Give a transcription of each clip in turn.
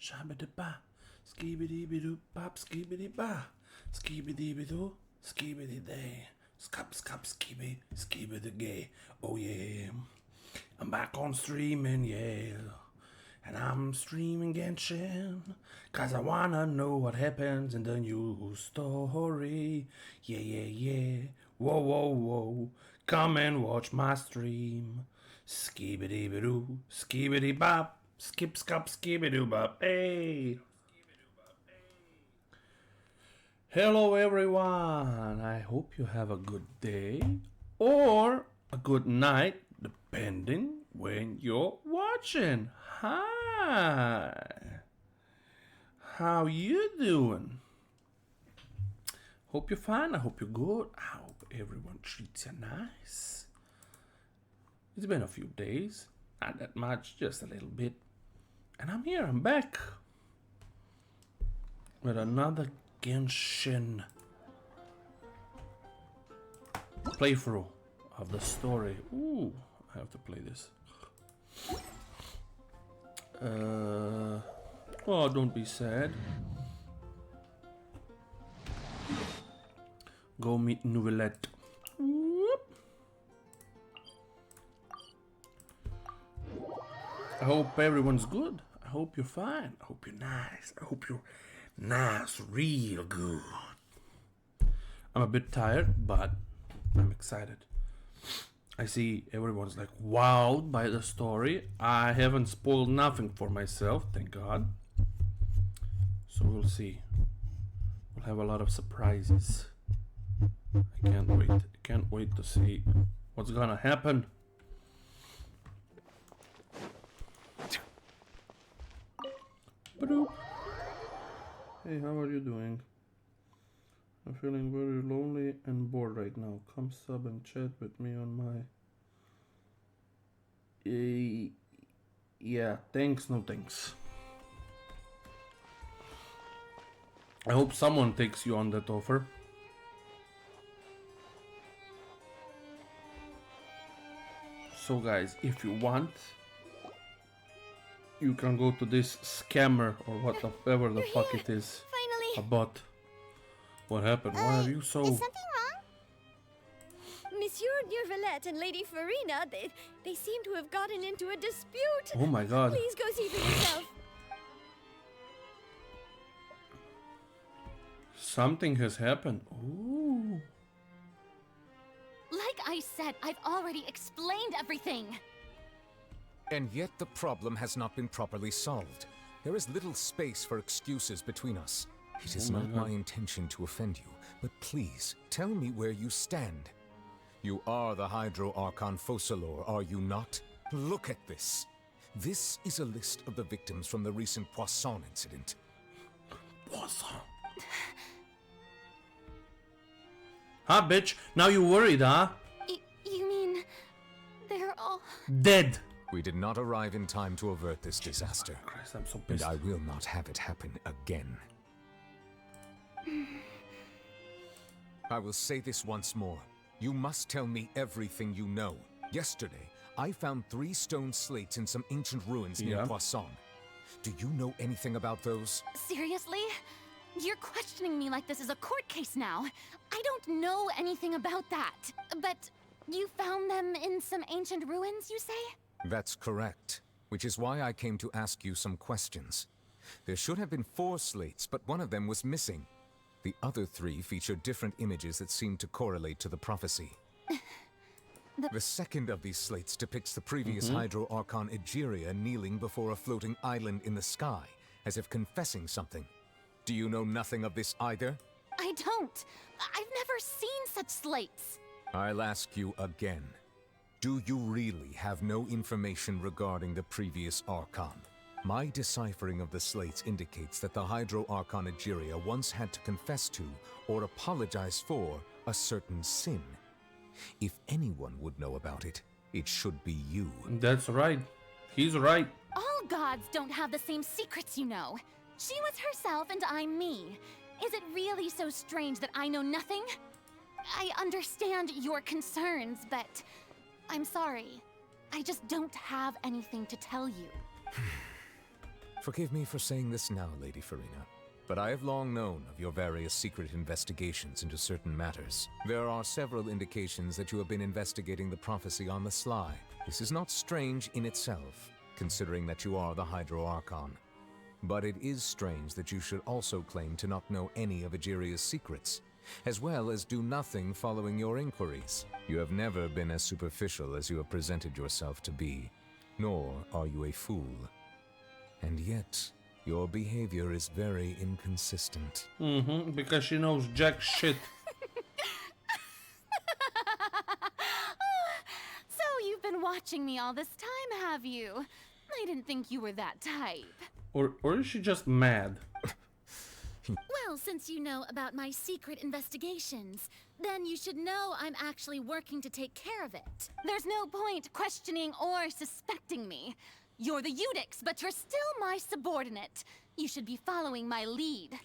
Shabba-da-ba, skibidi-bidoo-bop, skibidi-ba, skibidi-bidoo, skibidi-day, skip, skibidi-gay. Oh yeah, I'm back on streaming, yeah. And I'm streaming Genshin, cause I wanna know what happens in the new story. Yeah. Whoa. Come and watch my stream. Skibidi-bidoo, skibidi-bop, skip, skibidi-bop, hey. Hello everyone, I hope you have a good day or a good night, depending when you're watching. Hi, how you doing? Hope you're fine, I hope you're good, I hope everyone treats you nice. It's been a few days, not that much, just a little bit. And I'm here, I'm back with another Genshin playthrough of the story. Ooh, I have to play this. Oh, don't be sad. Go meet Nouvellette. Whoop. I hope everyone's good. I hope you're fine. I hope you're nice. I hope you're nice, real good. I'm a bit tired, but I'm excited. I see everyone's like wowed by the story. I haven't spoiled nothing for myself, thank God. So we'll see. We'll have a lot of surprises. I can't wait. I can't wait to see what's gonna happen. Ba-doop. Hey, how are you doing? I'm feeling very lonely and bored right now. Come sub and chat with me on my... Yeah, thanks, no thanks. I hope someone takes you on that offer. So guys, if you want, you can go to this scammer or whatever the fuck it is. Finally. A bot. What happened? Why are you so... Is something wrong? Monsieur Neuvillette and Lady Furine, they seem to have gotten into a dispute. Oh my god. Please go see for yourself. Something has happened. Ooh. Like I said, I've already explained everything. And yet the problem has not been properly solved. There is little space for excuses between us. It is not my intention to offend you, but please, tell me where you stand. You are the Hydro Archon Focalor, are you not? Look at this. This is a list of the victims from the recent Poisson incident. Poisson? Huh, bitch? Now you worried, huh? You mean... they're all... Dead! We did not arrive in time to avert this disaster. Christ, I'm so And pissed. I will not have it happen again. I will say this once more. You must tell me everything you know. Yesterday, I found 3 stone slates in some ancient ruins near Poisson. Do you know anything about those? Seriously? You're questioning me like this is a court case now. I don't know anything about that. But you found them in some ancient ruins, you say? That's correct. Which is why I came to ask you some questions. There should have been 4 slates, but one of them was missing. The other 3 feature different images that seem to correlate to the prophecy. The second of these slates depicts the previous Hydro Archon Egeria kneeling before a floating island in the sky, as if confessing something. Do you know nothing of this either? I don't. I've never seen such slates. I'll ask you again. Do you really have no information regarding the previous Archon? My deciphering of the slates indicates that the Hydro Archon Egeria once had to confess to, or apologize for, a certain sin. If anyone would know about it, it should be you. That's right. He's right. All gods don't have the same secrets, you know. She was herself and I'm me. Is it really so strange that I know nothing? I understand your concerns, but I'm sorry. I just don't have anything to tell you. Forgive me for saying this now, Lady Furina, but I have long known of your various secret investigations into certain matters. There are several indications that you have been investigating the prophecy on the sly. This is not strange in itself, considering that you are the Hydro Archon. But it is strange that you should also claim to not know any of Egeria's secrets, as well as do nothing following your inquiries. You have never been as superficial as you have presented yourself to be, nor are you a fool. And yet, your behavior is very inconsistent. Because she knows jack shit. So you've been watching me all this time, have you? I didn't think you were that type. Or is she just mad? Well, since you know about my secret investigations, then you should know I'm actually working to take care of it. There's no point questioning or suspecting me. You're the Eudix, but you're still my subordinate. You should be following my lead.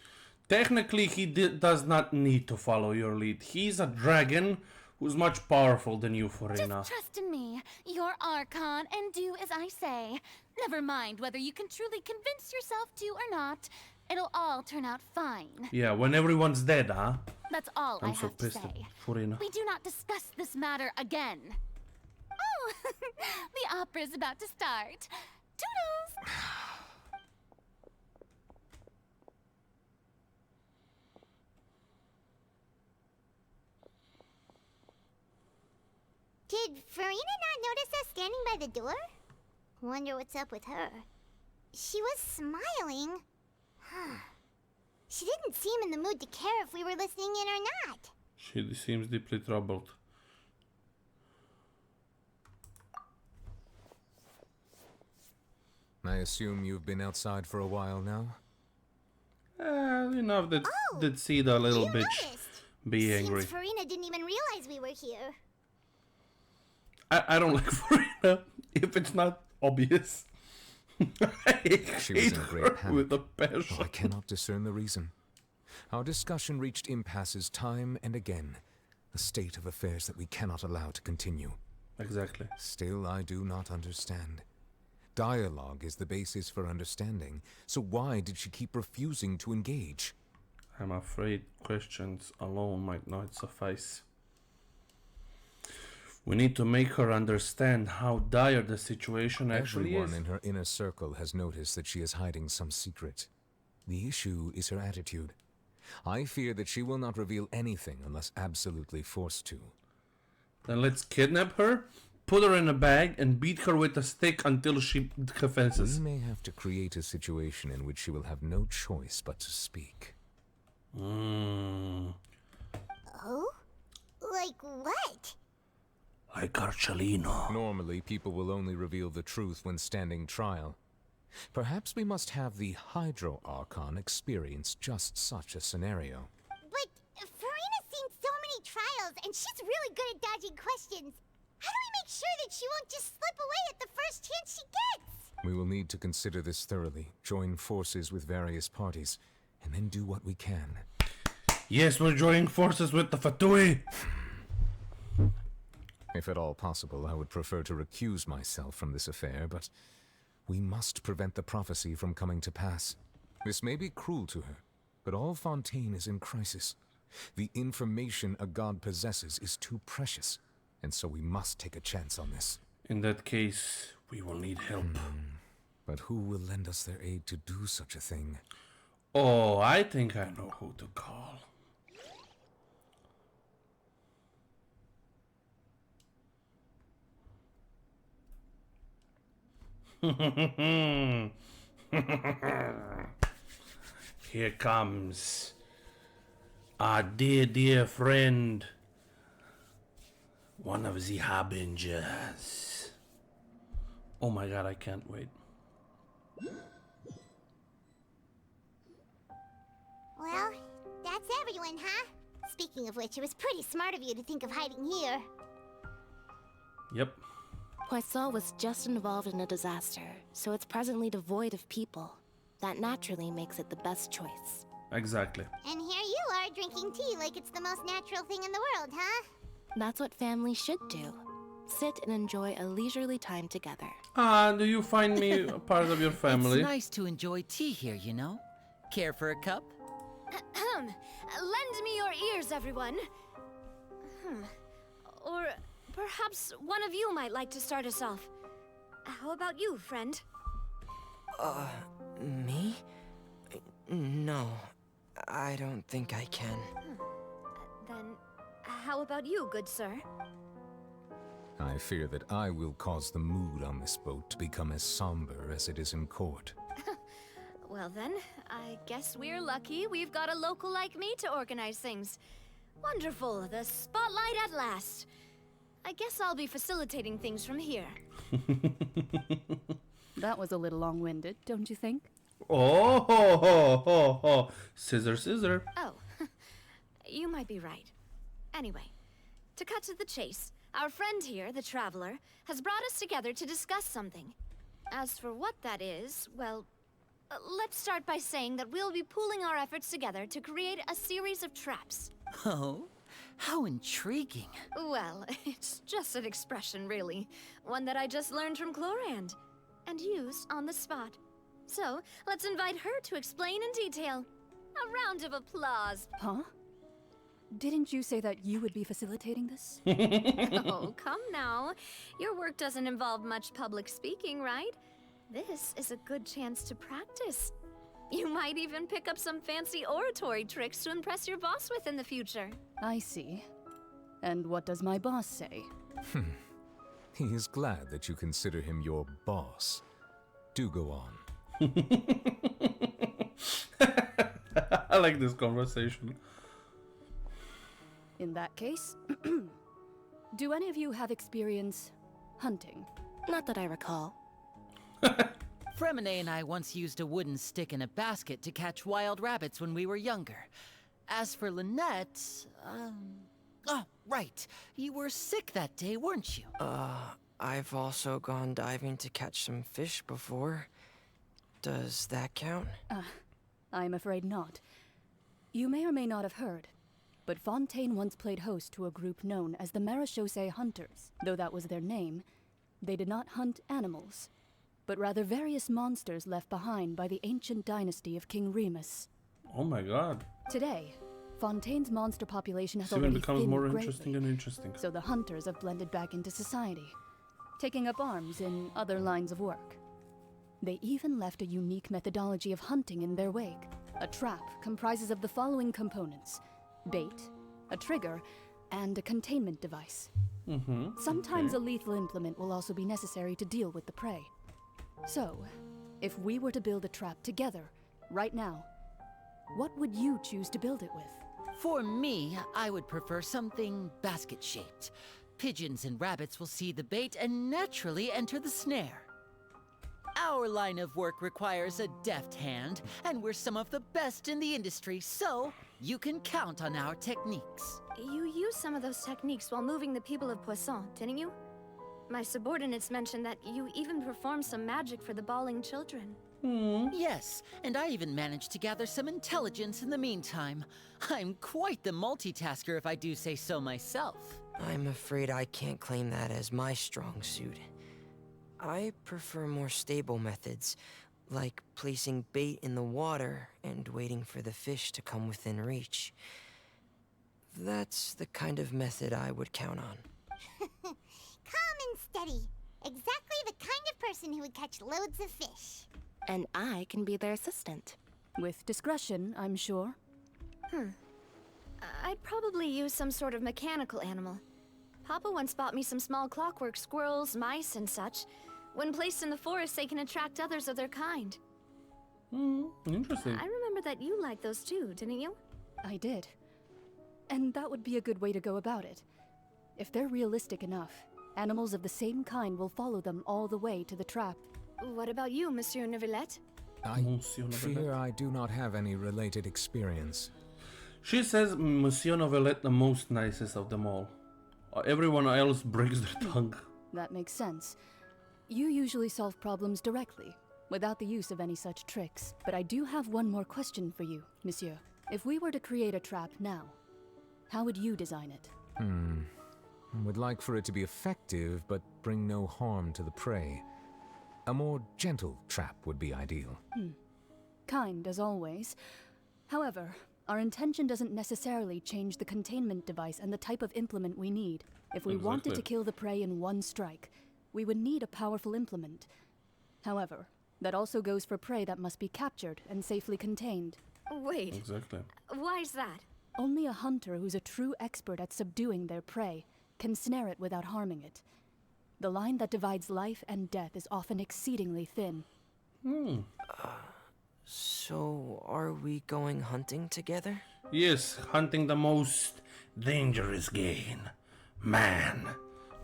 Technically, he does not need to follow your lead. He's a dragon who's much powerful than you, Furina. Just trust in me. You're Archon, and do as I say. Never mind whether you can truly convince yourself to or not. It'll all turn out fine. Yeah, when everyone's dead, huh? That's all I I'm so have to pissed at say. Furina. We do not discuss this matter again. Oh, the opera's about to start. Toodles! Did Furina not notice us standing by the door? Wonder what's up with her. She was smiling. She didn't seem in the mood to care if we were listening in or not. She seems deeply troubled. I assume you've been outside for a while now? Enough that see the little bitch be angry. Seems Furina didn't even realize we were here. I don't like Furina if it's not obvious. She was in a great panic. With a passion. Oh, I cannot discern the reason. Our discussion reached impasses time and again, a state of affairs that we cannot allow to continue. Exactly. Still, I do not understand. Dialogue is the basis for understanding, so why did she keep refusing to engage? I'm afraid questions alone might not suffice. We need to make her understand how dire the situation actually Everyone is. in her inner circle has noticed that she is hiding some secret. The issue is her attitude. I fear that she will not reveal anything unless absolutely forced to. Then let's kidnap her, put her in a bag, and beat her with a stick until she confesses. We may have to create a situation in which she will have no choice but to speak. Oh? Like what? Like Archelino. Normally, people will only reveal the truth when standing trial. Perhaps we must have the Hydro Archon experience just such a scenario. But Furina's seen so many trials, and she's really good at dodging questions. How do we make sure that she won't just slip away at the first chance she gets? We will need to consider this thoroughly, join forces with various parties, and then do what we can. Yes, we're joining forces with the Fatui. If at all possible, I would prefer to recuse myself from this affair, but we must prevent the prophecy from coming to pass. This may be cruel to her, but all Fontaine is in crisis. The information a god possesses is too precious, and so we must take a chance on this. In that case, we will need help. But who will lend us their aid to do such a thing? Oh, I think I know who to call. Here comes our dear friend, one of the harbingers. Oh my god, I can't wait. Well, that's everyone, huh? Speaking of which, it was pretty smart of you to think of hiding here. Yep. Poisson was just involved in a disaster, so it's presently devoid of people. That naturally makes it the best choice. Exactly. And here you are drinking tea like it's the most natural thing in the world, huh? That's what family should do. Sit and enjoy a leisurely time together. Ah, do you find me a part of your family? It's nice to enjoy tea here, you know? Care for a cup? Lend me your ears, everyone. Or perhaps one of you might like to start us off. How about you, friend? Me? No, I don't think I can. Then, how about you, good sir? I fear that I will cause the mood on this boat to become as somber as it is in court. Well then, I guess we're lucky we've got a local like me to organize things. Wonderful, the spotlight at last. I guess I'll be facilitating things from here. That was a little long-winded, don't you think? Oh, ho, ho, ho, ho. Scissor, scissor. Oh, you might be right. Anyway, to cut to the chase, our friend here, the Traveler, has brought us together to discuss something. As for what that is, well, let's start by saying that we'll be pooling our efforts together to create a series of traps. Oh, how intriguing. Well, it's just an expression, really. One that I just learned from Chlorand, and used on the spot. So, let's invite her to explain in detail. A round of applause. Huh? Didn't you say that you would be facilitating this? Oh, come now. Your work doesn't involve much public speaking, right? This is a good chance to practice. You might even pick up some fancy oratory tricks to impress your boss with in the future. I see. And what does my boss say? He is glad that you consider him your boss. Do go on. I like this conversation. In that case, do any of you have experience hunting? Not that I recall. Fremine and I once used a wooden stick in a basket to catch wild rabbits when we were younger. As for Lynette, oh, right. You were sick that day, weren't you? I've also gone diving to catch some fish before. Does that count? I'm afraid not. You may or may not have heard, but Fontaine once played host to a group known as the Marechaussee Hunters. Though that was their name, they did not hunt animals, but rather various monsters left behind by the ancient dynasty of King Remus. Oh my god. Today, Fontaine's monster population has It even already becomes thinned more greatly, interesting and interesting. so the hunters have blended back into society, taking up arms in other lines of work. They even left a unique methodology of hunting in their wake. A trap comprises of the following components: bait, a trigger, and a containment device. Sometimes a lethal implement will also be necessary to deal with the prey. So, if we were to build a trap together, right now, what would you choose to build it with? For me, I would prefer something basket-shaped. Pigeons and rabbits will see the bait and naturally enter the snare. Our line of work requires a deft hand, and we're some of the best in the industry, so you can count on our techniques. You used some of those techniques while moving the people of Poisson, didn't you? My subordinates mentioned that you even performed some magic for the bawling children. Yes, and I even managed to gather some intelligence in the meantime. I'm quite the multitasker if I do say so myself. I'm afraid I can't claim that as my strong suit. I prefer more stable methods, like placing bait in the water and waiting for the fish to come within reach. That's the kind of method I would count on. Calm and steady. Exactly the kind of person who would catch loads of fish. And I can be their assistant. With discretion, I'm sure. I'd probably use some sort of mechanical animal. Papa once bought me some small clockwork squirrels, mice, and such. When placed in the forest, they can attract others of their kind. Interesting. I remember that you liked those too, didn't you? I did. And that would be a good way to go about it. If they're realistic enough, animals of the same kind will follow them all the way to the trap. What about you, Monsieur Neuvillette? I Monsieur Novelette. fear I do not have any related experience. She says Monsieur Novelette the most nicest of them all. Everyone else breaks their tongue. That makes sense. You usually solve problems directly, without the use of any such tricks. But I do have one more question for you, Monsieur. If we were to create a trap now, how would you design it? Would like for it to be effective, but bring no harm to the prey. A more gentle trap would be ideal. Kind, as always. However, our intention doesn't necessarily change the containment device and the type of implement we need. If we wanted to kill the prey in one strike, we would need a powerful implement. However, that also goes for prey that must be captured and safely contained. Wait, Exactly. why's that? Only a hunter who's a true expert at subduing their prey can snare it without harming it. The line that divides life and death is often exceedingly thin. So, are we going hunting together? Yes, hunting the most dangerous game. Man.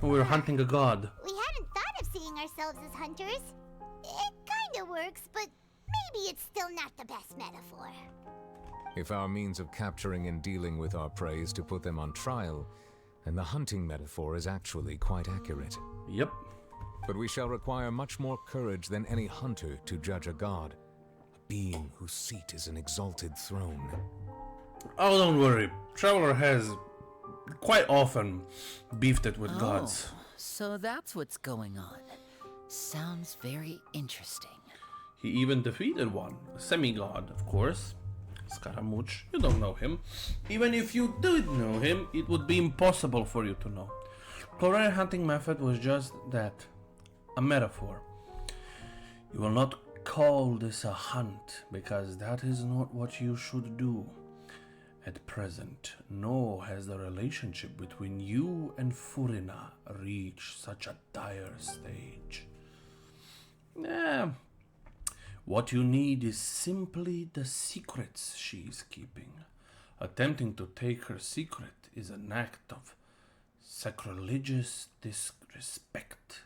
We're hunting a god. We hadn't thought of seeing ourselves as hunters. It kinda works, but maybe it's still not the best metaphor. If our means of capturing and dealing with our prey is to put them on trial, then the hunting metaphor is actually quite accurate. Yep. But we shall require much more courage than any hunter to judge a god, a being whose seat is an exalted throne. Oh, don't worry. Traveler has quite often beefed it with gods. So that's what's going on. Sounds very interesting. He even defeated one. A semi-god, of course. Scaramouche. You don't know him. Even if you did know him, it would be impossible for you to know. Chlorine hunting method was just that. A metaphor. You will not call this a hunt, because that is not what you should do. At present, nor has the relationship between you and Furina reached such a dire stage. What you need is simply the secrets she is keeping. Attempting to take her secret is an act of sacrilegious disrespect,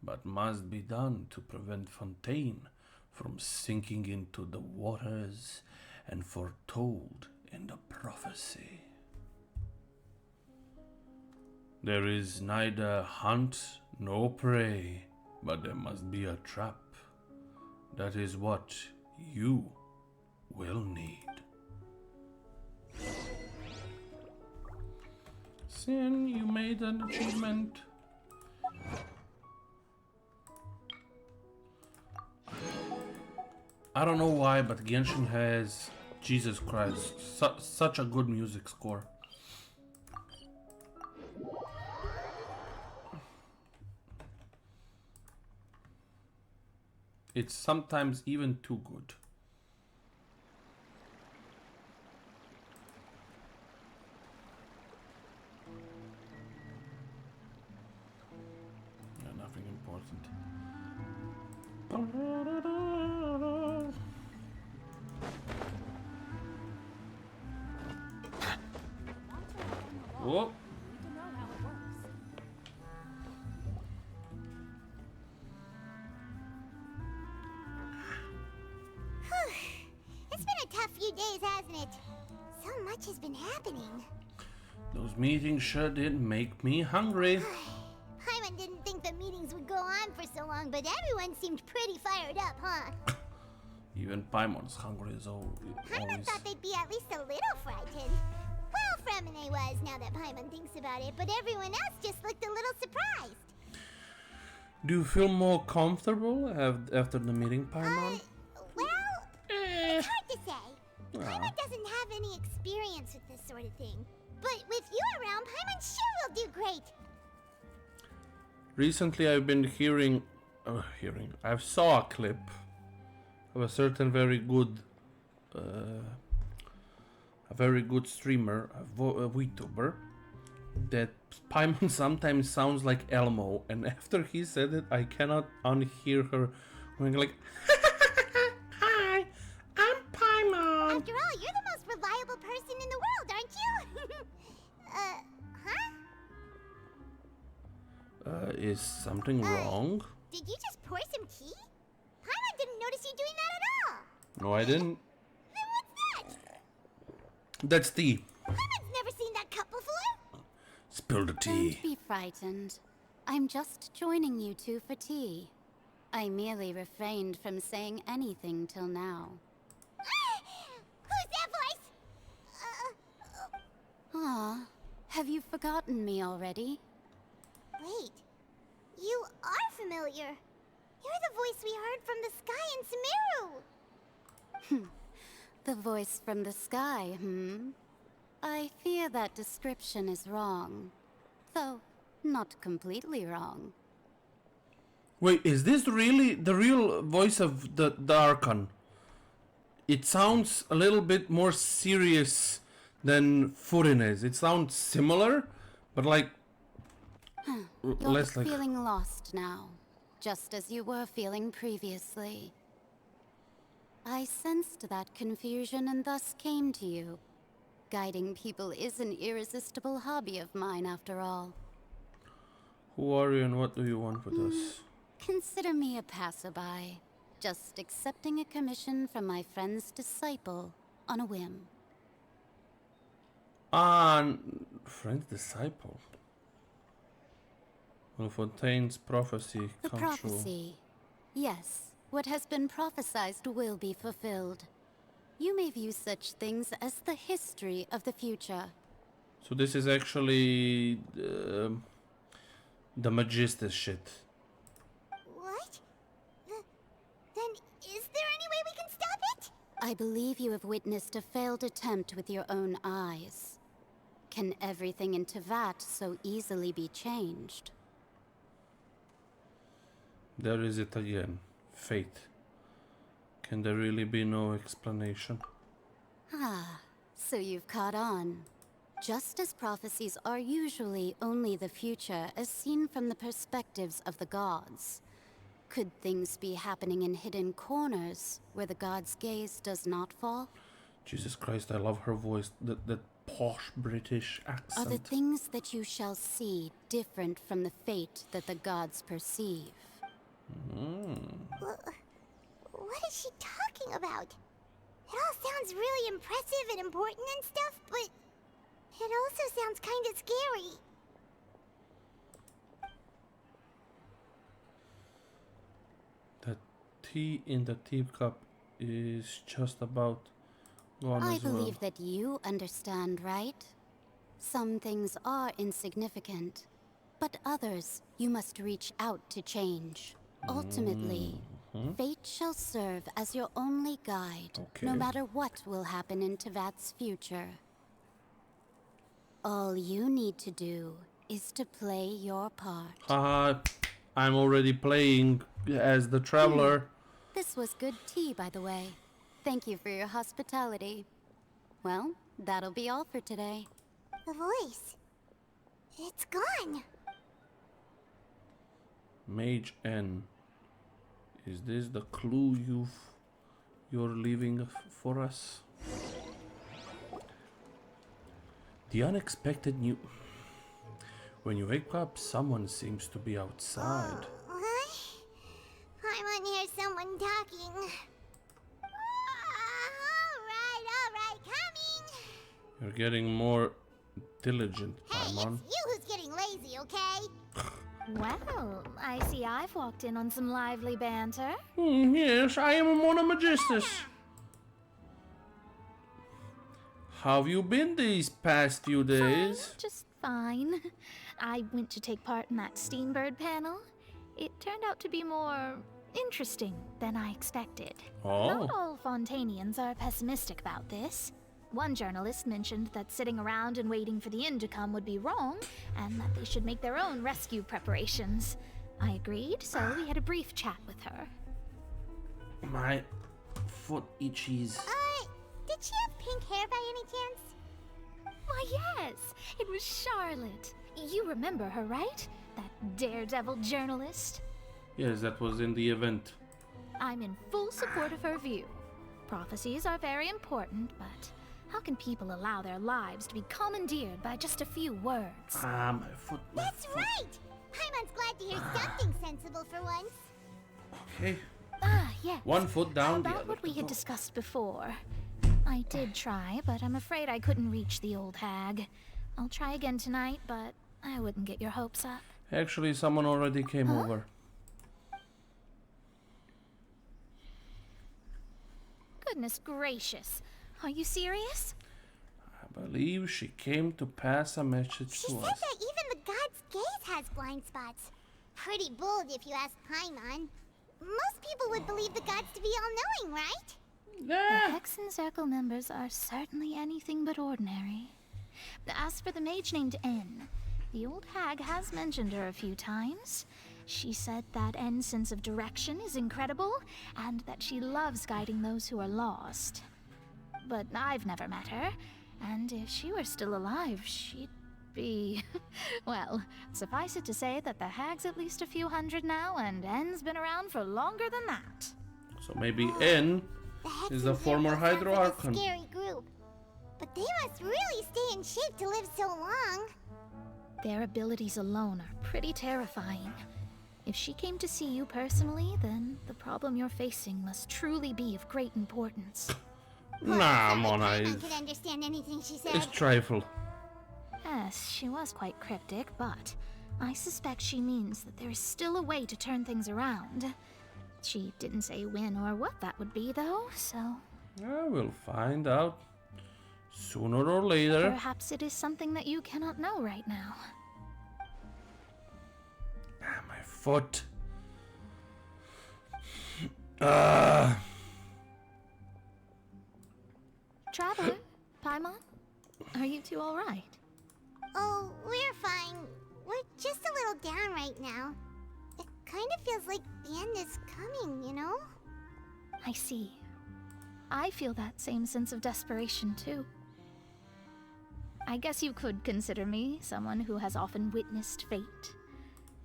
but must be done to prevent Fontaine from sinking into the waters and foretold in the prophecy. There is neither hunt nor prey, but there must be a trap. That is what you will need. Sin, you made an achievement. I don't know why, but Genshin has, Jesus Christ, such a good music score. It's sometimes even too good. Yeah, nothing important. Whoa. It's been a tough few days, hasn't it? So much has been happening. Those meetings sure did make me hungry. Paimon didn't think the meetings would go on for so long, but everyone seemed pretty fired up, huh? Even Paimon's hungry as always. Paimon thought they'd be at least a little frightened. Well, Fremine was, now that Paimon thinks about it, but everyone else just looked a little surprised. Do you feel more comfortable after the meeting, Paimon? Well, it's hard to say. Paimon doesn't have any experience with this sort of thing. But with you around, Paimon sure will do great. Recently, I've been I saw a clip of a certain very good streamer, a VTuber, that Paimon sometimes sounds like Elmo, and after he said it, I cannot unhear her going like, "Hi, I'm Paimon." After all, you're the most reliable person in the world, aren't you? Is something wrong? Did you just pour some tea? Paimon didn't notice you doing that at all. No, I didn't. Then what's that? That's tea. Paimon's never seen that cup before. Spill the tea. Don't be frightened. I'm just joining you two for tea. I merely refrained from saying anything till now. Who's that voice? Ah, Have you forgotten me already? Wait, you are familiar. You're the voice we heard from the sky in Sumeru. The voice from the sky, I fear that description is wrong. Though, not completely wrong. Wait, is this really the real voice of the Archon? It sounds a little bit more serious than Furine's. It sounds similar, but like You're less like. feeling lost now, just as you were feeling previously. I sensed that confusion and thus came to you. Guiding people is an irresistible hobby of mine, after all. Who are you and what do you want with us? Consider me a passerby, just accepting a commission from my friend's disciple on a whim. Friend's disciple. When Fontaine's prophecy The comes prophecy. Yes, what has been prophesied will be fulfilled. You may view such things as the history of the future. true. So this is actually the Magistus shit. What? Then is there any way we can stop it? I believe you have witnessed a failed attempt with your own eyes. Can everything in Tevat so easily be changed? There is it again. Fate. Can there really be no explanation? Ah, so you've caught on. Just as prophecies are usually only the future as seen from the perspectives of the gods, could things be happening in hidden corners where the gods' gaze does not fall? Jesus Christ, I love her voice. That posh British accent. Are the things that you shall see different from the fate that the gods perceive? What is she talking about? It all sounds really impressive and important and stuff, but it also sounds kind of scary. The tea in the teacup is just about gone I as well. believe that you understand, right? Some things are insignificant, but others you must reach out to change. Ultimately, fate shall serve as your only guide, no Okay. matter what will happen in Tevat's future. All you need to do is to play your part. Haha, I'm already playing as the traveler. This was good tea, by the way. Thank you for your hospitality. Well, that'll be all for today. The voice. It's gone. Mage N. Is this the clue you're leaving for us? The unexpected new. When you wake up, someone seems to be outside. What? I want to hear someone talking. Alright, coming. You're getting more diligent, Hey, Paimon. it's you who's getting lazy, okay? Well, I see I've walked in on some lively banter. Yes, I am Mona Magistus. How have you been these past few days? Just fine. I went to take part in that Steambird panel. It turned out to be more interesting than I expected. Oh. Not all Fontanians are pessimistic about this. One journalist mentioned that sitting around and waiting for the end to come would be wrong, and that they should make their own rescue preparations. I agreed, so we had a brief chat with her. My foot itches. Did she have pink hair by any chance? Why, yes, it was Charlotte. You remember her, right? That daredevil journalist? Yes, that was in the event. I'm in full support of her view. Prophecies are very important, but how can people allow their lives to be commandeered by just a few words? My foot. That's right! Paimon's glad to hear something sensible for once. Okay. Ah, yes. One foot down, the About other what we to had go. discussed before. I did try, but I'm afraid I couldn't reach the old hag. I'll try again tonight, but I wouldn't get your hopes up. Actually, someone already came over. Goodness gracious. Are you serious? I believe she came to pass a message She to said us. that even the god's gaze has blind spots. Pretty bold if you ask Paimon. Most people would believe the gods to be all-knowing, right? The Yeah. Hexen Circle members are certainly anything but ordinary. As for the mage named N, the old hag has mentioned her a few times. She said that N's sense of direction is incredible, and that she loves guiding those who are lost. But I've never met her, and if she were still alive, she'd be... well, suffice it to say that the hag's at least a few hundred now, and N's been around for longer than that. So maybe N The is a Hexen former Circle sounds like a Hydro-Archon. scary group. But they must really stay in shape to live so long. Their abilities alone are pretty terrifying. If she came to see you personally, then the problem you're facing must truly be of great importance. Nah, Sorry, Mona Paimon is could understand anything she said. it's trifle. Yes, she was quite cryptic, but I suspect she means that there is still a way to turn things around. She didn't say when or what that would be, though, so I will find out sooner or later. perhaps it is something that you cannot know right now. Ah, my foot. Ah. Traveler, Paimon, are you two all right? Oh, we're fine. We're just a little down right now. It kind of feels like the end is coming, you know? I see. I feel that same sense of desperation, too. I guess you could consider me someone who has often witnessed fate.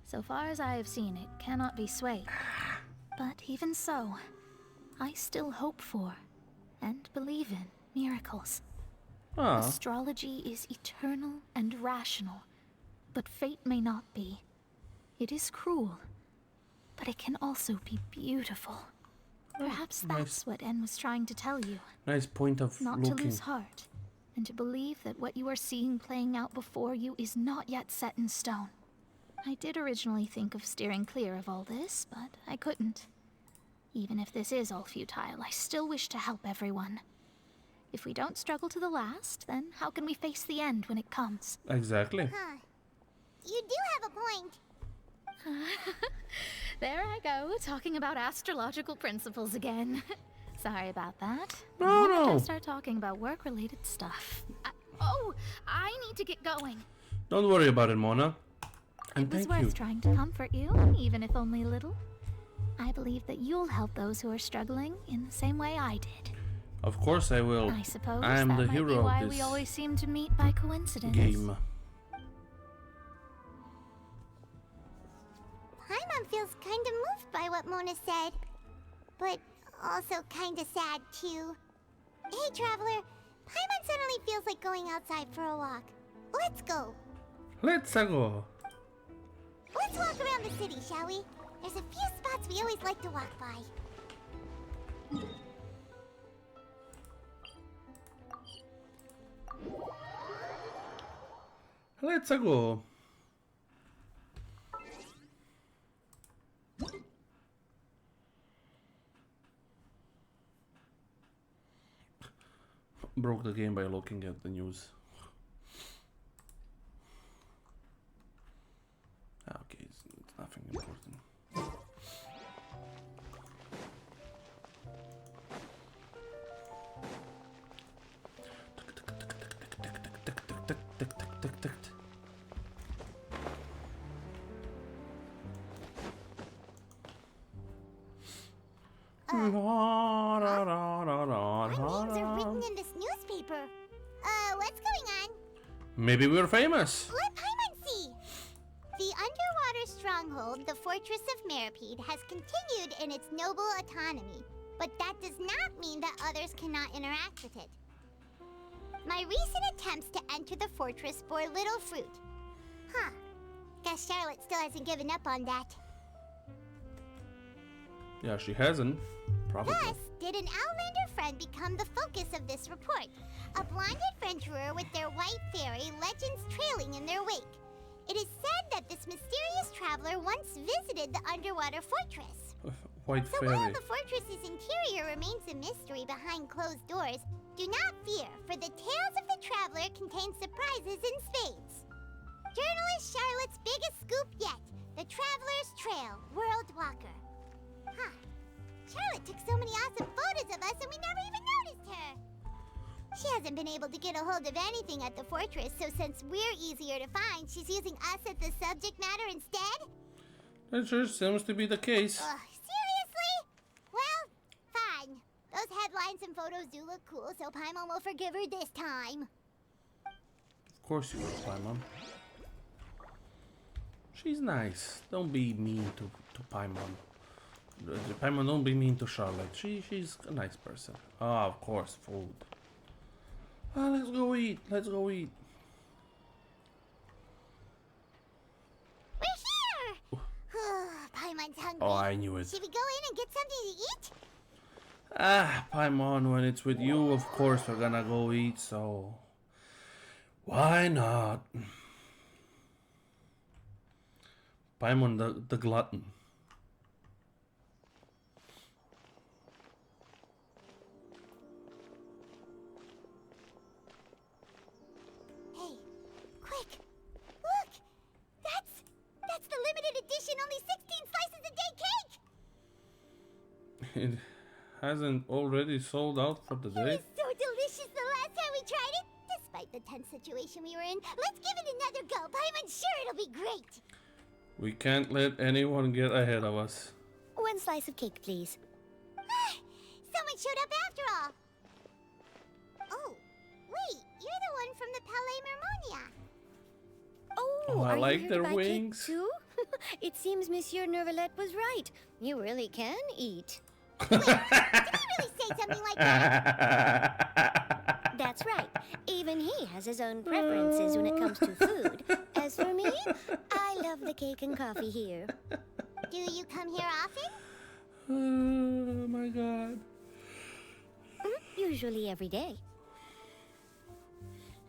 So far as I have seen, it cannot be swayed. But even so, I still hope for and believe in miracles. Ah. Astrology is eternal and rational, but fate may not be. It is cruel, but it can also be beautiful. Perhaps that's what N was trying to tell you. Nice point of Not to looking. lose heart, and to believe that what you are seeing playing out before you is not yet set in stone. I did originally think of steering clear of all this, but I couldn't. Even if this is all futile, I still wish to help everyone. If we don't struggle to the last, then how can we face the end when it comes? Exactly. Huh. You do have a point. There I go, talking about astrological principles again. Sorry about that. No, I wanted no. to start talking about work-related stuff. I need to get going. Don't worry about it, Mona. And It was thank worth you. trying to comfort you, even if only a little. I believe that you'll help those who are struggling in the same way I did. Of course I will. I suppose I am that the might be hero why of we this always seem to meet by coincidence. game. Paimon feels kind of moved by what Mona said. But also kind of sad, too. Hey, Traveler. Paimon suddenly feels like going outside for a walk. Let's go. Let's go. Let's walk around the city, shall we? There's a few spots we always like to walk by. Let's go. Broke the game by looking at the news. Okay, it's nothing important. Our names are written in this newspaper. What's going on? Maybe we're famous. Let Paimon see. The underwater stronghold, the Fortress of Meripede, has continued in its noble autonomy, but that does not mean that others cannot interact with it. My recent attempts to enter the fortress bore little fruit. Huh. Guess Charlotte still hasn't given up on that. Yeah, she hasn't. Probably. Thus, did an Outlander friend become the focus of this report? A blonde adventurer with their white fairy, legends trailing in their wake. It is said that this mysterious traveler once visited the underwater fortress. White So fairy. while the fortress's interior remains a mystery behind closed doors, do not fear, for the tales of the traveler contain surprises in spades. Journalist Charlotte's biggest scoop yet, the Traveler's Trail, World Walker. Huh. Charlotte took so many awesome photos of us and we never even noticed her. She hasn't been able to get a hold of anything at the fortress, so since we're easier to find, she's using us as the subject matter instead? That sure seems to be the case. Ugh, seriously? Well, fine. Those headlines and photos do look cool, so Paimon will forgive her this time. Of course you will, Paimon. She's nice. Don't be mean to Paimon. Paimon, don't be mean to Charlotte. She's a nice person. Ah, of course, food. Ah, let's go eat. Let's go eat. We're here! Paimon's hungry. Oh, I knew it. Should we go in and get something to eat? Ah, Paimon, when it's with you, of course we're gonna go eat, so... Why not? Paimon the glutton. Hey, quick! Look! That's the limited edition only 16 slices a day cake! It hasn't already sold out for the It day? was so delicious the last time we tried it! Despite the tense situation we were in, let's give it another go. I'm sure it'll be great! We can't let anyone get ahead of us. 1 slice of cake, please. Someone showed up after all! Oh, wait, you're the one from the Palais Mermonia. Oh, I are like you here their to buy wings. Cake too? It seems Monsieur Nervalette was right. You really can eat. Did he really say something like that? That's right. Even he has his own preferences when it comes to food. As for me, I love the cake and coffee here. Do you come here often? Oh my god. Usually every day.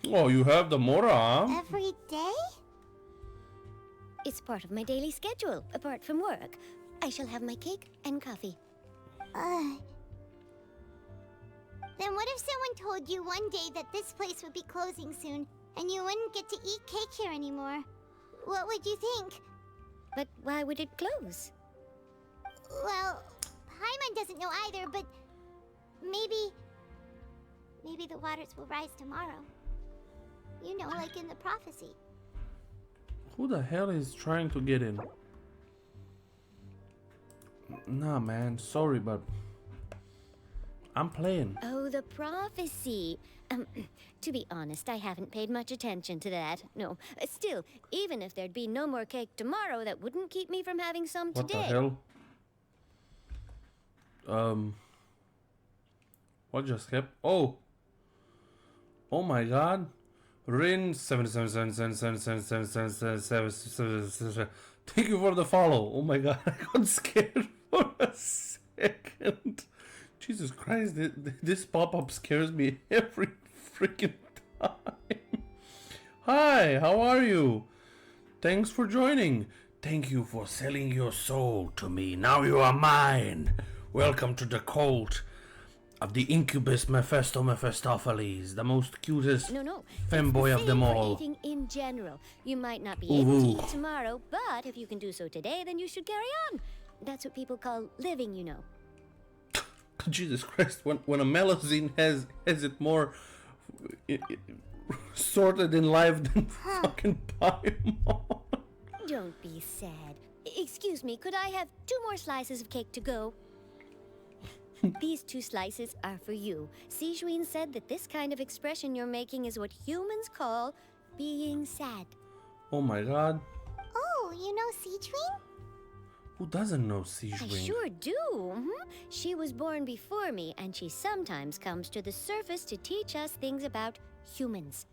Oh, you have the Mora, huh? Every day? It's part of my daily schedule, apart from work. I shall have my cake and coffee. Then what if someone told you one day that this place would be closing soon, and you wouldn't get to eat cake here anymore? What would you think? But why would it close? Well, Paimon doesn't know either, but maybe the waters will rise tomorrow. You know, like in the prophecy. Who the hell is trying to get in? Nah, man, sorry, but I'm playing. Oh, the prophecy. To be honest, I haven't paid much attention to that. No. Still, even if there'd be no more cake tomorrow, that wouldn't keep me from having some What today. the hell? What just kept? Oh my god. Rin 77777777777. Thank you for the follow. Oh my god, I got scared for a second. Jesus Christ, this pop-up scares me every freaking time. Hi, how are you? Thanks for joining. Thank you for selling your soul to me. Now you are mine. Welcome to the cult of the incubus Mephistopheles, the most cutest femboy of them all. Eating in general. You might not be Ooh. able to eat tomorrow, but if you can do so today, then you should carry on. That's what people call living, you know. Jesus Christ, when a Melusine has it more sorted in life than fucking Paimon. Don't be sad. Excuse me, could I have 2 more slices of cake to go? These 2 slices are for you. Sijuin said that this kind of expression you're making is what humans call being sad. Oh my god. Oh, you know Sijuin? Who doesn't know I Sijuin? sure do. She was born before me, and she sometimes comes to the surface to teach us things about humans.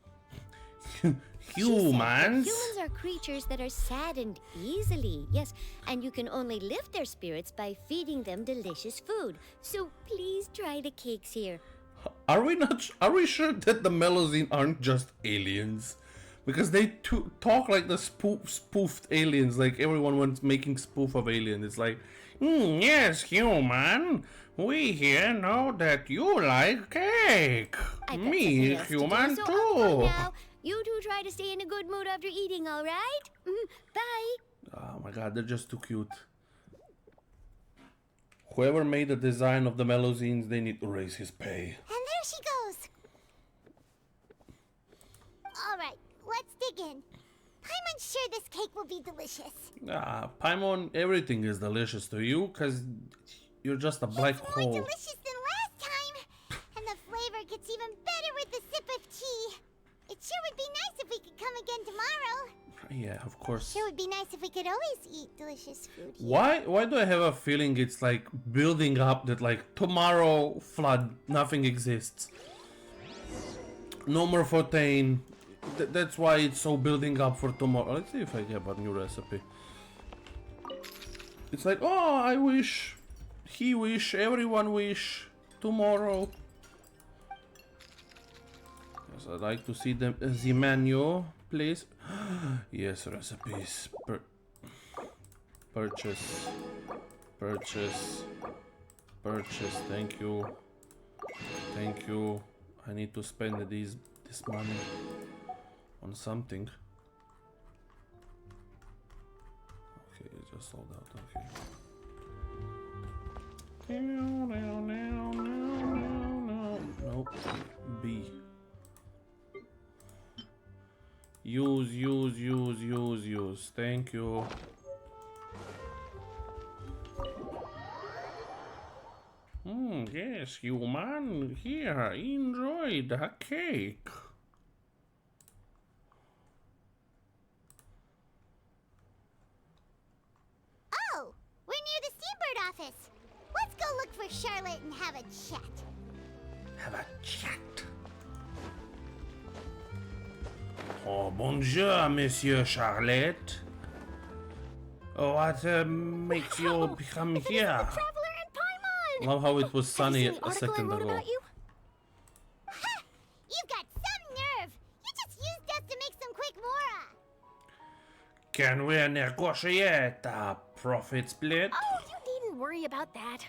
She said that Humans? humans are creatures that are saddened easily, yes, and you can only lift their spirits by feeding them delicious food. So please try the cakes here. Are we sure that the Melusine aren't just aliens? Because they talk like the spoofed aliens, like everyone was making spoof of aliens. It's like, yes, human, We here know that you like cake. I've got Me, something else to human do, so I'll go too. now. You two try to stay in a good mood after eating, all right? Bye. Oh my god, they're just too cute. Whoever made the design of the melusines, they need to raise his pay. And there she goes. All right, let's dig in. I'm sure this cake will be delicious. Paimon, everything is delicious to you, because you're just a black It's more hole. delicious than last time. And the flavor gets even better with the sip of tea. It sure would be nice if we could come again tomorrow. Yeah, of course. Sure would be nice if we could always eat delicious food here. Why do I have a feeling it's like building up that like tomorrow flood, nothing exists. No more Fontaine. That's why it's so building up for tomorrow. Let's see if I have a new recipe. It's like, oh, I wish, he wish, everyone wish, tomorrow. Yes, I'd like to see the menu, please. Yes, recipes. Purchase. Purchase. Purchase. Thank you. Thank you. I need to spend this money on something. Okay, it just sold out. Okay. Nope. B. Use. Thank you. Yes, human. Here, enjoy the cake. Oh, we're near the Seabird office. Let's go look for Charlotte and have a chat. Have a chat. Oh, bonjour, Monsieur Charlotte. What makes you come here? Traveler and Paimon! Love how it was sunny Have you seen the a article I second wrote ago. about you? Ha! You've got some nerve. You just used us to make some quick mora. Can we negotiate a profit split? Oh, you needn't worry about that.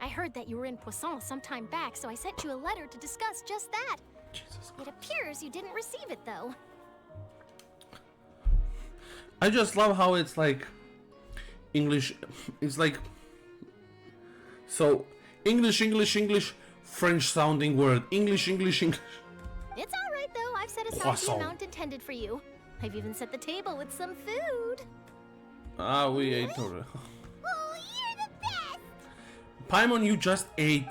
I heard that you were in Poisson some time back, so I sent you a letter to discuss just that. Jesus. It appears you didn't receive it, though. I just love how it's like English. It's like so English, French sounding word. English. It's all right, though. I've set aside Croissant. the amount intended for you. I've even set the table with some food. We ate already. Oh, you're the best. Paimon, you just ate.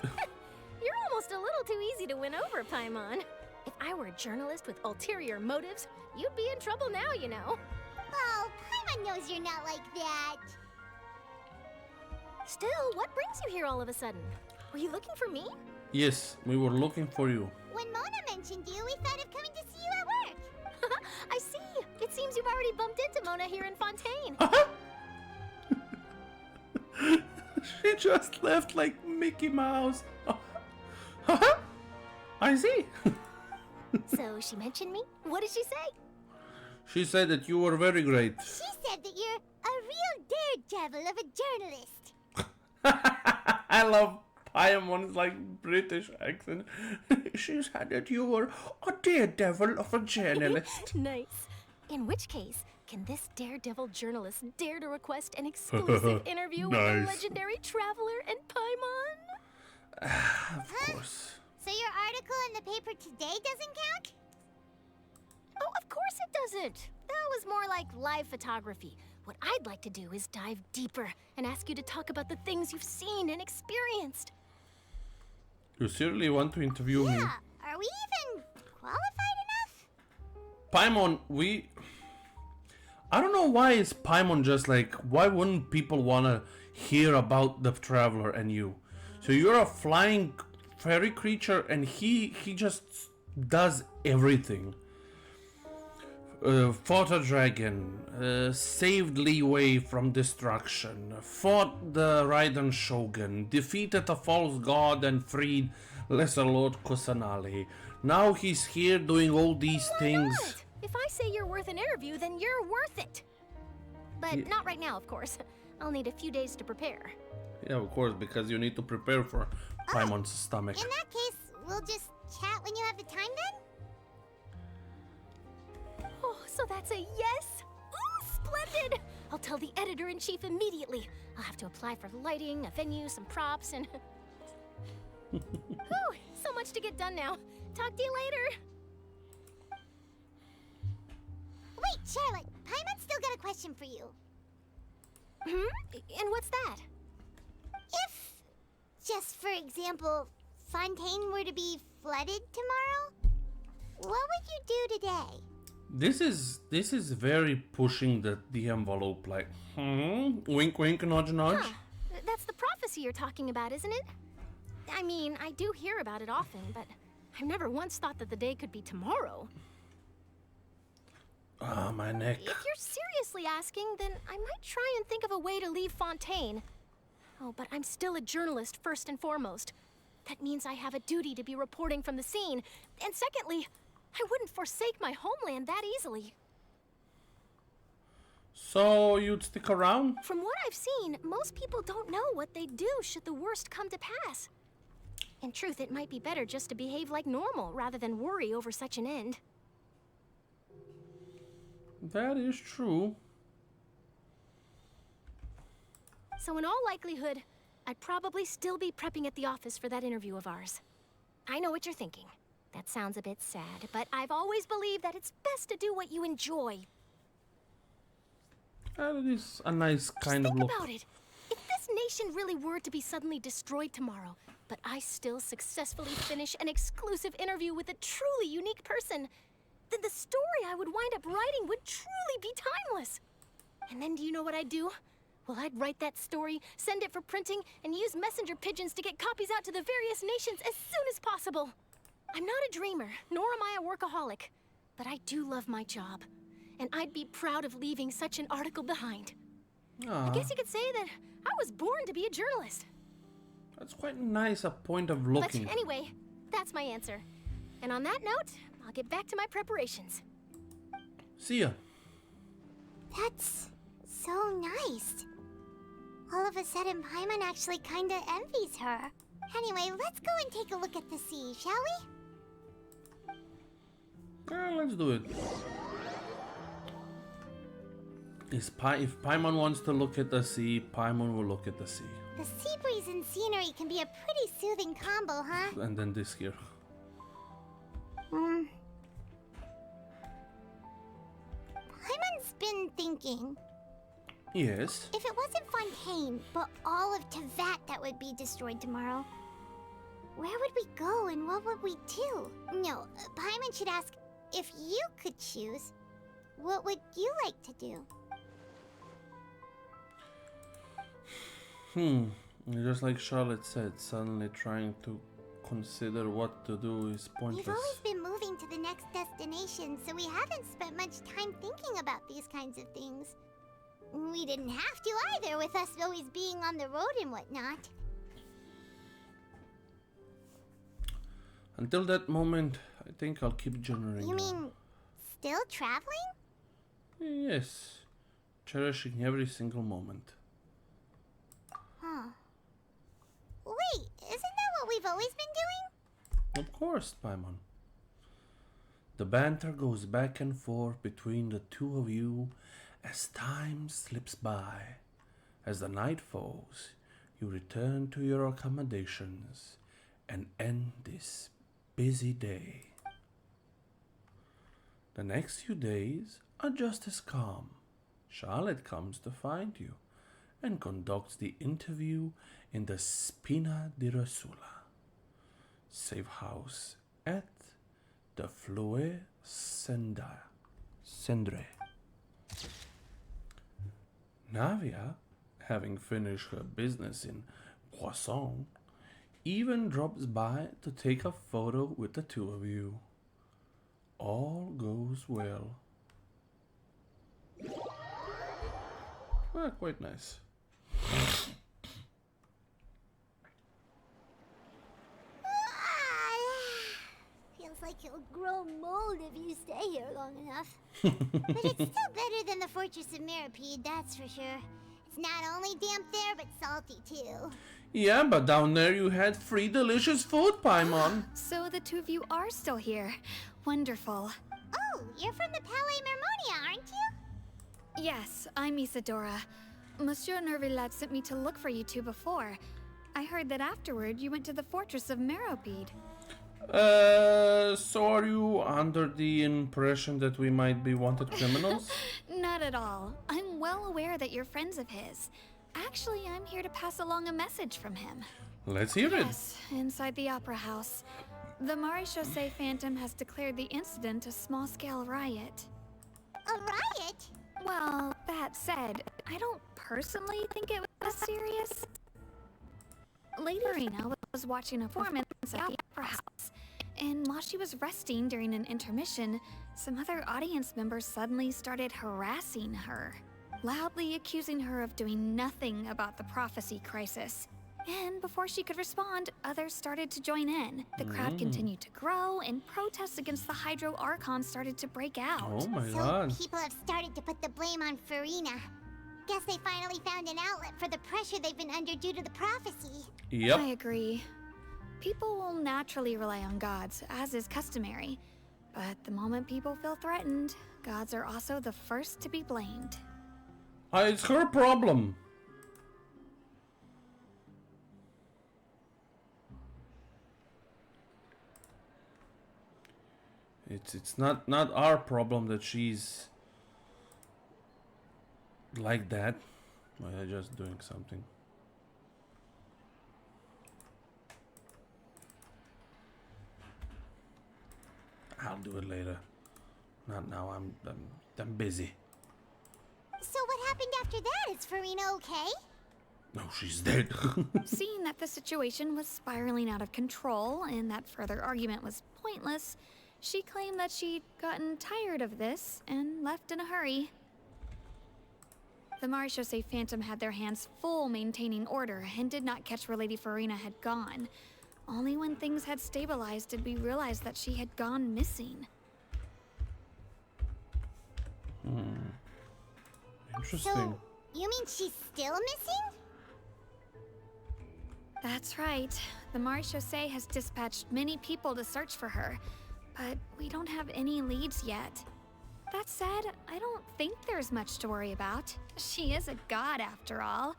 You're almost a little too easy to win over, Paimon. If I were a journalist with ulterior motives, you'd be in trouble now, you know. Oh, Paimon knows you're not like that. Still, what brings you here all of a sudden? Were you looking for me? Yes, we were looking for you. When Mona mentioned you, we thought of coming to see you at work. I see. It seems you've already bumped into Mona here in Fontaine. She just left like Mickey Mouse. I see. So she mentioned me? What did she say? She said that you were very great. She said that you're a real daredevil of a journalist. I love Paimon's like British accent. She said that you were a daredevil of a journalist. Nice. In which case, can this daredevil journalist dare to request an exclusive interview with the Nice. legendary traveler and Paimon? Of course. So your article in the paper today doesn't count? Oh, of course it doesn't. That was more like live photography. What I'd like to do is dive deeper and ask you to talk about the things you've seen and experienced. You seriously want to interview me? Yeah. Are we even qualified enough? Paimon, I don't know why is Paimon just like, why wouldn't people want to hear about the traveler and you? So you're a flying fairy creature and he just does everything. Fought a dragon, saved Leeway from destruction, fought the Raiden Shogun, defeated a false god and freed Lesser Lord Kusanali. Now he's here doing all these things. Not? If I say you're worth an interview, then you're worth it. But not right now, of course. I'll need a few days to prepare. Yeah, of course, because you need to prepare for Paimon's stomach. In that case, we'll just chat when you have the time then? Oh, so that's a yes? Ooh, splendid! I'll tell the editor-in-chief immediately. I'll have to apply for lighting, a venue, some props, and... Whew, so much to get done now. Talk to you later. Wait, Charlotte, Paimon's still got a question for you. And what's that? If, just for example, Fontaine were to be flooded tomorrow, what would you do today? This is very pushing the envelope, like, wink, wink, nudge, nudge. Huh. That's the prophecy you're talking about, isn't it? I mean, I do hear about it often, but I've never once thought that the day could be tomorrow. Ah, my neck. If you're seriously asking, then I might try and think of a way to leave Fontaine. Oh, but I'm still a journalist first and foremost. That means I have a duty to be reporting from the scene. And secondly, I wouldn't forsake my homeland that easily. So you'd stick around? From what I've seen, most people don't know what they'd do should the worst come to pass. In truth, it might be better just to behave like normal rather than worry over such an end. That is true. So in all likelihood, I'd probably still be prepping at the office for that interview of ours. I know what you're thinking. That sounds a bit sad, but I've always believed that it's best to do what you enjoy. That is a nice kind of Think look. about it. If this nation really were to be suddenly destroyed tomorrow, but I still successfully finish an exclusive interview with a truly unique person, then the story I would wind up writing would truly be timeless. And then do you know what I'd do? Well, I'd write that story, send it for printing, and use messenger pigeons to get copies out to the various nations as soon as possible. I'm not a dreamer, nor am I a workaholic, but I do love my job, and I'd be proud of leaving such an article behind. I guess you could say that I was born to be a journalist. That's quite nice, a point of looking. But anyway, that's my answer. And on that note, I'll get back to my preparations. See ya. That's so nice. All of a sudden, Paimon actually kinda envies her. Anyway, let's go and take a look at the sea, shall we? Let's do it. If Paimon wants to look at the sea, Paimon will look at the sea. The sea breeze and scenery can be a pretty soothing combo, huh? And then this here. Paimon's been thinking. Yes. If it wasn't Fontaine, but all of Tevat that would be destroyed tomorrow, where would we go and what would we do? No, Paimon should ask, if you could choose, what would you like to do? Just like Charlotte said, suddenly trying to consider what to do is pointless. We've always been moving to the next destination, so we haven't spent much time thinking about these kinds of things. We didn't have to either, with us always being on the road and whatnot. Until that moment, I think I'll keep journaling. You mean, still traveling? Yes. Cherishing every single moment. Huh. Wait, isn't that what we've always been doing? Of course, Paimon. The banter goes back and forth between the two of you as time slips by. As the night falls, you return to your accommodations and end this busy day. The next few days are just as calm. Charlotte comes to find you and conducts the interview in the Spina di Rosula, safe house at the Flue Cendre. Navia, having finished her business in Poisson, even drops by to take a photo with the two of you. All goes well. Quite nice. Feels like you'll grow mold if you stay here long enough. But it's still better than the Fortress of Mirapede, that's for sure. It's not only damp there, but salty too. Yeah, but down there you had free delicious food, Paimon. So the two of you are still here. Wonderful. Oh, you're from the Palais Mermonia, aren't you? Yes, I'm Isadora. Monsieur Nervillat sent me to look for you two before. I heard that afterward you went to the fortress of Meropide. So are you under the impression that we might be wanted criminals? Not at all. I'm well aware that you're friends of his. Actually, I'm here to pass along a message from him. Let's hear it. Yes, inside the Opera House. The Maréchaussée Phantom has declared the incident a small-scale riot. A riot? Well, that said, I don't personally think it was serious. Lady Farina was watching a performance at the Opera House, and while she was resting during an intermission, some other audience members suddenly started harassing her, loudly accusing her of doing nothing about the prophecy crisis. And before she could respond, others started to join in. The crowd continued to grow, and protests against the Hydro Archon started to break out. Oh my So god. people have started to put the blame on Farina. Guess they finally found an outlet for the pressure they've been under due to the prophecy. Yep. I agree. People will naturally rely on gods, as is customary. But the moment people feel threatened, gods are also the first to be blamed. It's her problem. It's not our problem that she's like that. Well, just doing something. I'll do it later. Not now. I'm busy. So what happened after that? Is Farina okay? No, she's dead. Seeing that the situation was spiraling out of control and that further argument was pointless, she claimed that she'd gotten tired of this and left in a hurry. The Maréchaussée Phantom had their hands full maintaining order and did not catch where Lady Farina had gone. Only when things had stabilized did we realize that she had gone missing. Interesting. So, you mean she's still missing? That's right. The Maréchaussée has dispatched many people to search for her, but we don't have any leads yet. That said, I don't think there's much to worry about. She is a god after all.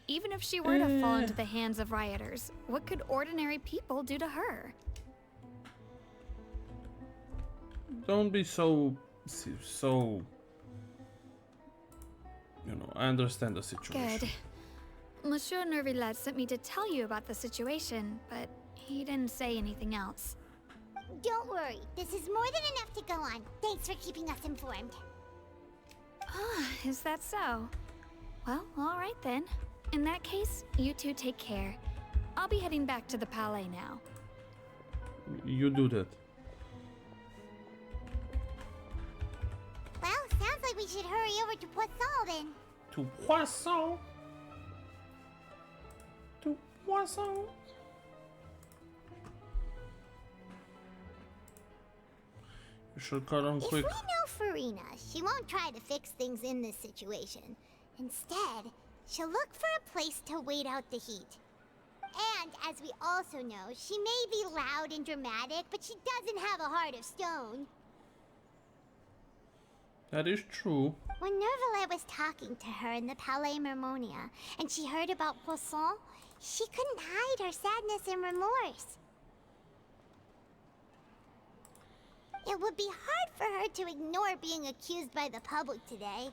Even if she were to fall into the hands of rioters, what could ordinary people do to her? Don't be so. You know, I understand the situation. Good. Monsieur Nervillat sent me to tell you about the situation, but he didn't say anything else. Don't worry, this is more than enough to go on. Thanks for keeping us informed. Ah, is that so? Well, all right then. In that case, you two take care. I'll be heading back to the Palais now. You do that. Well, sounds like we should hurry over to Poisson then. To Poisson. To Poisson. You should cut on quick. If we know Farina, she won't try to fix things in this situation. Instead, she'll look for a place to wait out the heat. And, as we also know, she may be loud and dramatic, but she doesn't have a heart of stone. That is true. When Nervillet was talking to her in the Palais Mermonia, and she heard about Poisson, she couldn't hide her sadness and remorse. It would be hard for her to ignore being accused by the public today.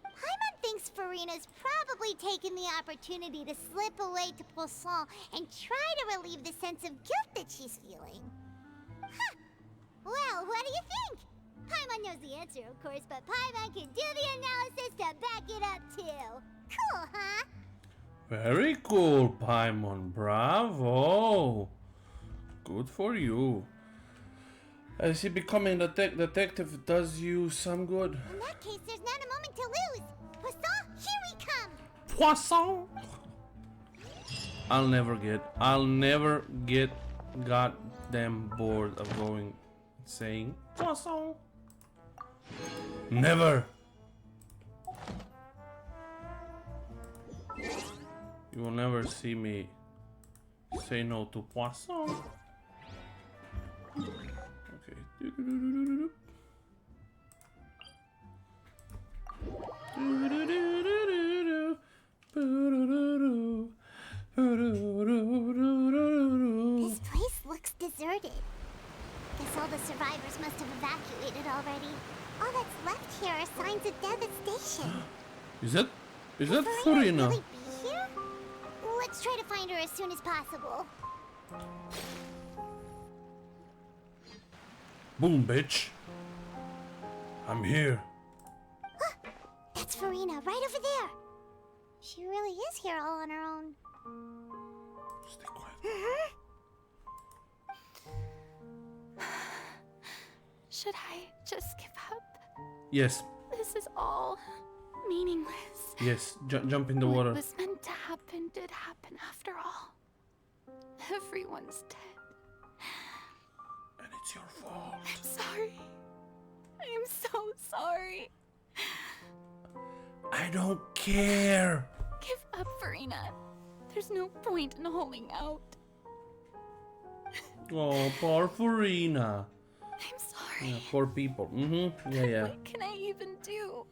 Paimon thinks Farina's probably taken the opportunity to slip away to Poisson and try to relieve the sense of guilt that she's feeling. Huh. Well, what do you think? Paimon knows the answer, of course, but Paimon can do the analysis to back it up, too. Cool, huh? Very cool, Paimon. Bravo. Good for you. I see becoming a detective does you some good. In that case, there's not a moment to lose. Poisson, here we come! Poisson! I'll never get goddamn bored of saying Poisson. Never. You will never see me say no to poisson. Okay. This place looks deserted. Guess all the survivors must have evacuated already. All that's left here are signs of devastation. Is that Furina Furina? really be here? Let's try to find her as soon as possible. Boom, bitch. I'm here. That's Furina, right over there. She really is here all on her own. Stay quiet. Should I just give up? Yes, This is all meaningless. yes. Jump in the water. What was meant to happen did happen after all. Everyone's dead. And it's your fault. I'm sorry. I am so sorry. I don't care. Give up, Furina. There's no point in holding out. Oh, poor Furina. I'm sorry. Yeah, poor people. Yeah. What can I even do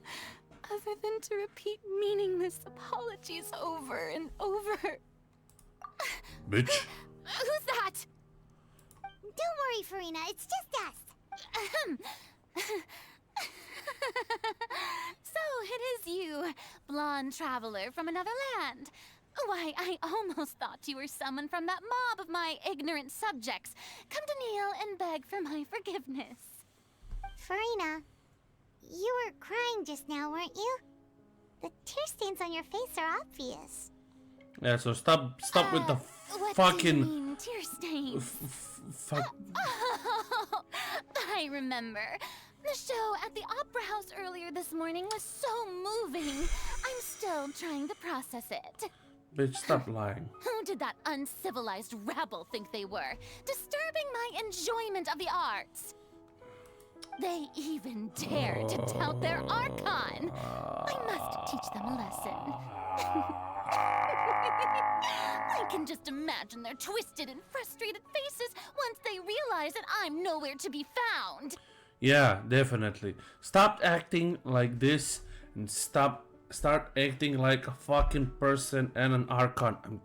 other than to repeat meaningless apologies over and over? Bitch. Who's that? Don't worry, Furina, it's just us. So it is you, blonde traveler from another land. Why, I almost thought you were someone from that mob of my ignorant subjects. Come to kneel and beg for my forgiveness. Furina, you were crying just now, weren't you? The tear stains on your face are obvious. Yeah, so stop with the What fucking do you mean, tear stains? fuck. Oh, I remember. The show at the Opera House earlier this morning was so moving. I'm still trying to process it. Bitch, stop lying. Who did that uncivilized rabble think they were? Disturbing my enjoyment of the arts. They even dared to tout their Archon. I must teach them a lesson. I can just imagine their twisted and frustrated faces once they realize that I'm nowhere to be found. Yeah, definitely. Stop acting like this and start acting like a fucking person and an Archon. I'm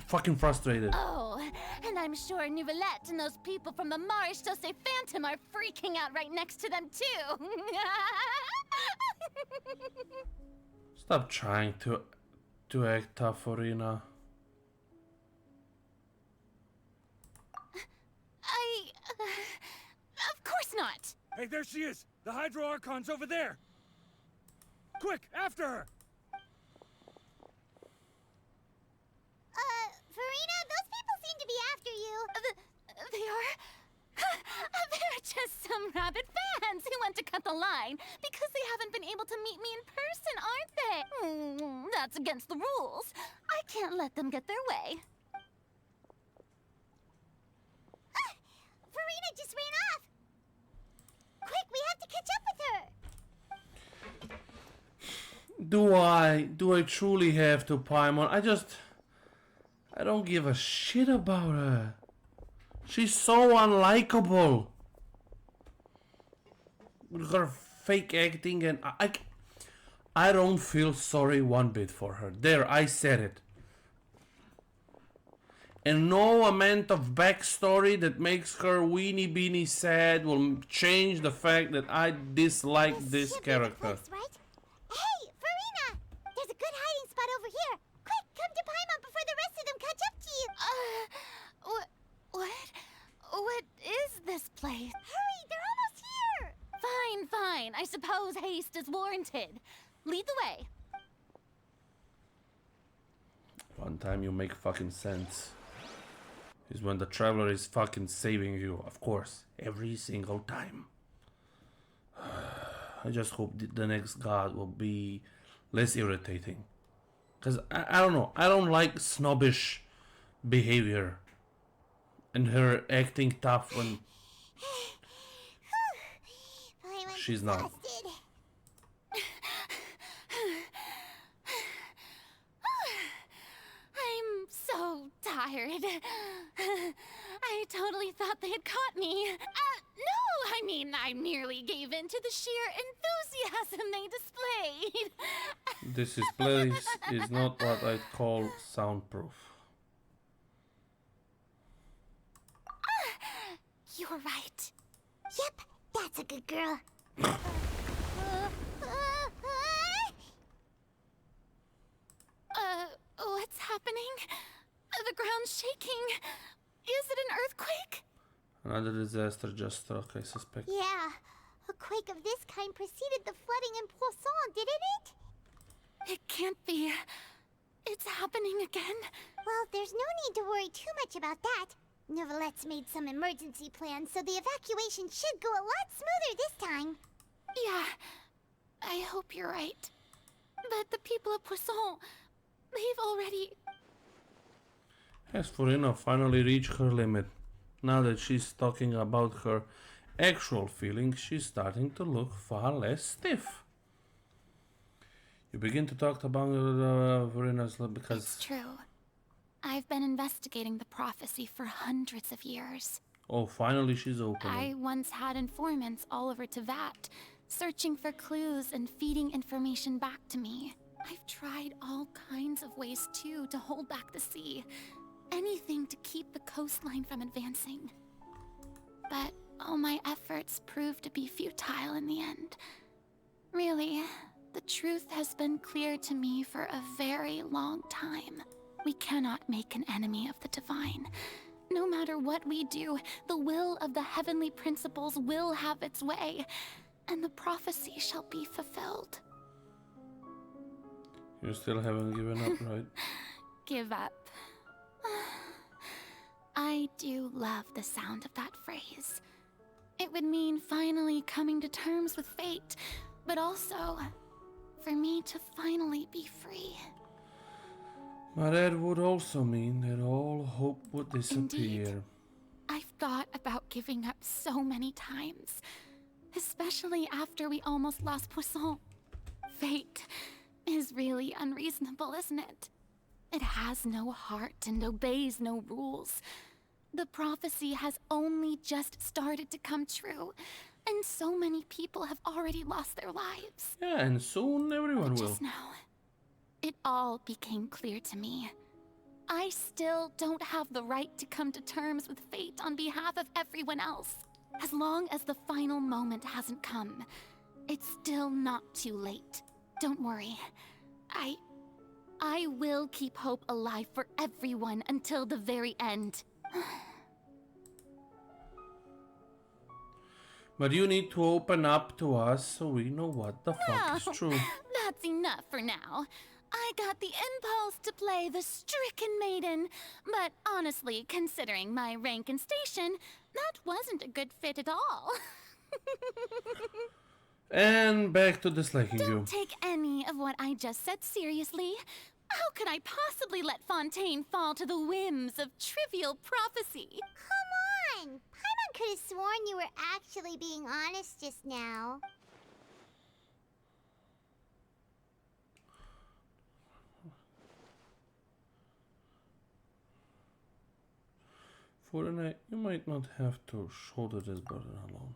fucking frustrated. Oh, and I'm sure Nouvellette and those people from the Marish Chaussee Phantom are freaking out right next to them too. Stop trying to act tough, Furina. Of course not. Hey, there she is! The Hydro Archon's over there! Quick, after her! Furina, those people seem to be after you. They are? They're just some rabid fans who want to cut the line because they haven't been able to meet me in person, aren't they? That's against the rules. I can't let them get their way. Furina just ran off. Quick, we have to catch up with her. Do I truly have to, Paimon? I don't give a shit about her. She's so unlikable. With her fake acting and I don't feel sorry one bit for her. There, I said it. And no amount of backstory that makes her weenie beanie sad will change the fact that I dislike this should be the character. place, right? Hey, Furina! There's a good hiding spot over here. Quick, come to Paimon before the rest of them catch up to you. What is this place? Hurry, they're almost here. Fine. I suppose haste is warranted. Lead the way. One time you make fucking sense is when the traveler is fucking saving you, of course, every single time. I just hope the next god will be less irritating. Because I don't know, I don't like snobbish behavior and her acting tough when Paimon's she's not. exhausted. tired. I totally thought they had caught me. No, I mean, I merely gave in to the sheer enthusiasm they displayed. This place is not what I'd call soundproof. You're right. Yep, that's a good girl. What's happening? The ground's shaking. Is it an earthquake? Another disaster just struck, I suspect. Yeah, a quake of this kind preceded the flooding in Poisson, didn't it? It can't be. It's happening again. Well, there's no need to worry too much about that. Neverlette's made some emergency plans, so the evacuation should go a lot smoother this time. Yeah, I hope you're right. But the people of Poisson, they've already... Yes, Furina finally reached her limit. Now that she's talking about her actual feelings, she's starting to look far less stiff. You begin to talk about Furina's because... It's true. I've been investigating the prophecy for hundreds of years. Oh, finally she's open. I once had informants all over Tevat, searching for clues and feeding information back to me. I've tried all kinds of ways, too, to hold back the sea. Anything to keep the coastline from advancing. But all my efforts proved to be futile in the end. Really, the truth has been clear to me for a very long time. We cannot make an enemy of the divine. No matter what we do, the will of the heavenly principles will have its way, and the prophecy shall be fulfilled. You still haven't given up, right? Give up. I do love the sound of that phrase. It would mean finally coming to terms with fate, but also for me to finally be free. But that would also mean that all hope would disappear. Indeed. I've thought about giving up so many times, especially after we almost lost Poisson. Fate is really unreasonable, isn't it? It has no heart and obeys no rules. The prophecy has only just started to come true, and so many people have already lost their lives. Yeah, and soon everyone will. Just now, it all became clear to me. I still don't have the right to come to terms with fate on behalf of everyone else. As long as the final moment hasn't come, it's still not too late. Don't worry. I will keep hope alive for everyone until the very end. But you need to open up to us so we know what the fuck is true. That's enough for now. I got the impulse to play the stricken maiden, but honestly, considering my rank and station, that wasn't a good fit at all. And back to disliking you. Don't take any of what I just said seriously. How could I possibly let Fontaine fall to the whims of trivial prophecy? Come on! Paimon could have sworn you were actually being honest just now. For a night, you might not have to shoulder this burden alone.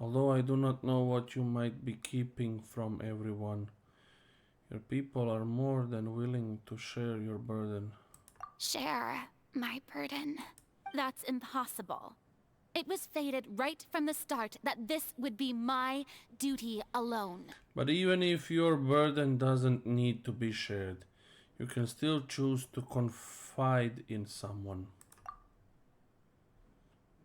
Although I do not know what you might be keeping from everyone, your people are more than willing to share your burden. Share my burden? That's impossible. It was fated right from the start that this would be my duty alone. But even if your burden doesn't need to be shared, you can still choose to confide in someone.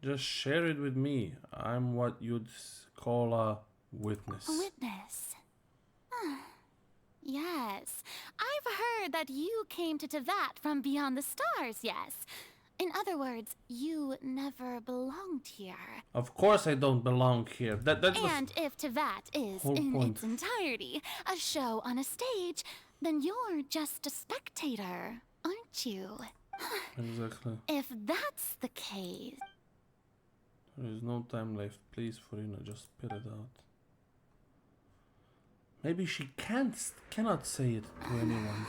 Just share it with me. I'm what you'd call a witness. A witness? Yes. I've heard that you came to Tevat from beyond the stars, yes. In other words, you never belonged here. Of course I don't belong here. That's and if Tevat is, in its entirety, a show on a stage, then you're just a spectator, aren't you? Exactly. If that's the case... There is no time left. Please, Furina, just spit it out. Maybe she cannot say it to anyone.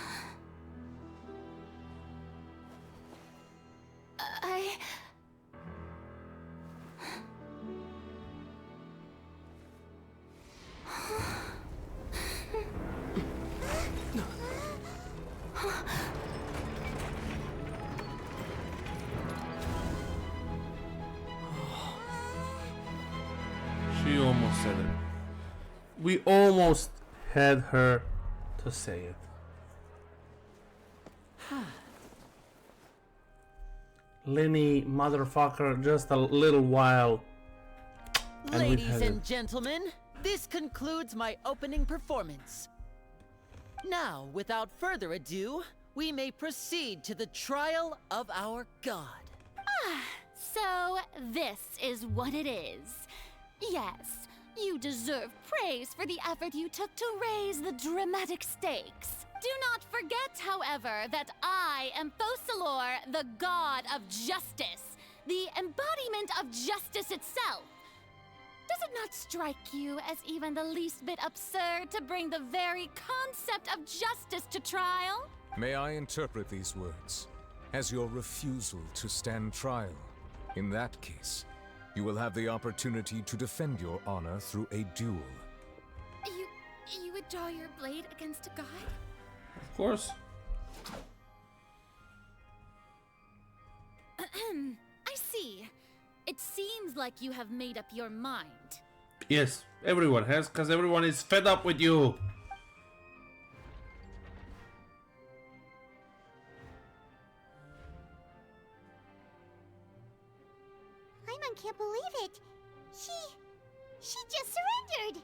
had her to say it. Lenny, motherfucker, just a little while. Ladies and gentlemen, this concludes my opening performance. Now, without further ado, we may proceed to the trial of our god. So, this is what it is. Yes, you deserve praise for the effort you took to raise the dramatic stakes. Do not forget, however, that I am Focalor, the god of justice, the embodiment of justice itself. Does it not strike you as even the least bit absurd to bring the very concept of justice to trial? May I interpret these words as your refusal to stand trial? In that case, you will have the opportunity to defend your honor through a duel. You would draw your blade against a god? Of course. I see. It seems like you have made up your mind. Yes, everyone has, because everyone is fed up with you. Paimon can't believe it. She just surrendered.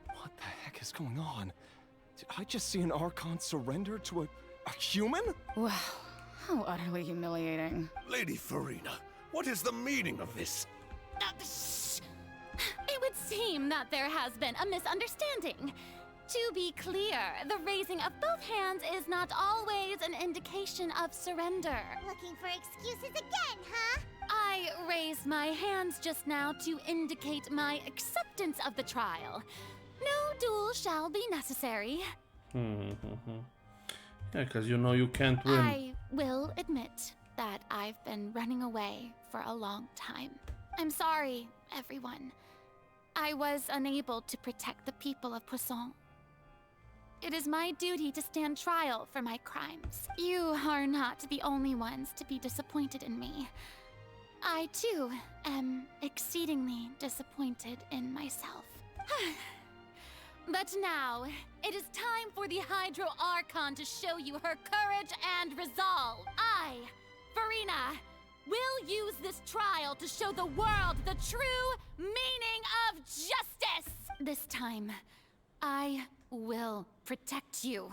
What the heck is going on? Did I just see an Archon surrender to a human? Wow, how utterly humiliating. Lady Furina, what is the meaning of this? It would seem that there has been a misunderstanding. To be clear, the raising of both hands is not always an indication of surrender. Looking for excuses again, huh? I raised my hands just now to indicate my acceptance of the trial. No duel shall be necessary. Yeah, because you know you can't win. I will admit that I've been running away for a long time. I'm sorry, everyone. I was unable to protect the people of Poisson. It is my duty to stand trial for my crimes. You are not the only ones to be disappointed in me. I, too, am exceedingly disappointed in myself. But now, it is time for the Hydro Archon to show you her courage and resolve. I, Furina, will use this trial to show the world the true meaning of justice! This time, I will protect you.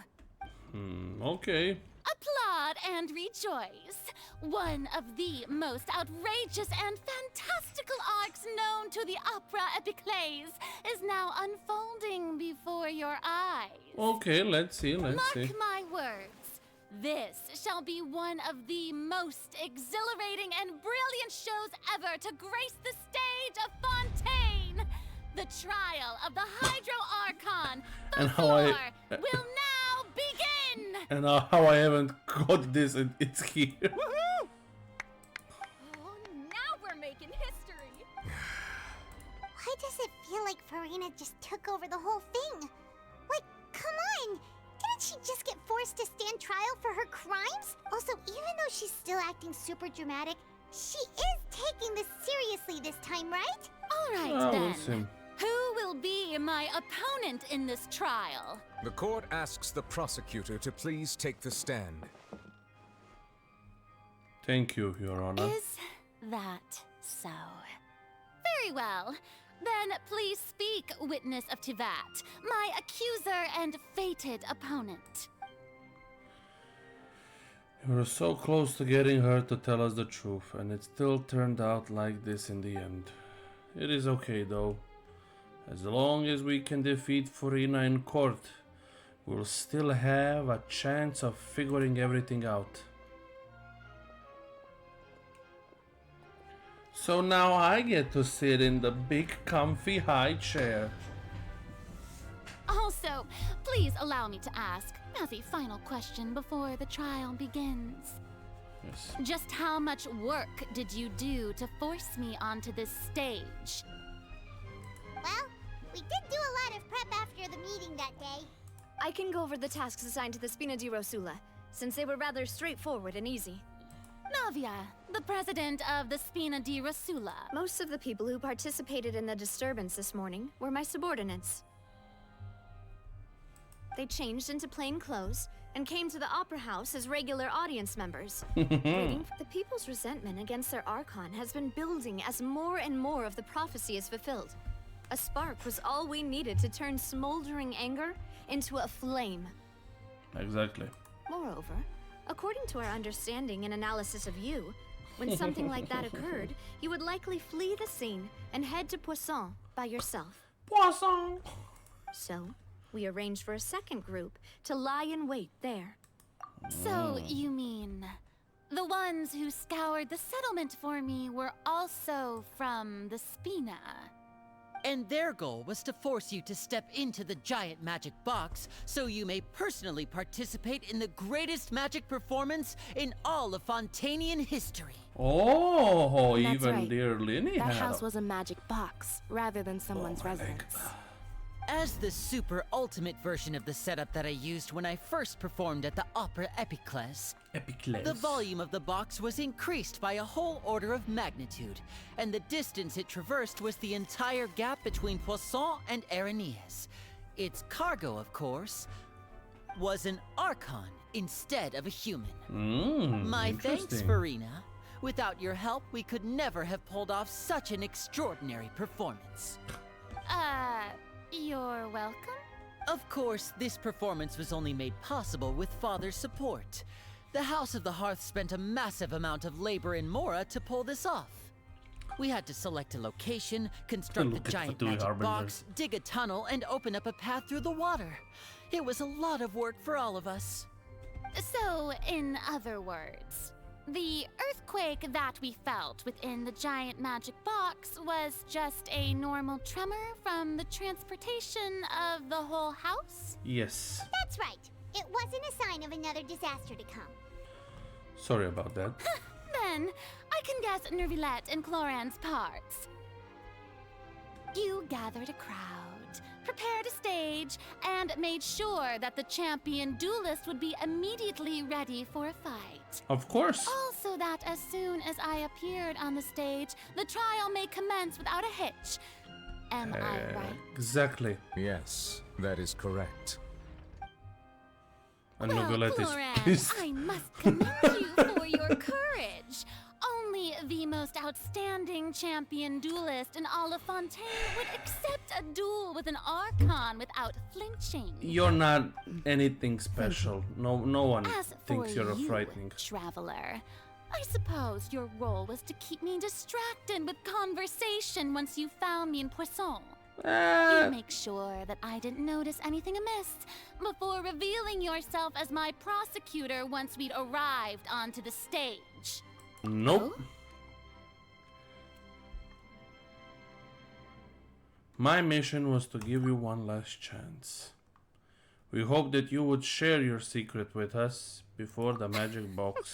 Okay. Applaud and rejoice. One of the most outrageous and fantastical arcs known to the opera epiclese is now unfolding before your eyes. Okay, let's see, let's see. Mark my words. This shall be one of the most exhilarating and brilliant shows ever to grace the stage of Fontaine. The trial of the Hydro Archon, And how I will now begin. and how I haven't got this and it's here. Oh, now we're making history. Why does it feel like Furina just took over the whole thing? Like, come on! Didn't she just get forced to stand trial for her crimes? Also, even though she's still acting super dramatic, she is taking this seriously this time, right? All right, Oh, then. we'll see. Who will be my opponent in this trial? The court asks the prosecutor to please take the stand. Thank you, Your Honor. Is that so? Very well. Then please speak, witness of Tivat, my accuser and fated opponent. You were so close to getting her to tell us the truth, and it still turned out like this in the end. It is okay, though. As long as we can defeat Furina in court, we'll still have a chance of figuring everything out. So now I get to sit in the big comfy high chair. Also, please allow me to ask, as a final question before the trial begins. Yes. Just how much work did you do to force me onto this stage? Well, we did do a lot of prep after the meeting that day. I can go over the tasks assigned to the Spina di Rosula, since they were rather straightforward and easy. Navia, the president of the Spina di Rosula. Most of the people who participated in the disturbance this morning were my subordinates. They changed into plain clothes and came to the Opera House as regular audience members. The people's resentment against their Archon has been building as more and more of the prophecy is fulfilled. A spark was all we needed to turn smoldering anger into a flame. Exactly. Moreover, according to our understanding and analysis of you, when something like that occurred, you would likely flee the scene and head to Poisson by yourself. Poisson! So, we arranged for a second group to lie in wait there. So, you mean the ones who scoured the settlement for me were also from the Spina? And their goal was to force you to step into the giant magic box so you may personally participate in the greatest magic performance in all of Fontanian history. Oh, That's even right. dear Linny That had house was a magic box, rather than someone's my leg. residence. As the super ultimate version of the setup that I used when I first performed at the Opera Epiclese, the volume of the box was increased by a whole order of magnitude, and the distance it traversed was the entire gap between Poisson and Areneas. Its cargo, of course, was an Archon instead of a human. My thanks, interesting. Furina. Without your help, we could never have pulled off such an extraordinary performance. You're welcome? Of course, this performance was only made possible with Father's support. The House of the Hearth spent a massive amount of labor in Mora to pull this off. We had to select a location, construct Look the at giant the two magic harbingers. box, dig a tunnel, and open up a path through the water. It was a lot of work for all of us. So, in other words, the earthquake that we felt within the giant magic box was just a normal tremor from the transportation of the whole house? Yes. That's right. It wasn't a sign of another disaster to come. Sorry about that. Then, I can guess Nervilette and Cloran's parts. You gathered a crowd, prepared a stage, and made sure that the champion duelist would be immediately ready for a fight. Of course. Also that as soon as I appeared on the stage, the trial may commence without a hitch. Am I right? Exactly. Yes, that is correct. And Well, Novelette is Cloran, pissed. I must commend you for your courage. Only the most outstanding champion duelist in all of Fontaine would accept a duel with an Archon without flinching. You're not anything special. No one As thinks for you're you, frightening. traveler, I suppose your role was to keep me distracted with conversation once you found me in Poisson. You make sure that I didn't notice anything amiss before revealing yourself as my prosecutor once we'd arrived onto the stage. Nope. My mission was to give you one last chance. We hope that you would share your secret with us before the magic box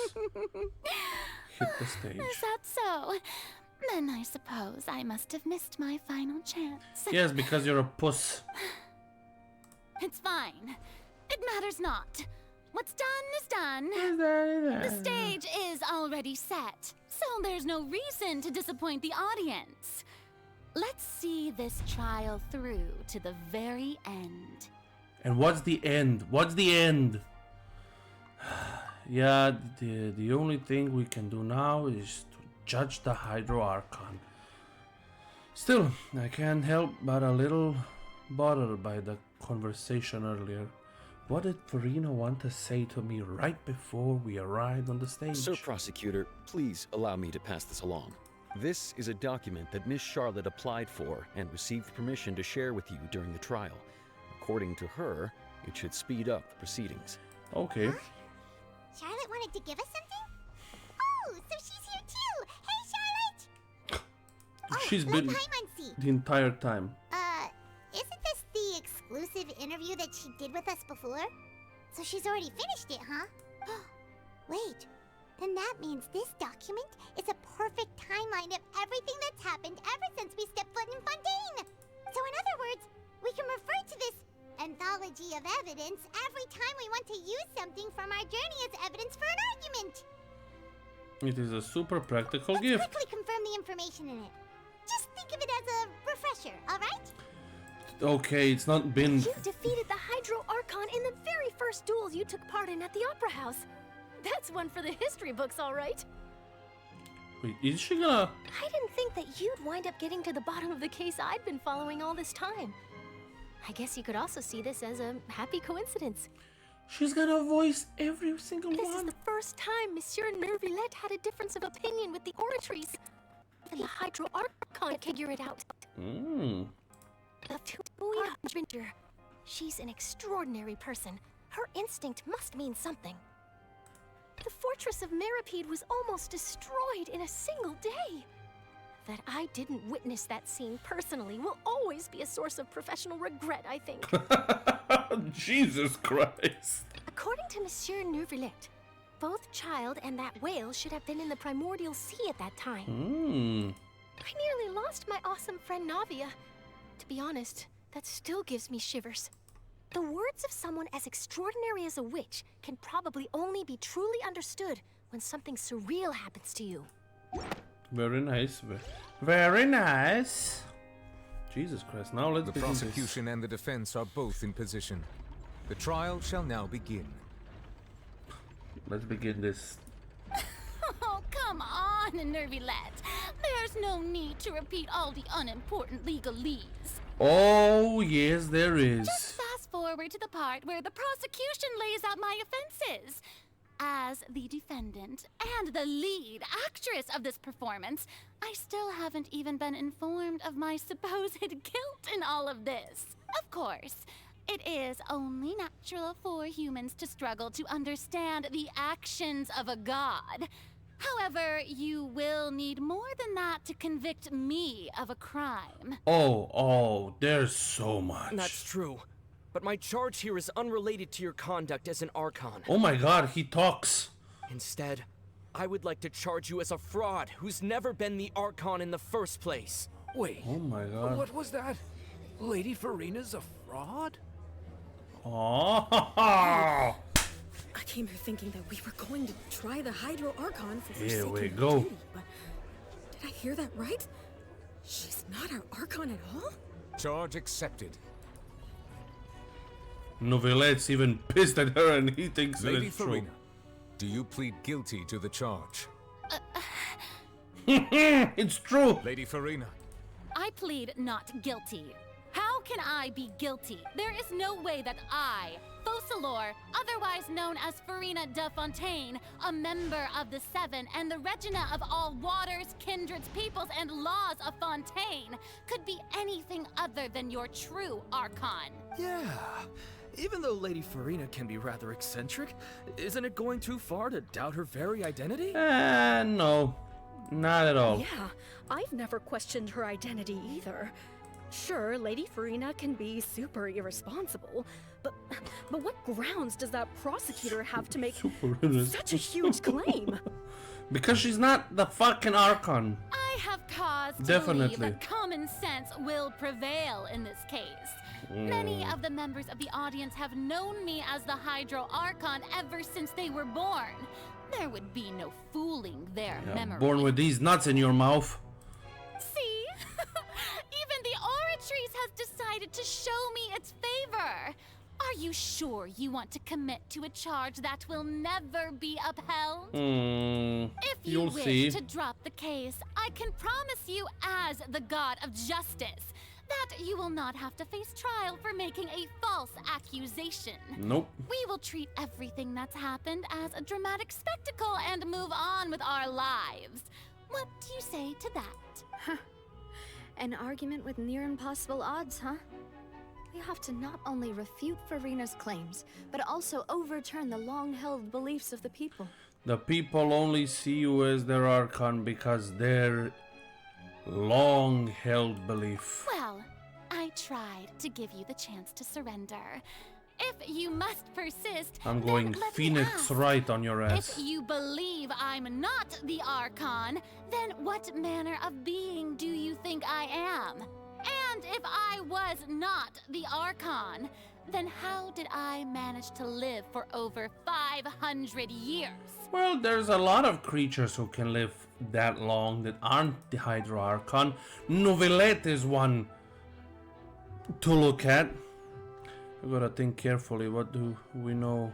hit the stage. Is that so? Then I suppose I must have missed my final chance. Yes, because you're a puss. It's fine. It matters not. What's done is done. The stage is already set, so there's no reason to disappoint the audience. Let's see this trial through to the very end. And what's the end? What's the end? Yeah, the only thing we can do now is to judge the Hydro Archon. Still, I can't help but a little bothered by the conversation earlier. What did Furina want to say to me right before we arrived on the stage? Sir Prosecutor, please allow me to pass this along. This is a document that Miss Charlotte applied for and received permission to share with you during the trial. According to her, it should speed up the proceedings. Okay. Huh? Charlotte wanted to give us something? Oh, so she's here too! Hey, Charlotte! She's long been time unseen. the entire time. Isn't this the exclusive interview that she did with us before? So she's already finished it, huh? Wait, then that means this document is a perfect timeline of everything that's happened ever since we stepped foot in Fontaine! So in other words, we can refer to this anthology of evidence every time we want to use something from our journey as evidence for an argument! It is a super practical Let's gift. quickly confirm the information in it. Just think of it as a refresher, alright? Okay, it's not been... You defeated the Hydro Archon in first duel you took part in at the Opera House. That's one for the history books, all right. Wait, is she gonna... I didn't think that you'd wind up getting to the bottom of the case I'd been following all this time. I guess you could also see this as a happy coincidence. She's gonna voice every single This one. is the first time Monsieur Nervillette had a difference of opinion with the oratories. The Hydro Archon figure it out. Hmm. She's an extraordinary person. Her instinct must mean something. The fortress of Meripede was almost destroyed in a single day. That I didn't witness that scene personally will always be a source of professional regret, I think. Jesus Christ. According to Monsieur Nervillette, both Child and that whale should have been in the primordial sea at that time. Hmm. I nearly lost my awesome friend Navia. To be honest, that still gives me shivers. The words of someone as extraordinary as a witch can probably only be truly understood when something surreal happens to you. Very nice. Very nice. Jesus Christ. Now let's The begin prosecution and the defense are both in position. The trial shall now begin. Let's begin this. Oh, come on, Nervillette. There's no need to repeat all the unimportant legalese. Oh, yes, there is. Just fast forward to the part where the prosecution lays out my offenses. As the defendant and the lead actress of this performance, I still haven't even been informed of my supposed guilt in all of this. Of course, it is only natural for humans to struggle to understand the actions of a god. However, you will need more than that to convict me of a crime. Oh, there's so much. That's true. But my charge here is unrelated to your conduct as an Archon. Oh my god, he talks. Instead, I would like to charge you as a fraud who's never been the Archon in the first place. Wait. Oh my god. What was that? Lady Furina's a fraud? Oh. I came here thinking that we were going to try the Hydro Archon for Here we forsaking go. her duty, but did I hear that right? She's not our Archon at all? Charge accepted. Novelette's even pissed at her and he thinks Lady it's true. Furina, do you plead guilty to the charge? It's true. Lady Furina. I plead not guilty. How can I be guilty? There is no way that I, Focalor, otherwise known as Furina de Fontaine, a member of the Seven and the Regina of all waters, kindreds, peoples, and laws of Fontaine, could be anything other than your true Archon. Yeah. Even though Lady Furina can be rather eccentric, isn't it going too far to doubt her very identity? No. Not at all. Yeah, I've never questioned her identity either. Sure, Lady Furina can be super irresponsible, but what grounds does that prosecutor have to make such a huge claim? Because she's not the fucking Archon. I have cause to Definitely. believe that common sense will prevail in this case. Many of the members of the audience have known me as the Hydro Archon ever since they were born. There would be no fooling their memory. Born with these nuts in your mouth. See? Even the Oratrice has decided to show me its favor. Are you sure you want to commit to a charge that will never be upheld? If you You'll wish see. to drop the case, I can promise you as the god of justice that you will not have to face trial for making a false accusation. Nope. We will treat everything that's happened as a dramatic spectacle and move on with our lives. What do you say to that? An argument with near impossible odds, huh? We have to not only refute Furina's claims, but also overturn the long-held beliefs of the people. The people only see you as their Archon because their long-held belief. Well, I tried to give you the chance to surrender. If you must persist, I'm then going let me Phoenix ask, right on your ass. if you believe I'm not the Archon, then what manner of being do you think I am? And if I was not the Archon, then how did I manage to live for over 500 years? Well, there's a lot of creatures who can live that long that aren't the Hydro Archon. Novelette is one to look at. We gotta think carefully. What do we know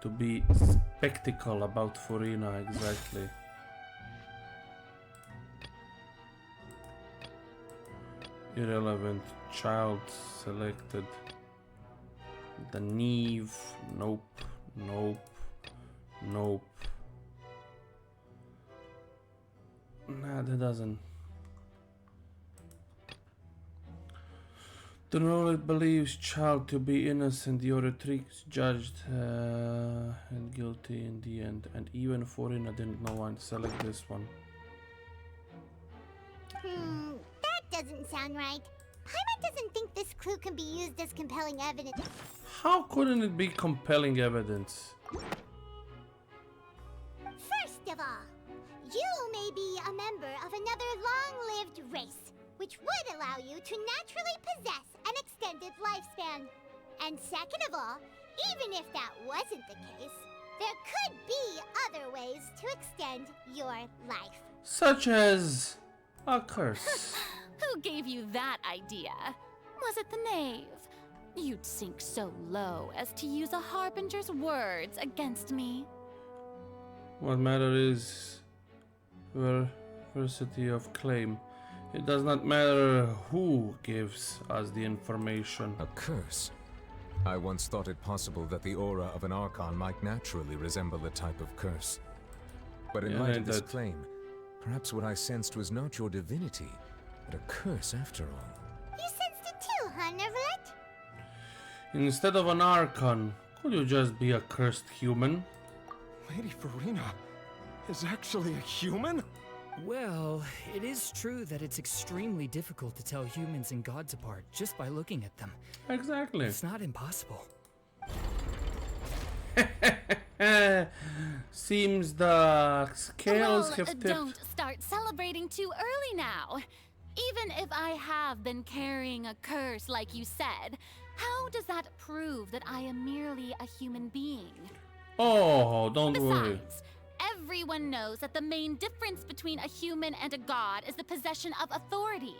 to be spectacle about Furina exactly? Irrelevant. Child selected. The Neve. Nope. Nope. Nope. Nah, that doesn't. The knowledge believes child to be innocent. The other three judged and guilty in the end. And even Furina didn't know one. Select this one. That doesn't sound right. Paimon doesn't think this clue can be used as compelling evidence. How couldn't it be compelling evidence? First of all, you may be a member of another long-lived race, which would allow you to naturally possess an extended lifespan. And second of all, even if that wasn't the case, there could be other ways to extend your life. Such as a curse. Who gave you that idea? Was it the knave? You'd sink so low as to use a harbinger's words against me. What matter is diversity of claim. It does not matter who gives us the information. A curse? I once thought it possible that the aura of an Archon might naturally resemble a type of curse. But in light of this claim, perhaps what I sensed was not your divinity, but a curse after all. You sensed it too, huh, Neverlet? Instead of an Archon, could you just be a cursed human? Lady Furina is actually a human? Well, it is true that it's extremely difficult to tell humans and gods apart just by looking at them. Exactly. It's not impossible. Seems the scales have tipped. Don't start celebrating too early now. Even if I have been carrying a curse like you said, how does that prove that I am merely a human being? Oh, don't worry. Besides, everyone knows that the main difference between a human and a god is the possession of authority.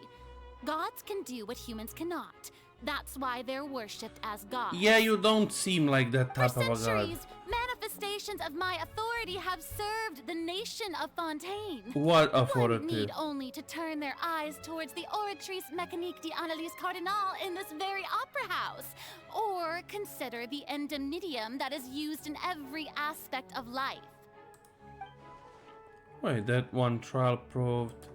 Gods can do what humans cannot. That's why they're worshipped as gods. Yeah, you don't seem like that type of a god. For centuries, manifestations of my authority have served the nation of Fontaine. What authority? One need only to turn their eyes towards the Oratrice Mécanique d'Analyse Cardinal in this very opera house, or consider the endemnitium that is used in every aspect of life. Wait, that one trial proved.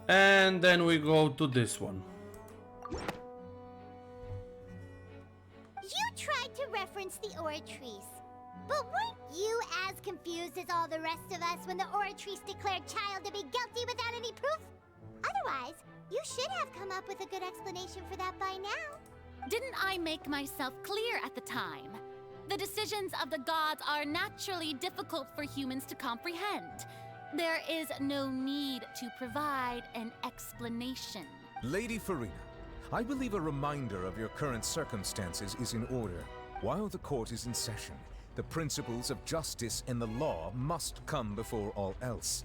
And then we go to this one. You tried to reference the Oratrice, but weren't you as confused as all the rest of us when the Oratrice declared Child to be guilty without any proof? Otherwise, you should have come up with a good explanation for that by now. Didn't I make myself clear at the time? The decisions of the gods are naturally difficult for humans to comprehend. There is no need to provide an explanation. Lady Furina, I believe a reminder of your current circumstances is in order. While the court is in session, the principles of justice and the law must come before all else.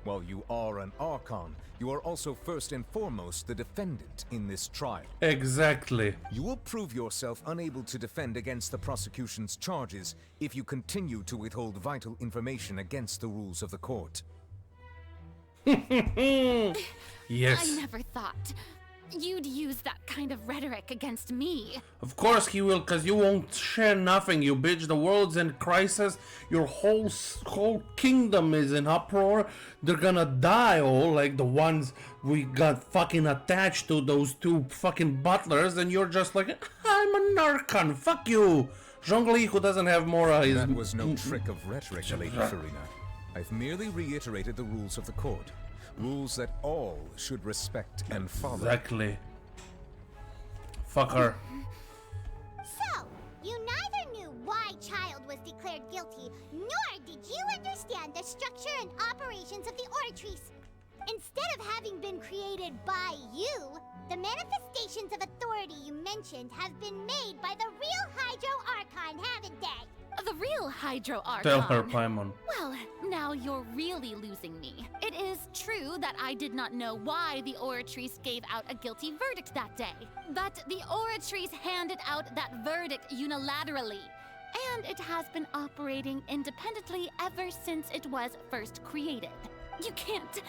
While you are an Archon, you are also first and foremost the defendant in this trial. Exactly. You will prove yourself unable to defend against the prosecution's charges if you continue to withhold vital information against the rules of the court. Yes. I never thought you'd use that kind of rhetoric against me. Of course he will, cause you won't share nothing, you bitch. The world's in crisis. Your whole kingdom is in uproar. They're gonna die all, like the ones we got fucking attached to, those two fucking butlers, and you're just like, I'm an Archon, fuck you. Zhongli, who doesn't have moral, is... That was no trick of rhetoric, Lady Furina. I've merely reiterated the rules of the court. Rules that all should respect and follow. Exactly. Fuck her. So, you neither knew why Child was declared guilty, nor did you understand the structure and operations of the Oratrice. Instead of having been created by you, the manifestations of authority you mentioned have been made by the real Hydro Archon, haven't they? The real Hydro Archon. Tell her, Paimon. Well, now you're really losing me. It is true that I did not know why the Oratrice gave out a guilty verdict that day, but the Oratrice handed out that verdict unilaterally, and it has been operating independently ever since it was first created. You can't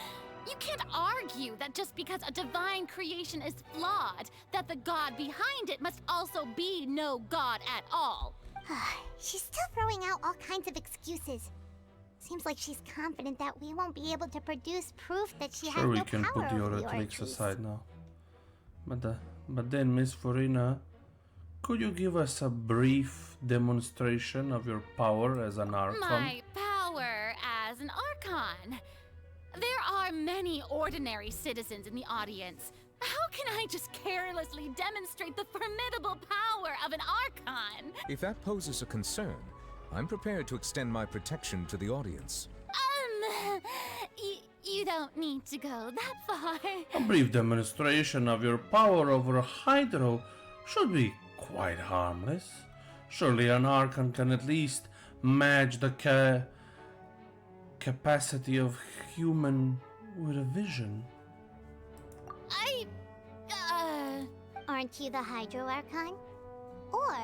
argue that just because a divine creation is flawed, that the god behind it must also be no god at all. She's still throwing out all kinds of excuses. Seems like she's confident that we won't be able to produce proof that she has Sure, we no can power put the over the Oratrix Oratrice. aside now. But then, Miss Furina, could you give us a brief demonstration of your power as an Archon? My power as an Archon. There are many ordinary citizens in the audience. How can I just carelessly demonstrate the formidable power of an Archon? If that poses a concern, I'm prepared to extend my protection to the audience. You don't need to go that far. A brief demonstration of your power over Hydro should be quite harmless. Surely an Archon can at least match the capacity of human with a vision. Aren't you the Hydro Archon? Or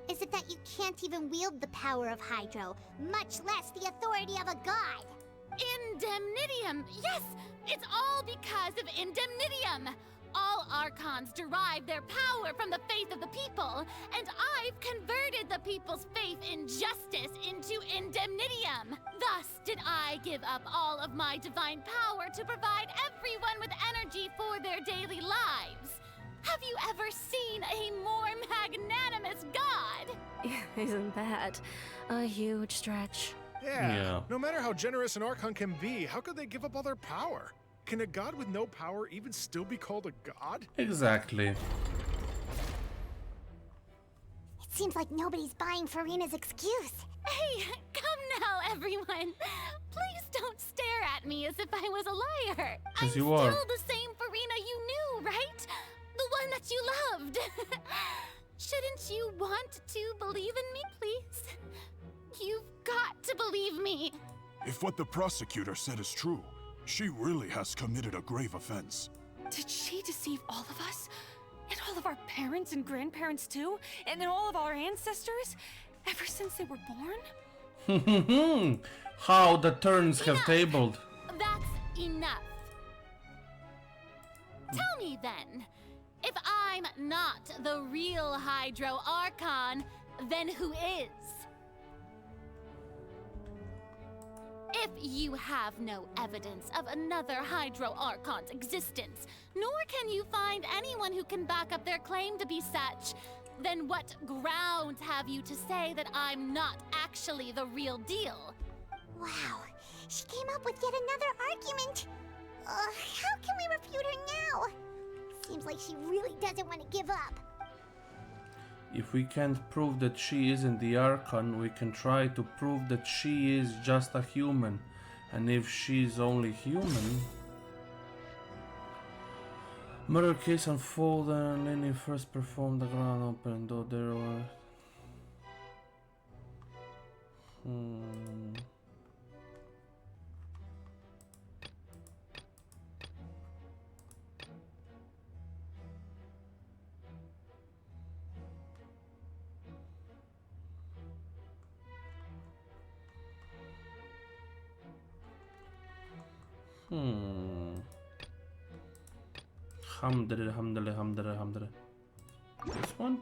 is it that you can't even wield the power of Hydro, much less the authority of a god? Indemnitium! Yes! It's all because of Indemnitium! All Archons derive their power from the faith of the people, and I've converted the people's faith in justice into Indemnitium. Thus did I give up all of my divine power to provide everyone with energy for their daily lives. Have you ever seen a more magnanimous god? Isn't that a huge stretch? Yeah. No matter how generous an Archon can be, how could they give up all their power? Can a god with no power even still be called a god? Exactly. It seems like nobody's buying Furina's excuse. Hey, come now, everyone. Please don't stare at me as if I was a liar. I'm you still are. the same Furina you knew, right? The one that you loved. Shouldn't you want to believe in me, please? You've got to believe me. If what the prosecutor said is true, she really has committed a grave offense. Did she deceive all of us? And all of our parents and grandparents too? And then all of our ancestors? Ever since they were born? How the turns have tabled. That's enough. Tell me then, if I'm not the real Hydro Archon, then who is? If you have no evidence of another Hydro Archon's existence, nor can you find anyone who can back up their claim to be such, then what grounds have you to say that I'm not actually the real deal? Wow, she came up with yet another argument. How can we refute her now? Seems like she really doesn't want to give up. If we can't prove that she isn't the Archon, we can try to prove that she is just a human. And if she's only human... Murder case unfolded and Lenny first performed the ground open, though there were... Hamdere. This one?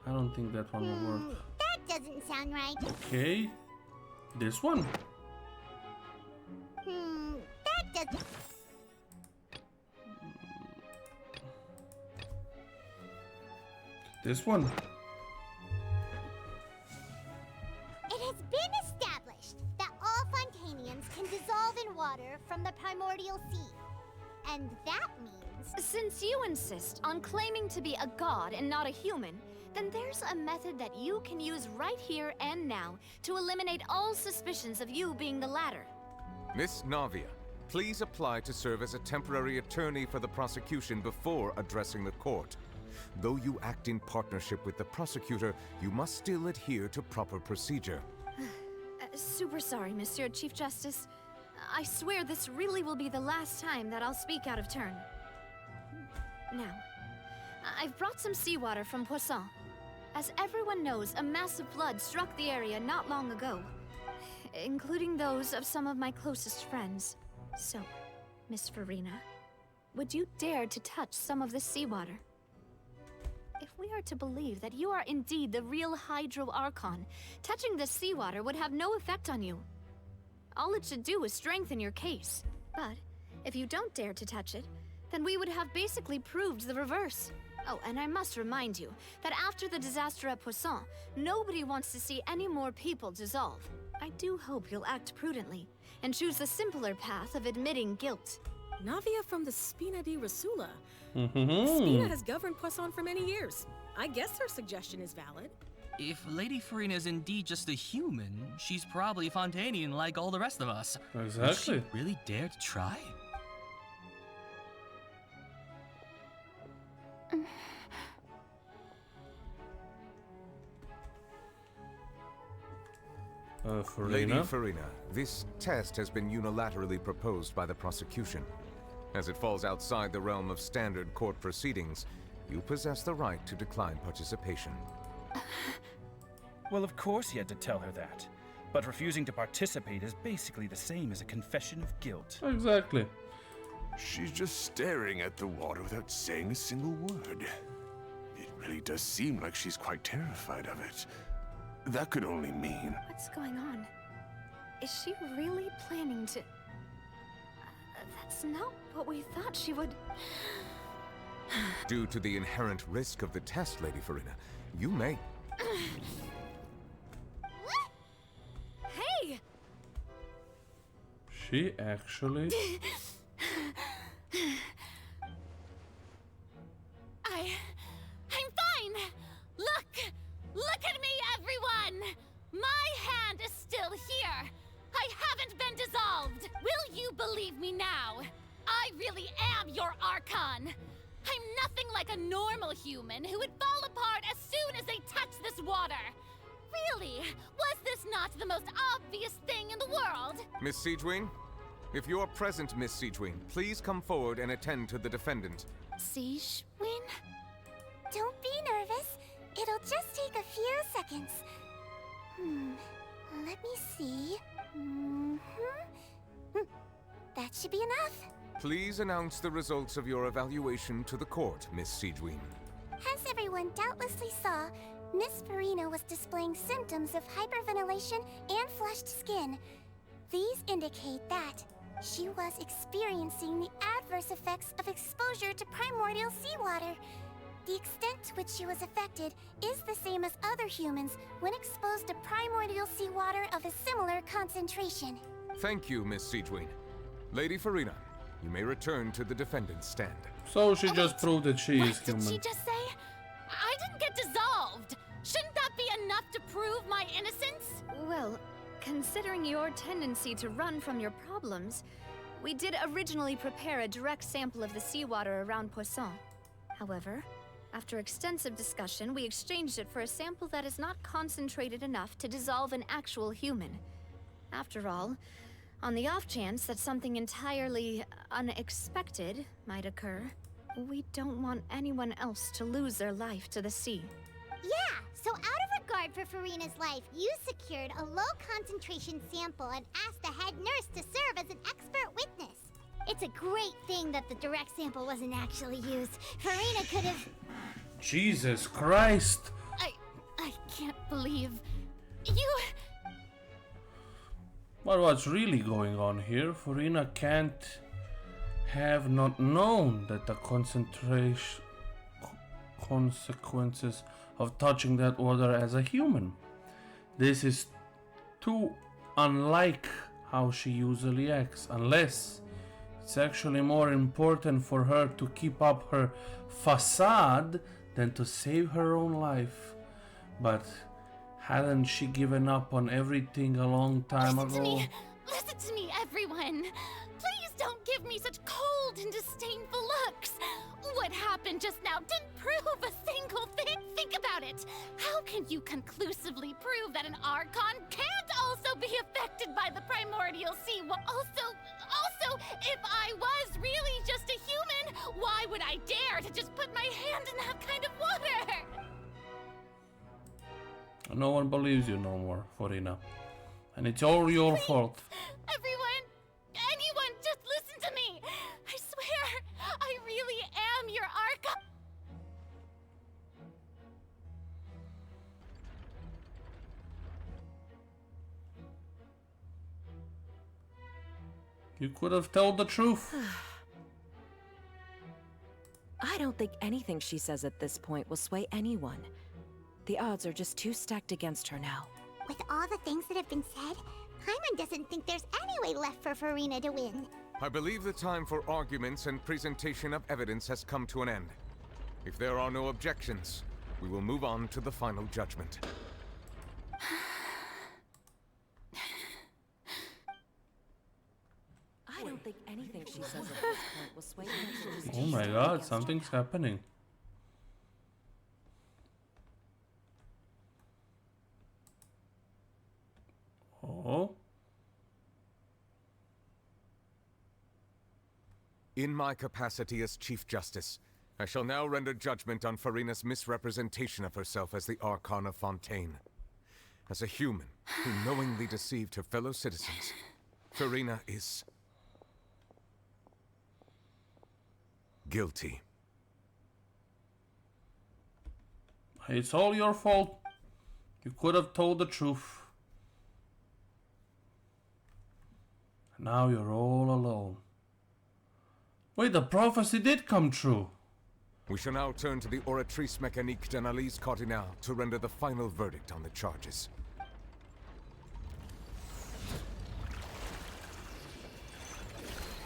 I don't think that one will work. That doesn't sound right. Okay. This one? That doesn't... This one? It has been established that all Fontanians can dissolve in water from the primordial sea. And that means... Since you insist on claiming to be a god and not a human, then there's a method that you can use right here and now to eliminate all suspicions of you being the latter. Miss Navia, please apply to serve as a temporary attorney for the prosecution before addressing the court. Though you act in partnership with the prosecutor, you must still adhere to proper procedure. Super sorry, Monsieur Chief Justice. I swear this really will be the last time that I'll speak out of turn. Now, I've brought some seawater from Poisson. As everyone knows, a massive flood struck the area not long ago, including those of some of my closest friends. So, Miss Furina, would you dare to touch some of this seawater? If we are to believe that you are indeed the real Hydro Archon, touching this seawater would have no effect on you. All it should do is strengthen your case. But if you don't dare to touch it, then we would have basically proved the reverse. Oh, and I must remind you that after the disaster at Poisson, nobody wants to see any more people dissolve. I do hope you'll act prudently and choose the simpler path of admitting guilt. Navia from the Spina di Rasula. Mm-hmm. Spina has governed Poisson for many years. I guess her suggestion is valid. If Lady Furina is indeed just a human, she's probably Fontanian like all the rest of us. Exactly. Would she really dare to try? Lady Furina. Furina, this test has been unilaterally proposed by the prosecution. As it falls outside the realm of standard court proceedings, you possess the right to decline participation. Well, of course he had to tell her that. But refusing to participate is basically the same as a confession of guilt. Exactly. She's just staring at the water without saying a single word. It really does seem like she's quite terrified of it. That could only mean... What's going on? Is she really planning to... That's not what we thought she would... Due to the inherent risk of the test, Lady Furina, you may... Hey! She actually... I'm fine! Look at me, everyone! My hand is still here! I haven't been dissolved! Will you believe me now? I really am your Archon! I'm nothing like a normal human who would fall apart as soon as they touch this water! Really? Was this not the most obvious thing in the world? Miss Siegewin? If you're present, Miss Siegewin, please come forward and attend to the defendant. Siegewin? Don't be nervous. It'll just take a few seconds. Let me see. That should be enough. Please announce the results of your evaluation to the court, Miss Siegewin. As everyone doubtlessly saw, Miss Furina was displaying symptoms of hyperventilation and flushed skin. These indicate that she was experiencing the adverse effects of exposure to primordial seawater. The extent to which she was affected is the same as other humans when exposed to primordial seawater of a similar concentration. Thank you, Miss Siegewin. Lady Furina, you may return to the defendant's stand. So she just proved that she is What human. did she just say? I didn't get dissolved! Shouldn't that be enough to prove my innocence? Well, considering your tendency to run from your problems, we did originally prepare a direct sample of the seawater around Poisson. However, after extensive discussion, we exchanged it for a sample that is not concentrated enough to dissolve an actual human. After all, on the off chance that something entirely unexpected might occur, we don't want anyone else to lose their life to the sea. Yeah, so out of regard for Furina's life, you secured a low-concentration sample and asked the head nurse to serve as an expert witness. It's a great thing that the direct sample wasn't actually used. Furina could have... Jesus Christ! I can't believe... you... But what's really going on here? Furina can't have not known that the consequences of touching that water as a human. This is too unlike how she usually acts, unless it's actually more important for her to keep up her facade than to save her own life. But hadn't she given up on everything a long time ago? Listen to me, everyone! Please Don't give me such cold and disdainful looks. What happened just now didn't prove a single thing. Think about it. How can you conclusively prove that an Archon can't also be affected by the primordial sea? Also, if I was really just a human, why would I dare to just put my hand in that kind of water? No one believes you no more, Furina. And it's all your fault. Anyone, just listen to me. I swear, I really am your Archon. You could have told the truth. I don't think anything she says at this point will sway anyone. The odds are just too stacked against her now. With all the things that have been said, Paimon doesn't think there's any way left for Furina to win. I believe the time for arguments and presentation of evidence has come to an end. If there are no objections, we will move on to the final judgment. I don't think anything she says at this point will sway anyone. Oh my god, something's happening. Oh. In my capacity as Chief Justice, I shall now render judgment on Furina's misrepresentation of herself as the Archon of Fontaine. As a human who knowingly deceived her fellow citizens, Furina is guilty. It's all your fault. You could have told the truth. Now you're all alone. Wait, the prophecy did come true. We shall now turn to the Oratrice Mécanique d'Analyse Cardinale to render the final verdict on the charges.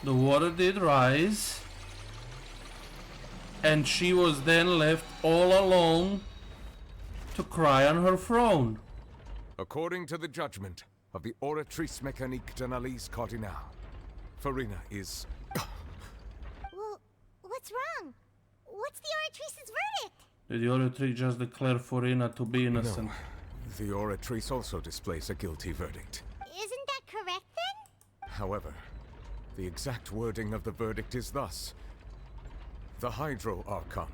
The water did rise, and she was then left all alone to cry on her throne. According to the judgment of the Oratrice Mécanique d'Analyse Cardinale, Furina is... Well, what's wrong? What's the Oratrice's verdict? Did the Oratrice just declare Furina to be innocent? No. The Oratrice also displays a guilty verdict. Isn't that correct then? However, the exact wording of the verdict is thus: the Hydro Archon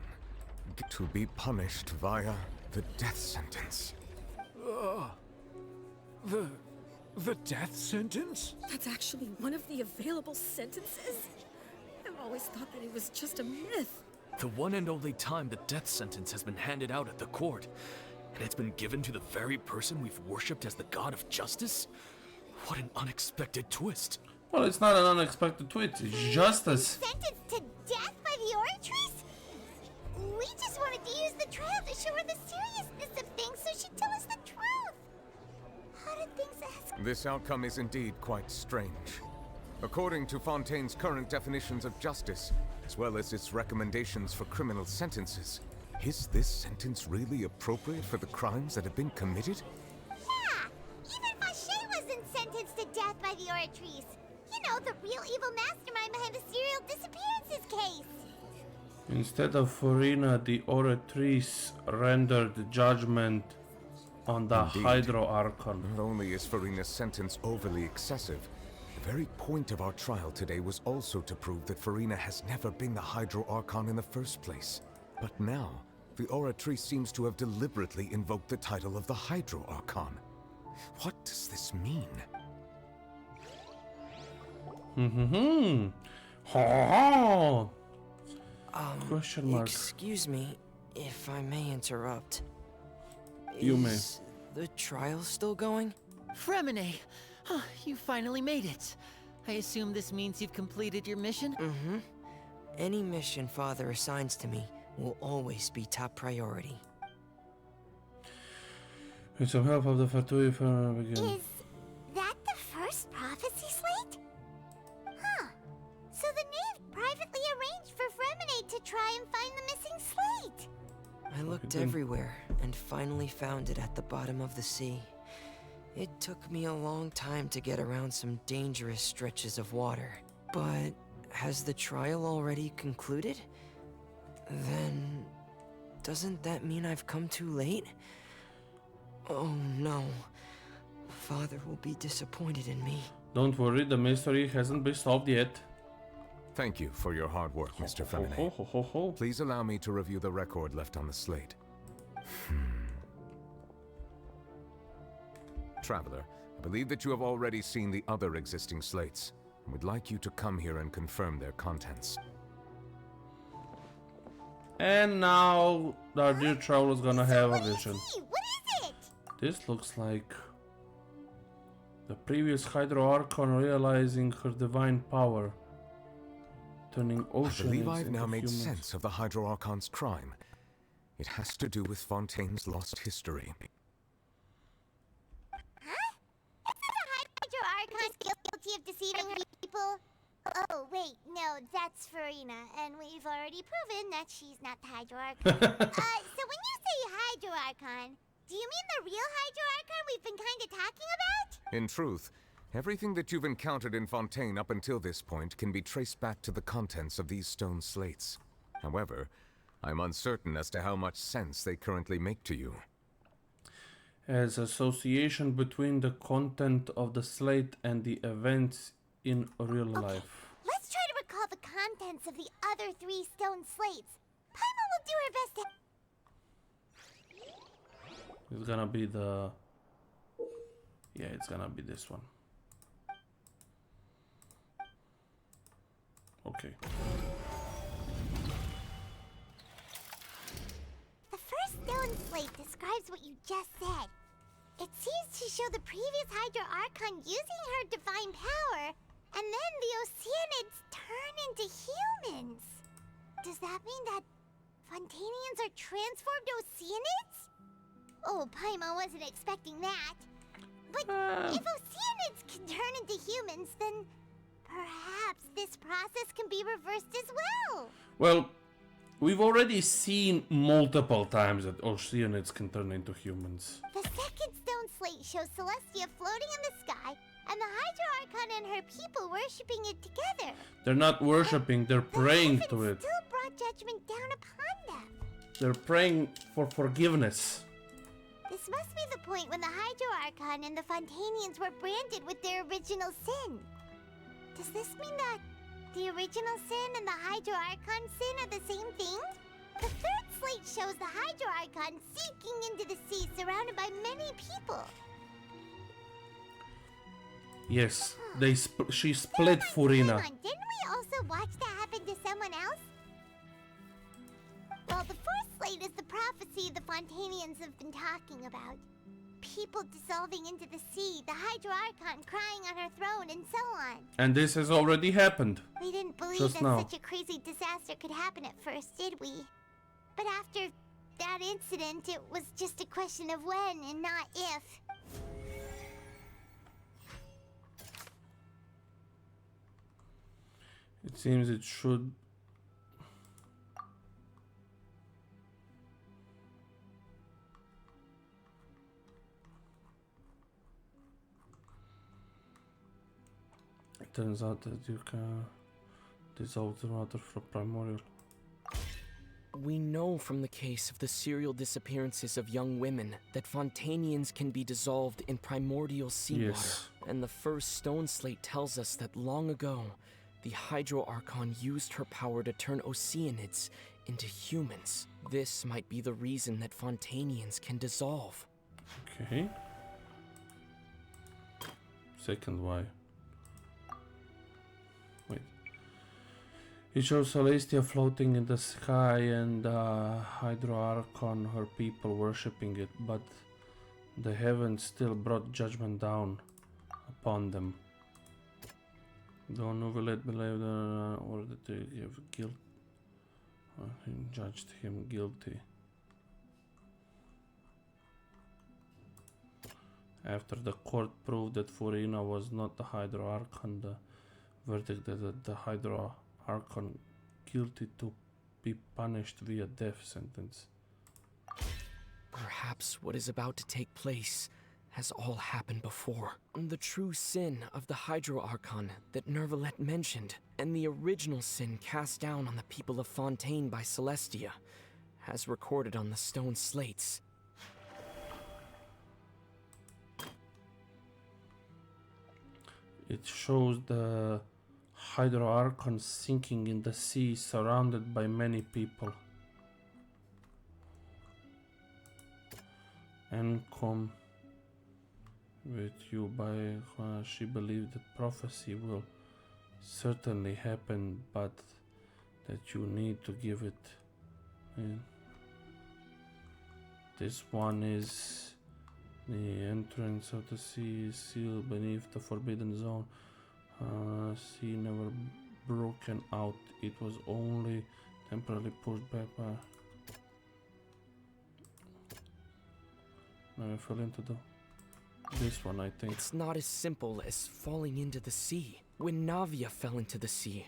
to be punished via the death sentence. The death sentence? That's actually one of the available sentences? I've always thought that it was just a myth. The one and only time the death sentence has been handed out at the court, and it's been given to the very person we've worshipped as the god of justice? What an unexpected twist. Well, it's not an unexpected twist, it's justice. Sentenced to death by the Oratrice? We just wanted to use the trial to show her the seriousness of things so she'd tell us the truth. How did things escalate? This outcome is indeed quite strange. According to Fontaine's current definitions of justice, as well as its recommendations for criminal sentences, is this sentence really appropriate for the crimes that have been committed? Yeah! Even Fache wasn't sentenced to death by the Oratrice. You know, the real evil mastermind behind the serial disappearances case. Instead of Furina, the Oratrice rendered judgment on the Indeed. Hydro Archon. Not only is Furina's sentence overly excessive, the very point of our trial today was also to prove that Furina has never been the Hydro Archon in the first place. But now, the Oratrice seems to have deliberately invoked the title of the Hydro Archon. What does this mean? Ha Question mark. Excuse me, if I may interrupt. You may. Is the trial still going? Fremine! You finally made it. I assume this means you've completed your mission? Mm-hmm. Any mission Father assigns to me will always be top priority. With some help of the Fatui for begin. Is that the first prophecy slate? Huh. So the knave privately arranged for Fremine to try and find the missing slate. I looked everywhere and finally found it at the bottom of the sea. It took me a long time to get around some dangerous stretches of water. But has the trial already concluded? Then doesn't that mean I've come too late? Oh no. Father will be disappointed in me. Don't worry, the mystery hasn't been solved yet. Thank you for your hard work, Mr. Femine. Please allow me to review the record left on the slate. Traveler, I believe that you have already seen the other existing slates, and would like you to come here and confirm their contents. And now our dear traveler's gonna have a vision. What is it? This looks like the previous Hydro Archon realizing her divine power, turning oceans I believe I've into now made humans. sense of the Hydro Archon's crime. It has to do with Fontaine's lost history. Hydro Archon's guilty of deceiving people? Oh, wait, no, that's Furina, and we've already proven that she's not the Hydro Archon. So when you say Hydro Archon, do you mean the real Hydro Archon we've been kind of talking about? In truth, everything that you've encountered in Fontaine up until this point can be traced back to the contents of these stone slates. However, I'm uncertain as to how much sense they currently make to you. As association between the content of the slate and the events in real life. Let's try to recall the contents of the other 3 stone slates. Paimon will do her best to... It's gonna be the... Yeah, it's gonna be this one. Okay. The first stone slate describes what you just said. It seems to show the previous Hydro Archon using her divine power, and then the Oceanids turn into humans. Does that mean that Fontainians are transformed Oceanids? Oh, Paimon wasn't expecting that. But if Oceanids can turn into humans, then perhaps this process can be reversed as well. Well, we've already seen multiple times that Oceanids can turn into humans. The second stone slate shows Celestia floating in the sky, and the Hydro Archon and her people worshipping it together. They're not worshipping, they're praying to it. Still brought judgment down upon them. They're praying for forgiveness. This must be the point when the Hydro Archon and the Fontainians were branded with their original sin. Does this mean that the original sin and the Hydro Archon sin are the same thing? The third slate shows the Hydro Archon sinking into the sea surrounded by many people. Yes, she split Furina. Didn't we also watch that happen to someone else? Well, the fourth slate is the prophecy the Fontainians have been talking about. People dissolving into the sea, the Hydro Archon crying on her throne, and so on. And this has already happened. We didn't believe just that now. such a crazy disaster could happen at first, did we? But after that incident, it was just a question of when and not if. It seems it should... It turns out that you can dissolve the water from primordial. We know from the case of the serial disappearances of young women that Fontainians can be dissolved in primordial seawater. Yes. And the first stone slate tells us that long ago, the Hydro Archon used her power to turn Oceanids into humans. This might be the reason that Fontainians can dissolve. Okay. Second why. Wait. It shows Celestia floating in the sky and Hydro Archon, her people worshipping it, but the heavens still brought judgment down upon them. Don't will it believe the order to give guilt. He judged him guilty. After the court proved that Furina was not the Hydro Archon, the verdict that the Hydro Archon guilty to be punished via death sentence. Perhaps what is about to take place has all happened before. The true sin of the Hydro Archon that Nervalet mentioned, and the original sin cast down on the people of Fontaine by Celestia, as recorded on the stone slates. It shows the Hydro Archon sinking in the sea, surrounded by many people. And come with you by she believed that prophecy will certainly happen, but that you need to give it in. This one is the entrance of the sea is sealed beneath the forbidden zone. Sea never broken out. It was only temporarily pushed back by. Now I fell into this one, I think. It's not as simple as falling into the sea. When Navia fell into the sea,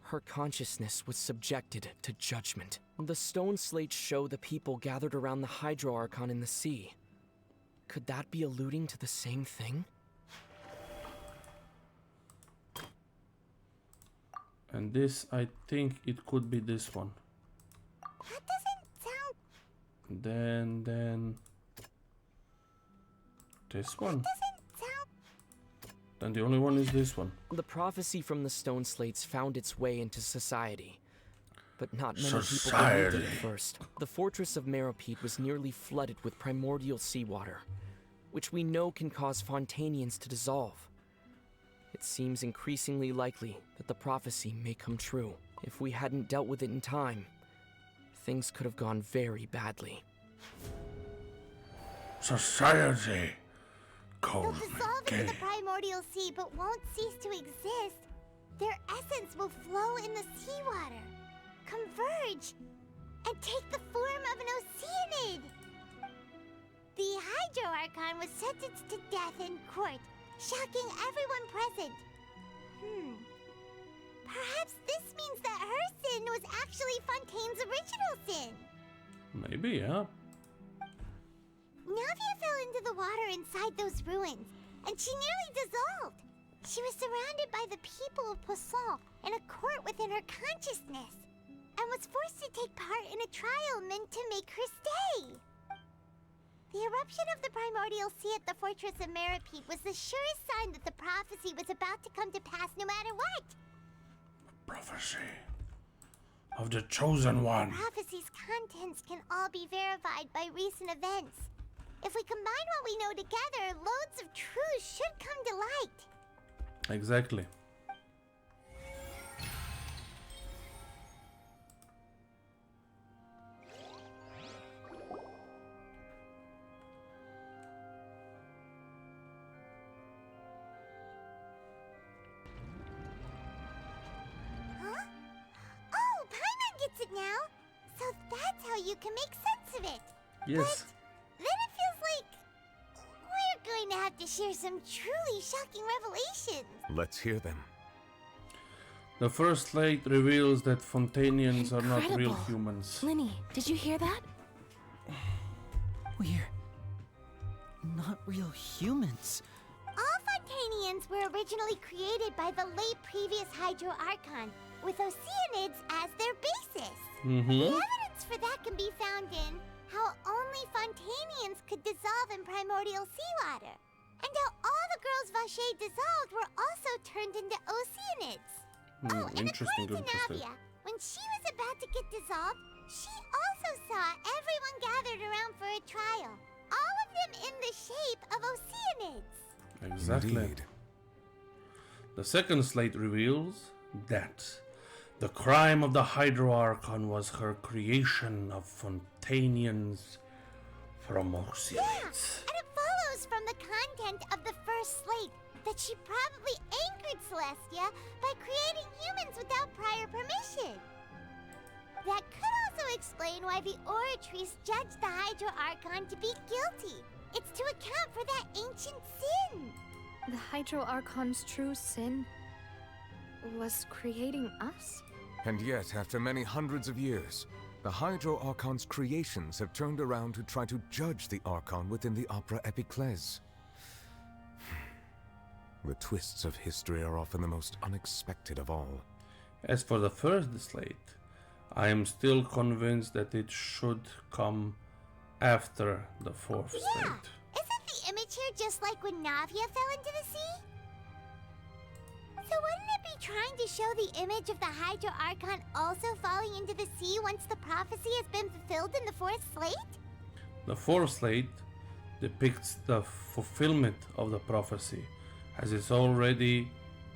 her consciousness was subjected to judgment. The stone slates show the people gathered around the Hydro Archon in the sea. Could that be alluding to the same thing? And this, I think it could be this one. That doesn't sound... Then... This one. Then the only one is this one. The prophecy from the stone slates found its way into society. But not many people believed it at first. The fortress of Meropide was nearly flooded with primordial seawater, which we know can cause Fontainians to dissolve. It seems increasingly likely that the prophecy may come true. If we hadn't dealt with it in time, things could have gone very badly. Society! They'll dissolve into the primordial sea but won't cease to exist. Their essence will flow in the seawater, converge, and take the form of an Oceanid. The Hydro Archon was sentenced to death in court, shocking everyone present. Perhaps this means that her sin was actually Fontaine's original sin. Maybe, yeah. Navia fell into the water inside those ruins, and she nearly dissolved. She was surrounded by the people of Poisson in a court within her consciousness, and was forced to take part in a trial meant to make her stay. The eruption of the primordial sea at the fortress of Meropide was the surest sign that the prophecy was about to come to pass no matter what. Prophecy of the chosen one. The prophecy's contents can all be verified by recent events. If we combine what we know together, loads of truth should come to light. Exactly. Huh? Oh, Paimon gets it now. So that's how you can make sense of it. Yes. But then it feels like we're going to have to share some truly shocking revelations. Let's hear them. The first slate reveals that Fontainians are not real Incredible. humans. Linny, did you hear that? We're not real humans. All Fontainians were originally created by the late previous Hydro Archon, with Oceanids as their basis. The evidence for that can be found in how only Fontainians could dissolve in primordial seawater, and how all the girls Vacher dissolved were also turned into Oceanids. And according to Navia, when she was about to get dissolved, she also saw everyone gathered around for a trial, all of them in the shape of Oceanids. Exactly. Indeed. The second slate reveals that the crime of the Hydro Archon was her creation of Fontainians from Oceanids. Yeah, and it follows from the content of the first slate that she probably angered Celestia by creating humans without prior permission. That could also explain why the Oratrice judged the Hydro Archon to be guilty. It's to account for that ancient sin. The Hydro Archon's true sin was creating us? And yet, after many hundreds of years, the Hydro Archon's creations have turned around to try to judge the Archon within the Opera Epiclese. The twists of history are often the most unexpected of all. As for the first slate, I am still convinced that it should come after the fourth slate. Isn't the image here just like when Navia fell into the sea? So wouldn't it be trying to show the image of the Hydro Archon also falling into the sea once the prophecy has been fulfilled in the fourth slate? The fourth slate depicts the fulfillment of the prophecy, as is already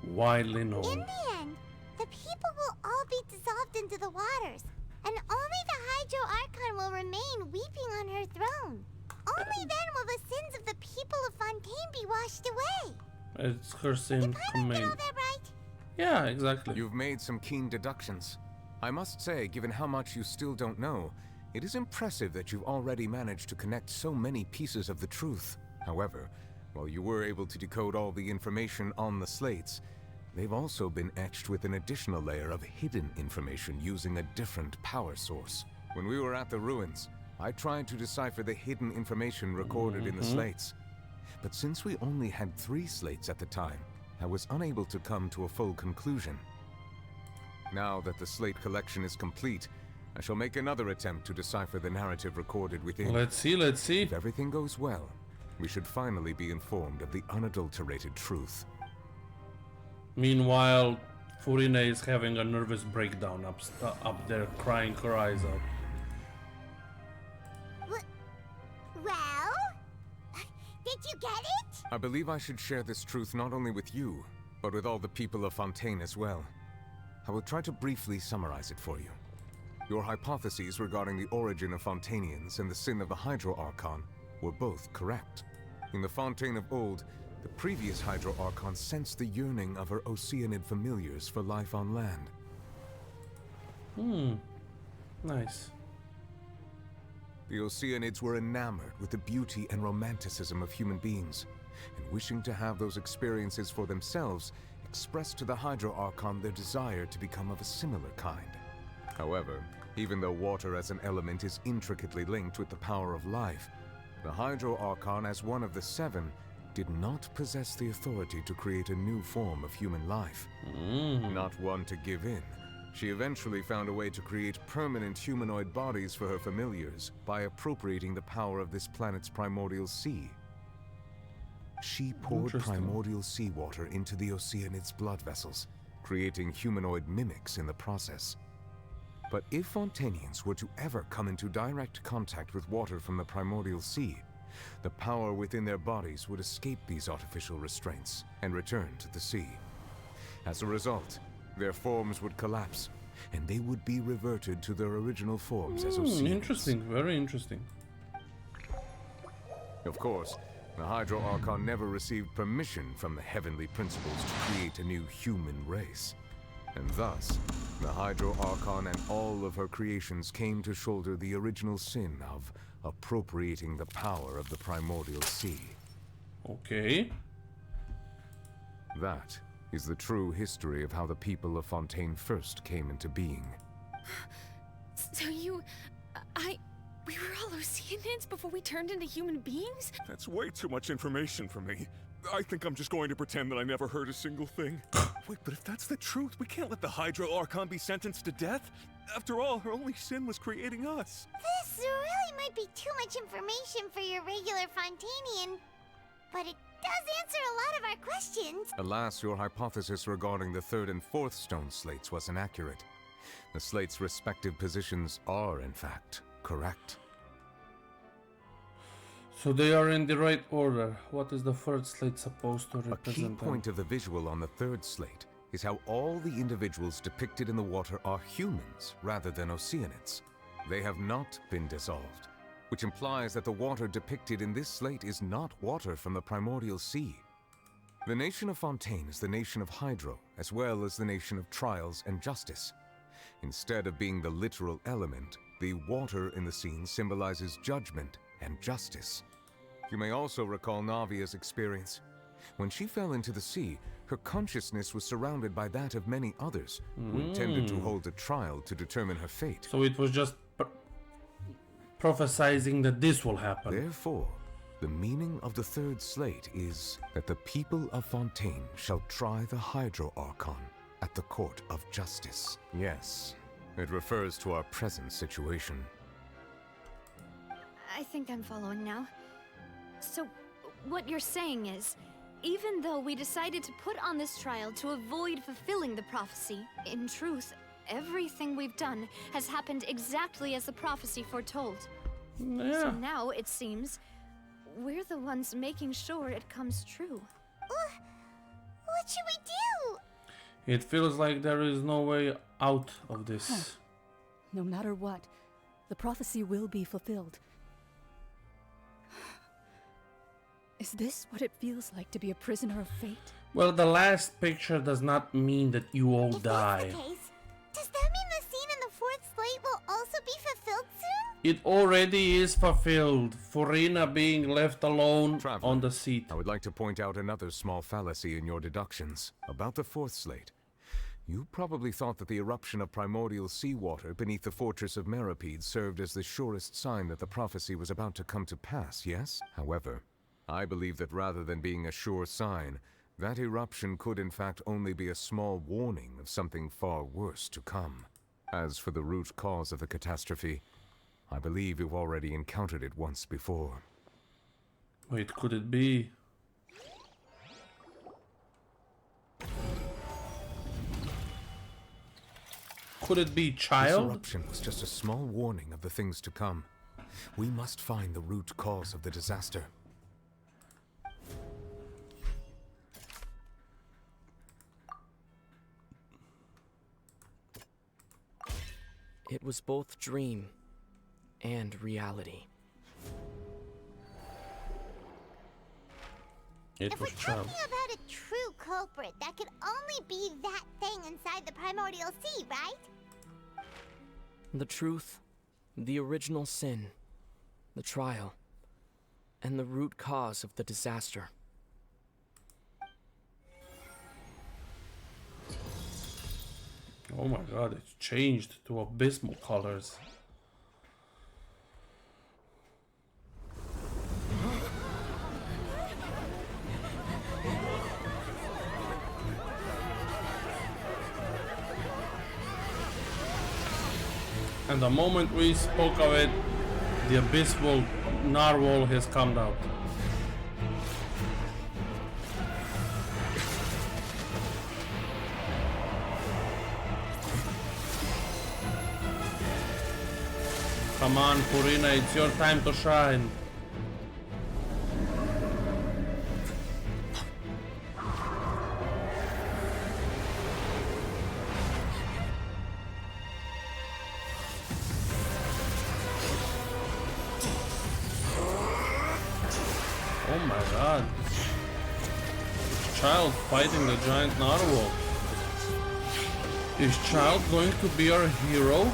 widely known. In the end, the people will all be dissolved into the waters, and only the Hydro Archon will remain weeping on her throne. Only then will the sins of the people of Fontaine be washed away. It's her sin command. Get all that right? Yeah, exactly. You've made some keen deductions. I must say, given how much you still don't know, it is impressive that you've already managed to connect so many pieces of the truth. However, while you were able to decode all the information on the slates, they've also been etched with an additional layer of hidden information using a different power source. When we were at the ruins, I tried to decipher the hidden information recorded in the slates. But since we only had 3 slates at the time, I was unable to come to a full conclusion. Now that the slate collection is complete, I shall make another attempt to decipher the narrative recorded within. Let's see. If everything goes well, we should finally be informed of the unadulterated truth. Meanwhile, Furine is having a nervous breakdown up there, crying her eyes out. Well? Did you get it? I believe I should share this truth not only with you, but with all the people of Fontaine as well. I will try to briefly summarize it for you. Your hypotheses regarding the origin of Fontainians and the sin of the Hydro Archon were both correct. In the Fontaine of old, the previous Hydro Archon sensed the yearning of her Oceanid familiars for life on land. Nice. The Oceanids were enamored with the beauty and romanticism of human beings, and wishing to have those experiences for themselves, expressed to the Hydro Archon their desire to become of a similar kind. However, even though water as an element is intricately linked with the power of life, the Hydro Archon, as one of the 7, did not possess the authority to create a new form of human life. Not one to give in, she eventually found a way to create permanent humanoid bodies for her familiars by appropriating the power of this planet's primordial sea. She poured primordial seawater into the Oceanids' blood vessels, creating humanoid mimics in the process. But if Fontainians were to ever come into direct contact with water from the primordial sea, the power within their bodies would escape these artificial restraints and return to the sea. As a result, their forms would collapse, and they would be reverted to their original forms as Oceanids. Interesting, very interesting. Of course, the Hydro Archon never received permission from the heavenly principles to create a new human race. And thus, the Hydro Archon and all of her creations came to shoulder the original sin of appropriating the power of the primordial sea. Okay. That is the true history of how the people of Fontaine first came into being. So we were all Oceanids before we turned into human beings? That's way too much information for me. I think I'm just going to pretend that I never heard a single thing. Wait, but if that's the truth, we can't let the Hydro Archon be sentenced to death. After all, her only sin was creating us. This really might be too much information for your regular Fontainian, but it does answer a lot of our questions. Alas, your hypothesis regarding the 3rd and 4th stone slates was inaccurate. The slates' respective positions are, in fact, correct. So they are in the right order. What is the 3rd slate supposed to represent? A key point of the visual on the 3rd slate is how all the individuals depicted in the water are humans rather than Oceanids. They have not been dissolved, which implies that the water depicted in this slate is not water from the primordial sea. The nation of Fontaine is the nation of Hydro, as well as the nation of trials and justice. Instead of being the literal element, the water in the scene symbolizes judgment and justice. You may also recall Navia's experience. When she fell into the sea, her consciousness was surrounded by that of many others who intended to hold a trial to determine her fate. So it was just prophesizing that this will happen. Therefore, The meaning of the third slate is that the people of Fontaine shall try the Hydro Archon at the Court of Justice. Yes, it refers to our present situation. I think I'm following now. So, what you're saying is, even though we decided to put on this trial to avoid fulfilling the prophecy, in truth, everything we've done has happened exactly as the prophecy foretold. Yeah. So now, it seems, we're the ones making sure it comes true. What should we do? It feels like there is no way out of this. No matter what, the prophecy will be fulfilled. Is this what it feels like to be a prisoner of fate? Well, the last picture does not mean that you all die. If that's the case, does that mean the scene in the fourth slate will also be fulfilled soon? It already is fulfilled. Furina being left alone Traveler, on the seat. I would like to point out another small fallacy in your deductions. About the fourth slate. You probably thought that the eruption of primordial seawater beneath the fortress of Meripede served as the surest sign that the prophecy was about to come to pass, yes? However, I believe that rather than being a sure sign, that eruption could in fact only be a small warning of something far worse to come. As for the root cause of the catastrophe, I believe you've already encountered it once before. Wait, could it be? Could it be child? This eruption was just a small warning of the things to come. We must find the root cause of the disaster. It was both dream and reality. If we're talking about a true culprit, that could only be that thing inside the primordial sea, right? The truth, the original sin, the trial, and the root cause of the disaster. Oh my god, it's changed to abysmal colors. And the moment we spoke of it, the abysmal narwhal has come out. Come on, Furina, it's your time to shine. Oh my god. Child fighting the giant narwhal. Is Child going to be our hero?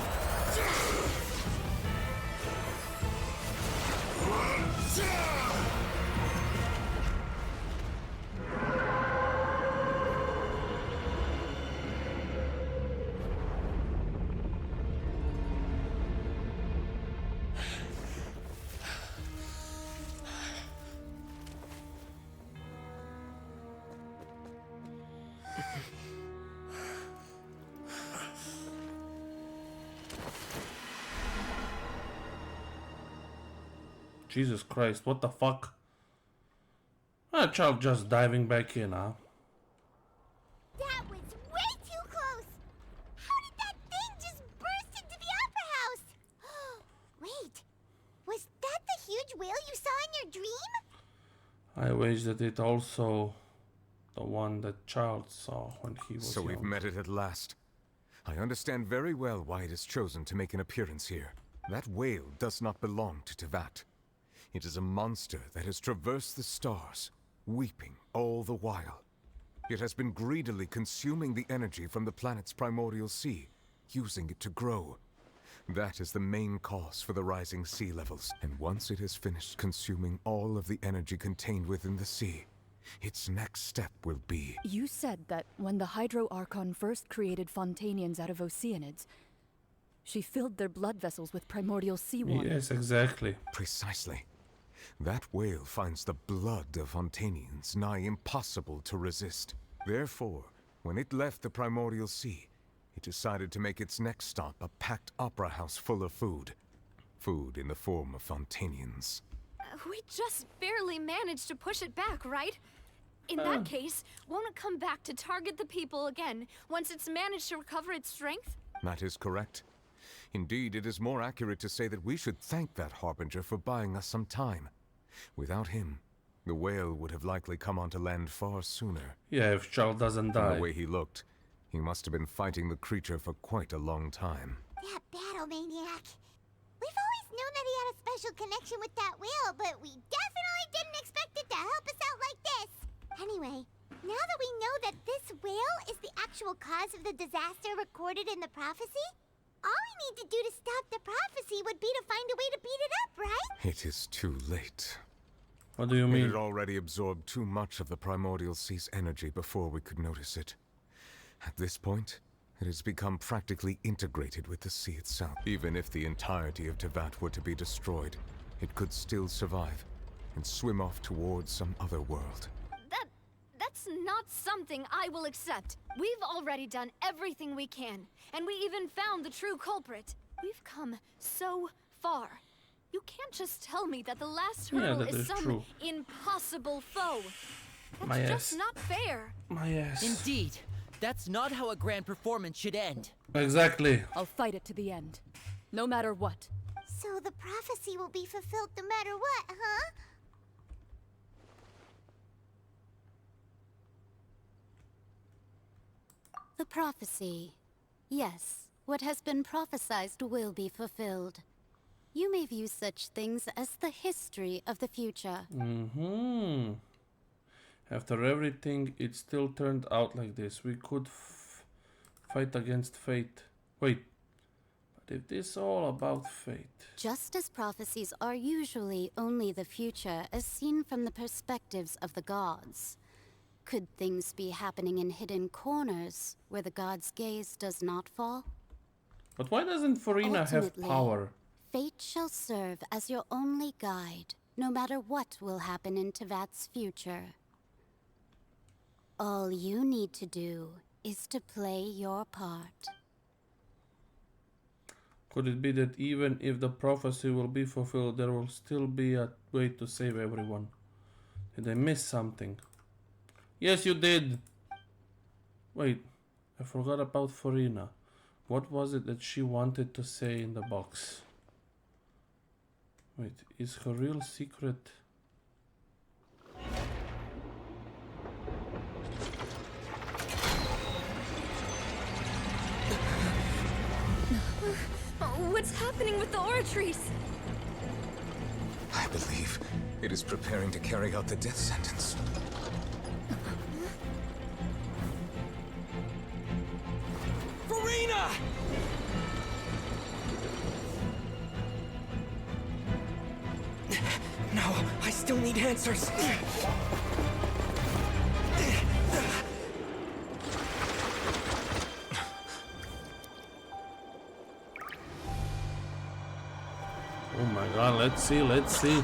Jesus Christ, what the fuck? That child just diving back in, huh? That was way too close! How did that thing just burst into the Opera House? Wait, was that the huge whale you saw in your dream? I wager that it also the one that Child saw when he was So young. we've met it at last. I understand very well why it has chosen to make an appearance here. That whale does not belong to Tevat. It is a monster that has traversed the stars, weeping all the while. It has been greedily consuming the energy from the planet's primordial sea, using it to grow. That is the main cause for the rising sea levels. And once it has finished consuming all of the energy contained within the sea, its next step will be... You said that when the Hydro Archon first created Fontainians out of Oceanids, she filled their blood vessels with primordial seawater. Yes, exactly. Precisely. That whale finds the blood of Fontanians nigh impossible to resist. Therefore, when it left the Primordial Sea, it decided to make its next stop a packed opera house full of food. Food in the form of Fontanians. We just barely managed to push it back, right? In that case, won't it come back to target the people again once it's managed to recover its strength? That is correct. Indeed, it is more accurate to say that we should thank that Harbinger for buying us some time. Without him, the whale would have likely come onto land far sooner. Yeah, if Charles doesn't die. From the way he looked, he must have been fighting the creature for quite a long time. That battle maniac. We've always known that he had a special connection with that whale, but we definitely didn't expect it to help us out like this. Anyway, now that we know that this whale is the actual cause of the disaster recorded in the prophecy, all we need to do to stop the prophecy would be to find a way to beat it up, right? It is too late. What do you mean? It had already absorbed too much of the Primordial Sea's energy before we could notice it. At this point, it has become practically integrated with the sea itself. Even if the entirety of Tevat were to be destroyed, it could still survive and swim off towards some other world. That's not something I will accept. We've already done everything we can, and we even found the true culprit. We've come so far. You can't just tell me that the last hurdle is some true. impossible foe. That's My just ass. not fair. My ass. Indeed. That's not how a grand performance should end. Exactly. I'll fight it to the end. No matter what. So the prophecy will be fulfilled no matter what, huh? The prophecy. Yes, what has been prophesied will be fulfilled. You may view such things as the history of the future. Mm-hmm. After everything, it still turned out like this. We could fight against fate. Wait. But if this is all about fate... Just as prophecies are usually only the future as seen from the perspectives of the gods, could things be happening in hidden corners where the god's gaze does not fall? But why doesn't Furina have Ultimately, power? Fate shall serve as your only guide, no matter what will happen in Tevat's future. All you need to do is to play your part. Could it be that even if the prophecy will be fulfilled, there will still be a way to save everyone? Did I miss something? Yes, you did! Wait, I forgot about Furina. What was it that she wanted to say in the box? Wait, is her real secret... What's happening with the oratories? I believe it is preparing to carry out the death sentence. Furina! No, I still need answers. Oh my god, let's see, let's see.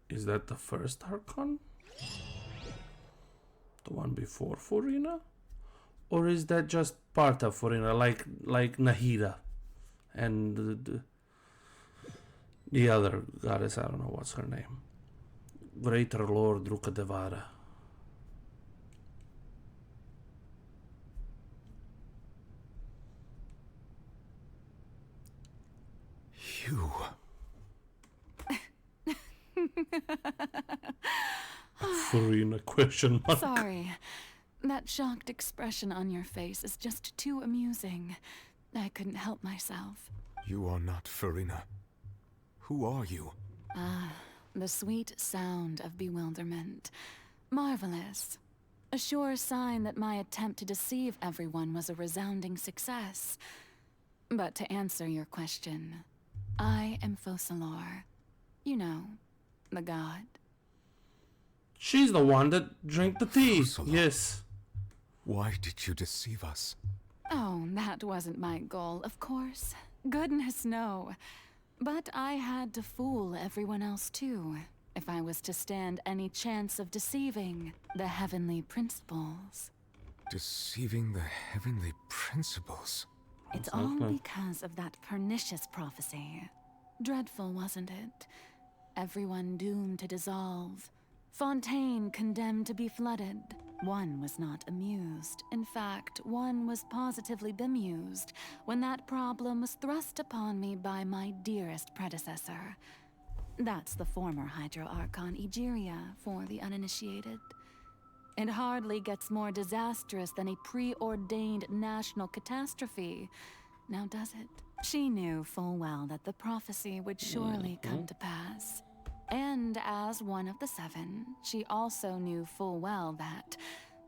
Is that the first Archon? The one before Furina? Or is that just part of Furina, like Nahida and the other goddess? I don't know what's her name. Greater Lord Rukadevara. You. Furina question mark. Sorry. That shocked expression on your face is just too amusing. I couldn't help myself. You are not Furina. Who are you? Ah, the sweet sound of bewilderment. Marvelous. A sure sign that my attempt to deceive everyone was a resounding success. But to answer your question, I am Focalor. You know, the god. She's the one that drank the tea. Yes. Why did you deceive us? Oh, that wasn't my goal, of course. Goodness, no. But I had to fool everyone else too, if I was to stand any chance of deceiving the heavenly principles. Deceiving the heavenly principles? It's all because of that pernicious prophecy. Dreadful, wasn't it? Everyone doomed to dissolve. Fontaine condemned to be flooded. One was not amused. In fact, one was positively bemused when that problem was thrust upon me by my dearest predecessor. That's the former Hydro Archon Egeria for the uninitiated. It hardly gets more disastrous than a preordained national catastrophe, now does it? She knew full well that the prophecy would surely come to pass. And as one of the seven, she also knew full well that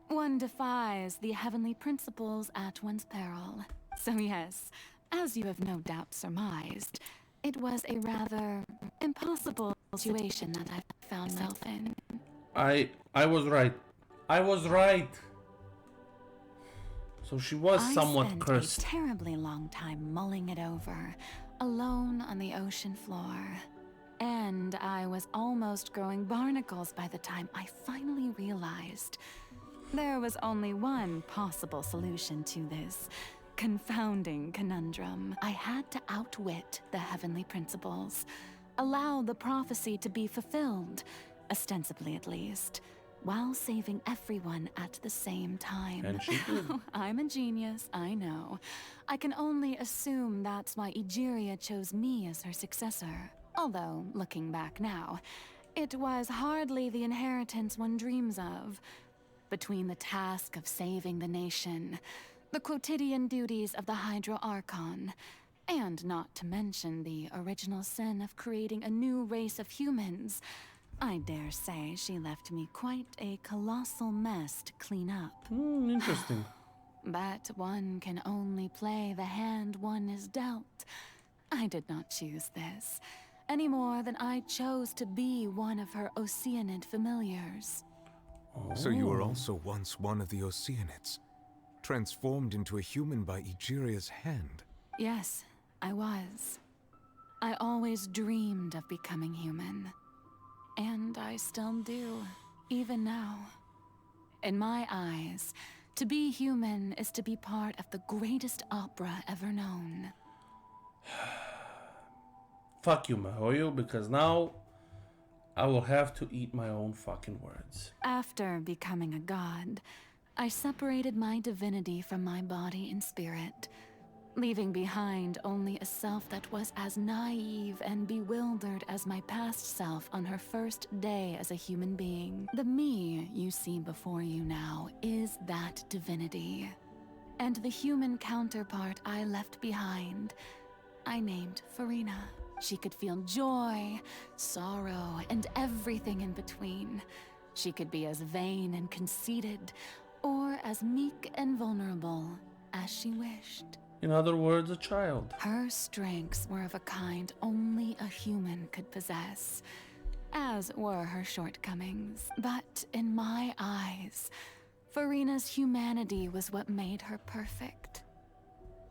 one defies the heavenly principles at one's peril. So yes, as you have no doubt surmised, it was a rather impossible situation that I found myself in. I was right. I was right. So she was somewhat cursed. I spent a terribly long time mulling it over, alone on the ocean floor. And I was almost growing barnacles by the time I finally realized there was only one possible solution to this confounding conundrum. I had to outwit the heavenly principles, allow the prophecy to be fulfilled, ostensibly at least, while saving everyone at the same time. And she did. I'm a genius, I know. I can only assume that's why Egeria chose me as her successor. Although, looking back now, it was hardly the inheritance one dreams of. Between the task of saving the nation, the quotidian duties of the Hydro Archon, and not to mention the original sin of creating a new race of humans, I dare say she left me quite a colossal mess to clean up. Interesting. But one can only play the hand one is dealt. I did not choose this, any more than I chose to be one of her Oceanid familiars. So you were also once one of the Oceanids, transformed into a human by Egeria's hand. Yes, I was. I always dreamed of becoming human. And I still do, even now. In my eyes, to be human is to be part of the greatest opera ever known. Fuck you, Mahoyo, because now I will have to eat my own fucking words. After becoming a god, I separated my divinity from my body and spirit, leaving behind only a self that was as naive and bewildered as my past self on her first day as a human being. The me you see before you now is that divinity. And the human counterpart I left behind, I named Furine. She could feel joy, sorrow, and everything in between. She could be as vain and conceited, or as meek and vulnerable as she wished. In other words, a child. Her strengths were of a kind only a human could possess, as were her shortcomings. But in my eyes, Furine's humanity was what made her perfect.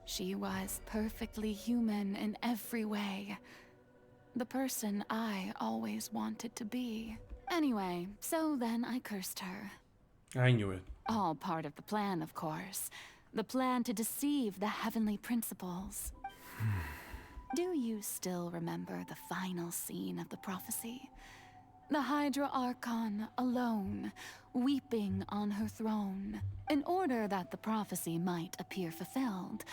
She was perfectly human in every way. The person I always wanted to be. Anyway, so then I cursed her. I knew it. All part of the plan, of course. The plan to deceive the heavenly principles. Do you still remember the final scene of the prophecy? The Hydra Archon alone, weeping on her throne. In order that the prophecy might appear fulfilled,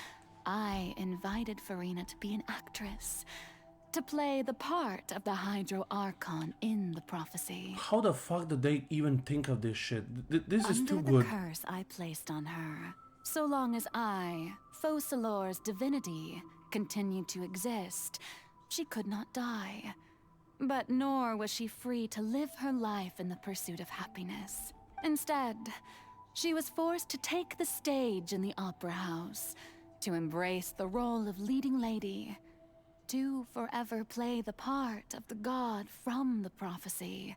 I invited Furine to be an actress, to play the part of the Hydro Archon in the prophecy. How the fuck did they even think of this shit? This is too Under good. the curse I placed on her, so long as I, Focalor's divinity, continued to exist, she could not die. But nor was she free to live her life in the pursuit of happiness. Instead, she was forced to take the stage in the opera house, to embrace the role of leading lady, to forever play the part of the god from the prophecy,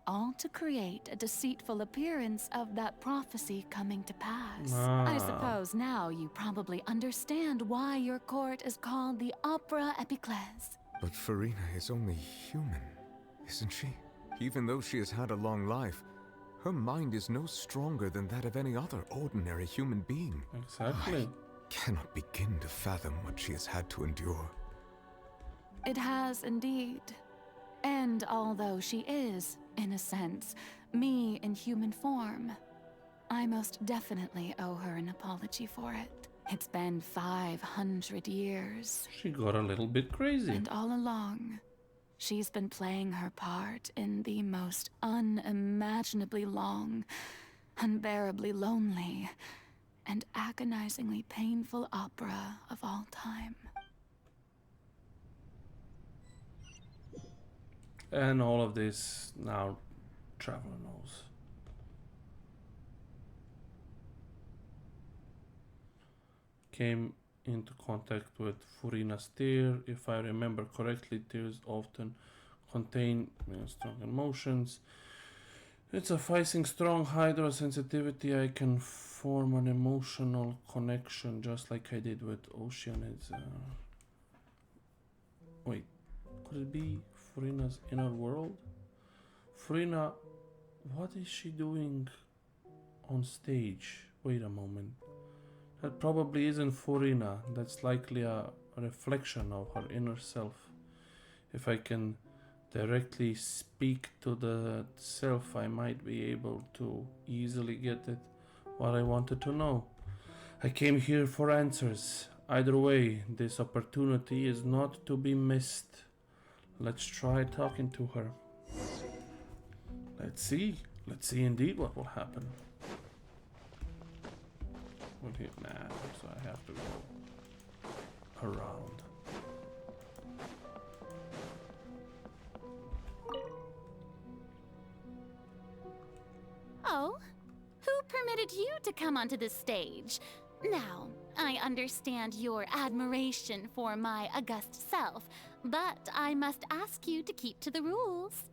all to create a deceitful appearance of that prophecy coming to pass. I suppose now you probably understand why your court is called the Opera Epiclese. But Furina is only human, isn't she? Even though she has had a long life, her mind is no stronger than that of any other ordinary human being. Exactly. I cannot begin to fathom what she has had to endure. It has indeed. And although she is, in a sense, me in human form, I most definitely owe her an apology for it. It's been 500 years. She got a little bit crazy. And all along, she's been playing her part in the most unimaginably long, unbearably lonely, and agonizingly painful opera of all time. And all of this now Traveler knows. Came into contact with Furina's tear. If I remember correctly, tears often contain strong emotions. It's a facing strong hydrosensitivity. I can form an emotional connection just like I did with Oceanids. Wait, could it be Furina's inner world? Furina, what is she doing on stage? Wait a moment. That probably isn't Furina. That's likely a reflection of her inner self. If I can directly speak to the self, I might be able to easily get it what I wanted to know. I came here for answers. Either way, this opportunity is not to be missed. Let's try talking to her. Let's see indeed what will happen. Okay, nah, so I have to go around. Oh, who permitted you to come onto the stage? Now, I understand your admiration for my august self, but I must ask you to keep to the rules.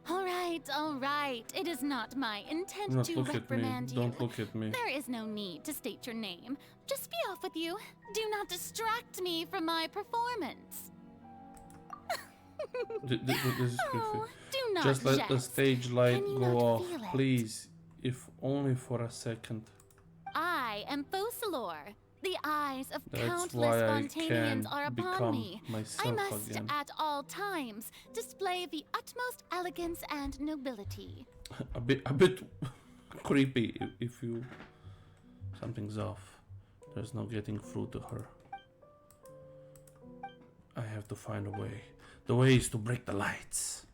All right. It is not my intent to reprimand you. Don't look at me. There is no need to state your name. Just be off with you. Do not distract me from my performance. This is Oh, do not just let the jest. stage light Can you go not off, feel it? please. If only for a second. I am Focalor. The eyes of That's countless why I Fontanians can are upon become me. I myself must, again. at all times, display the utmost elegance and nobility. a bit creepy if you something's off. There's no getting through to her. I have to find a way. The way is to break the lights.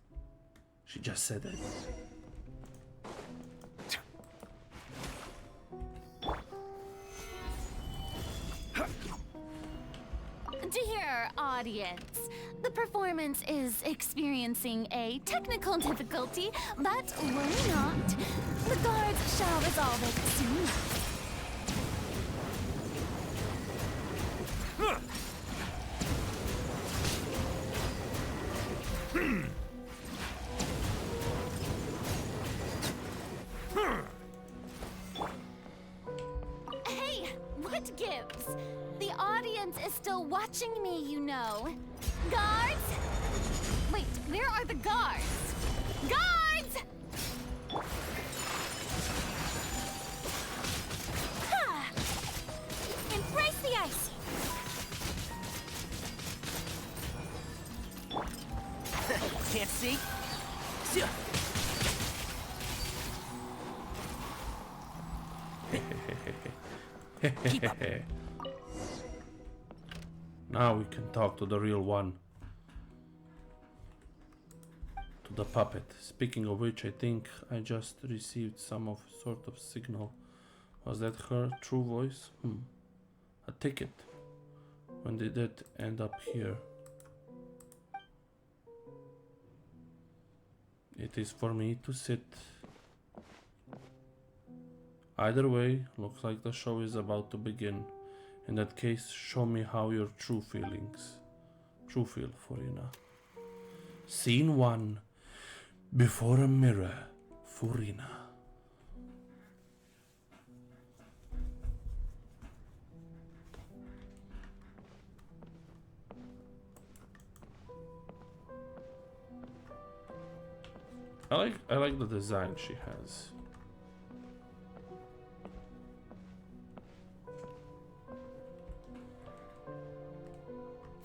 She just said it. Dear audience, the performance is experiencing a technical difficulty, but worry not. The guards shall resolve it soon. Hey, what gives? The audience is still watching me, you know. Guards? Wait, where are the guards? Guards! Ha! Embrace the ice! Can't see? Keep up. Now we can talk to the real one. To the puppet. Speaking of which, I think I just received some sort of signal. Was that her true voice? A ticket. When did that end up here? It is for me to sit. Either way, looks like the show is about to begin. In that case, show me how your true feel, Furina. Scene 1. Before a mirror, Furina. I like the design she has.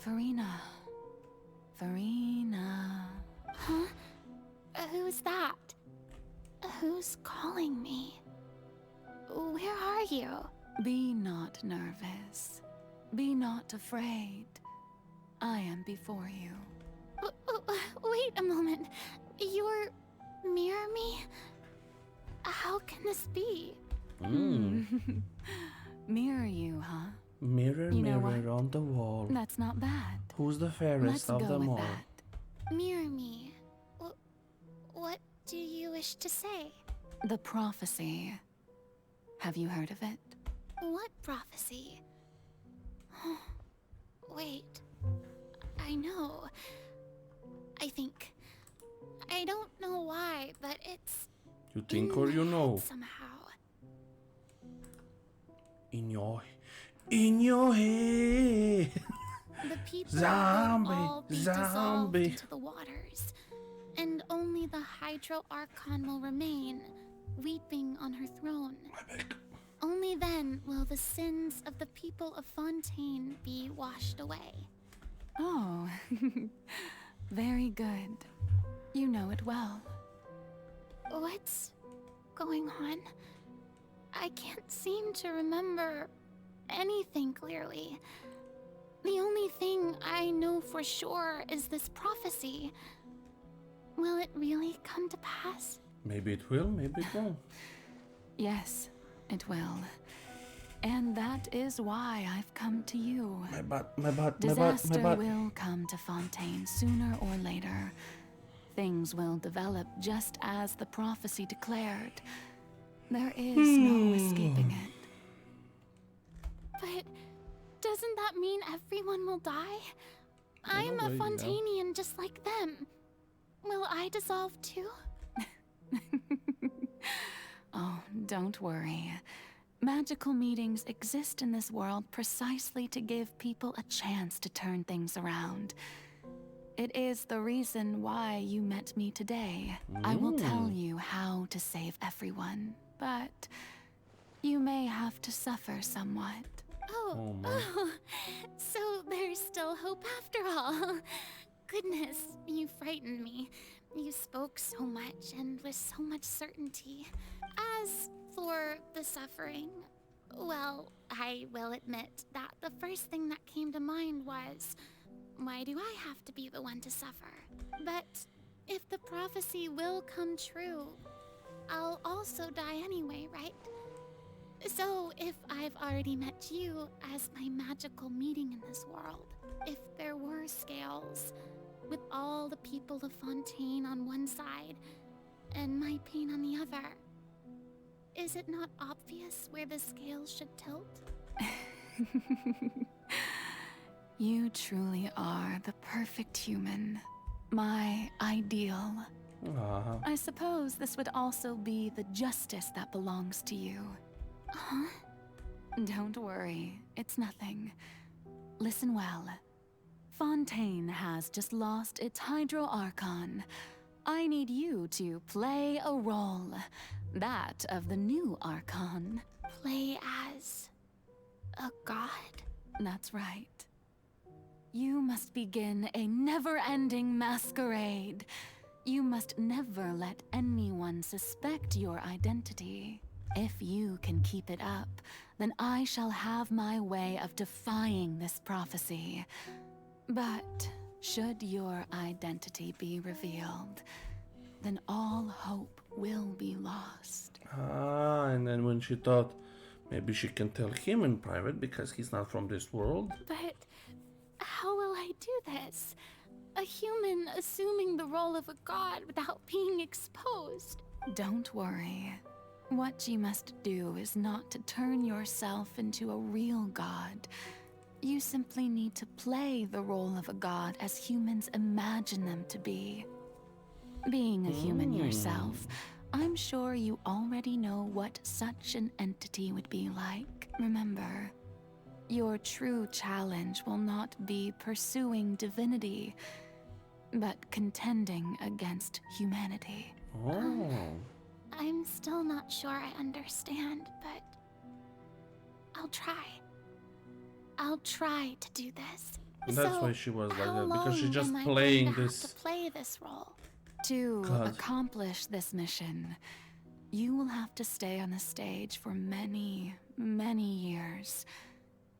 Furina. Furina. Huh? Who's that? Who's calling me? Where are you? Be not nervous. Be not afraid. I am before you. Wait a moment. You're... mirror me? How can this be? Mirror you, huh? Mirror, You know mirror on the wall. That's not bad. Who's the fairest Let's of go them with all? that. Mirror me. What do you wish to say? The prophecy. Have you heard of it? What prophecy? Wait. I know. I think. I don't know why, but it's You think or you know? somehow. In your head. The people Zombie, will all be dissolved zombie. into the waters, and only the Hydro Archon will remain, weeping on her throne. Only then will the sins of the people of Fontaine be washed away. Oh, very good. You know it well. What's going on? I can't seem to remember anything clearly. The only thing I know for sure is this prophecy. Will it really come to pass? Maybe it will, maybe it won't. Yes, it will. And that is why I've come to you. My butt, Disaster will come to Fontaine sooner or later. Things will develop just as the prophecy declared. There is no escaping it. But doesn't that mean everyone will die? I'm a Fontainian just like them. Will I dissolve too? Oh, don't worry. Magical meetings exist in this world precisely to give people a chance to turn things around. It is the reason why you met me today. I will tell you how to save everyone, but you may have to suffer somewhat. Oh, so there's still hope after all. Goodness, you frightened me. You spoke so much and with so much certainty. As for the suffering, well, I will admit that the first thing that came to mind was, why do I have to be the one to suffer? But if the prophecy will come true, I'll also die anyway, right? So if I've already met you as my magical meeting in this world, if there were scales, with all the people of Fontaine on one side and my pain on the other, is it not obvious where the scales should tilt? You truly are the perfect human. My ideal. I suppose this would also be the justice that belongs to you. Huh? Don't worry, it's nothing. Listen well. Fontaine has just lost its Hydro Archon. I need you to play a role. That of the new Archon. Play as a god? That's right. You must begin a never-ending masquerade. You must never let anyone suspect your identity. If you can keep it up, then I shall have my way of defying this prophecy. But should your identity be revealed, then all hope will be lost. And then when she thought maybe she can tell him in private because he's not from this world. But how will I do this? A human assuming the role of a god without being exposed. Don't worry. What you must do is not to turn yourself into a real god. You simply need to play the role of a god as humans imagine them to be. Being a human yourself, I'm sure you already know what such an entity would be like. Remember, your true challenge will not be pursuing divinity, but contending against humanity. Oh. I'm still not sure I understand, but I'll try. I'll try to do this. And that's why she was like that, because she's just am I playing going to this. have to play this role? To God. accomplish this mission, you will have to stay on the stage for many, many years.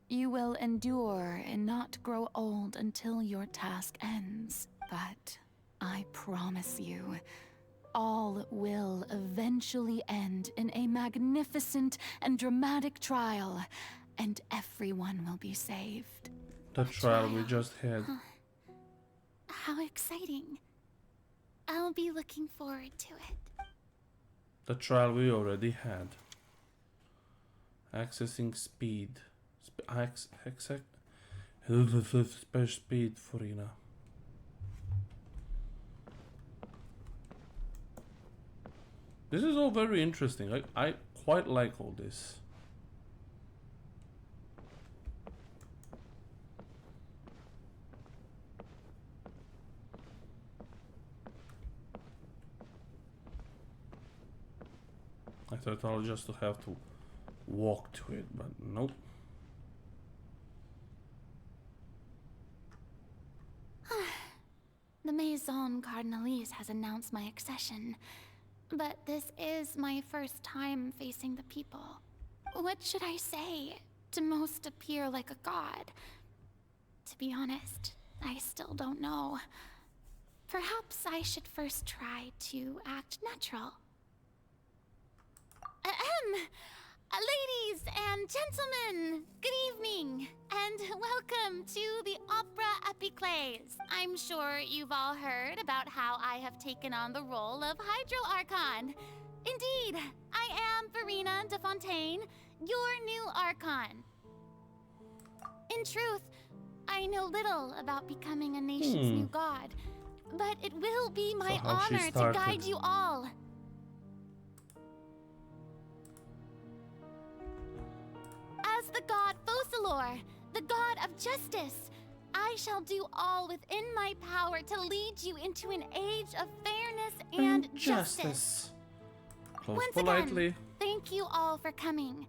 You will endure and not grow old until your task ends. But I promise you, all will eventually end in a magnificent and dramatic trial, and everyone will be saved. The trial we just had. How exciting. I'll be looking forward to it. The trial we already had. Accessing speed. Speed, Furina. This is all very interesting. I quite like all this. I thought I'll just have to walk to it, but nope. The Maison Cardinalise has announced my accession, but this is my first time facing the people. What should I say to most appear like a god? To be honest, I still don't know. Perhaps I should first try to act natural. Ladies and gentlemen, good evening, and welcome to the Opera Epiclese. I'm sure you've all heard about how I have taken on the role of Hydro Archon. Indeed, I am Furina de Fontaine, your new Archon. In truth, I know little about becoming a nation's new god, but it will be my honor to guide you all. As the god Focalor, the god of justice, I shall do all within my power to lead you into an age of fairness and justice. Close Once politely. again, thank you all for coming.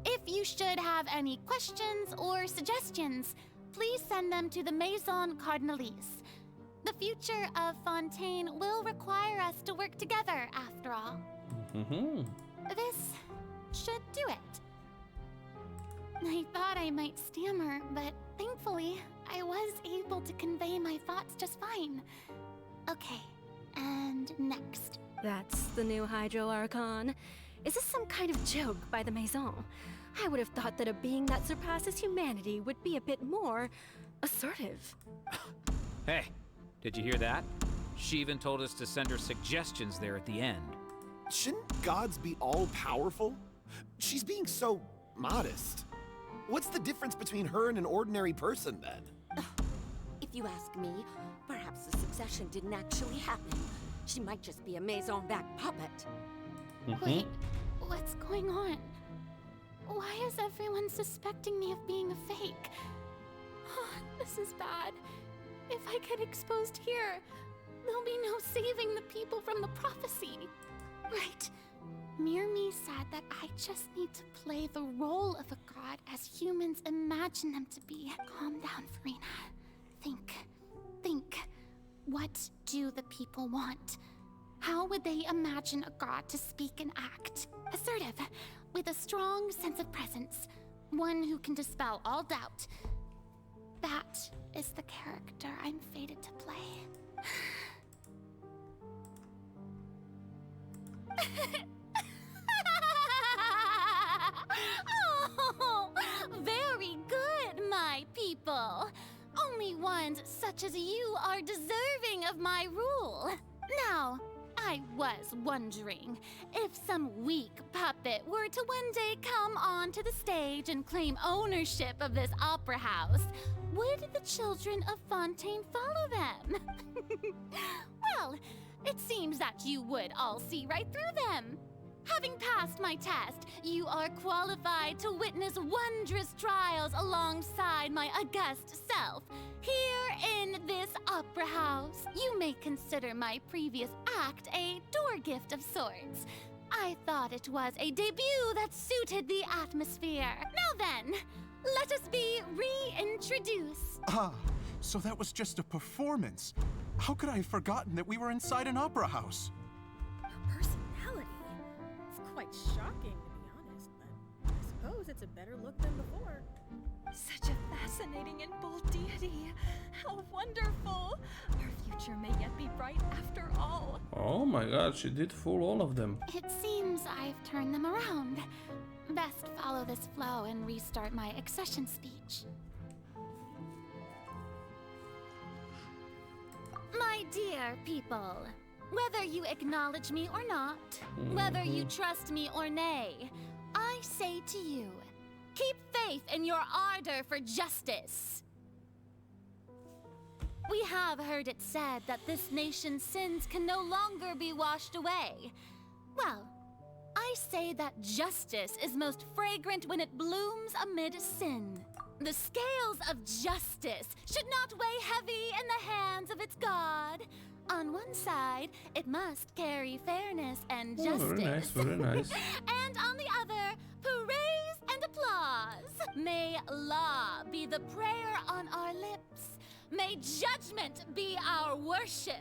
If you should have any questions or suggestions, please send them to the Maison Cardinalise. The future of Fontaine will require us to work together, after all. This should do it. I thought I might stammer, but thankfully, I was able to convey my thoughts just fine. Okay, and next. That's the new Hydro Archon. Is this some kind of joke by the Maison? I would have thought that a being that surpasses humanity would be a bit more assertive. Hey, did you hear that? She even told us to send her suggestions there at the end. Shouldn't gods be all-powerful? She's being so modest. What's the difference between her and an ordinary person, then? If you ask me, perhaps the succession didn't actually happen. She might just be a Maison-back puppet. Wait, what's going on? Why is everyone suspecting me of being a fake? This is bad. If I get exposed here, there'll be no saving the people from the prophecy. Right. Myrmi said that I just need to play the role of a god as humans imagine them to be. Calm down, Furina. Think. What do the people want? How would they imagine a god to speak and act? Assertive, with a strong sense of presence. One who can dispel all doubt. That is the character I'm fated to play. Oh, very good, my people. Only ones such as you are deserving of my rule. Now, I was wondering, if some weak puppet were to one day come onto the stage and claim ownership of this opera house, would the children of Fontaine follow them? Well, It seems that you would all see right through them. Having passed my test, you are qualified to witness wondrous trials alongside my august self. Here in this opera house, you may consider my previous act a door gift of sorts. I thought it was a debut that suited the atmosphere. Now then, let us be reintroduced. Ah, so that was just a performance. How could I have forgotten that we were inside an opera house? Personality? It's quite shocking, to be honest, but I suppose it's a better look than before. Such a fascinating and bold deity. How wonderful! Our future may yet be bright after all. Oh my god, she did fool all of them. It seems I've turned them around. Best follow this flow and restart my accession speech. My dear people, whether you acknowledge me or not, whether you trust me or nay, I say to you, keep faith in your ardor for justice. We have heard it said that this nation's sins can no longer be washed away. Well, I say that justice is most fragrant when it blooms amid sin. The scales of justice should not weigh heavy in the hands of its God. On one side, it must carry fairness and justice. Very nice, very nice. And on the other, praise and applause. May law be the prayer on our lips. May judgment be our worship.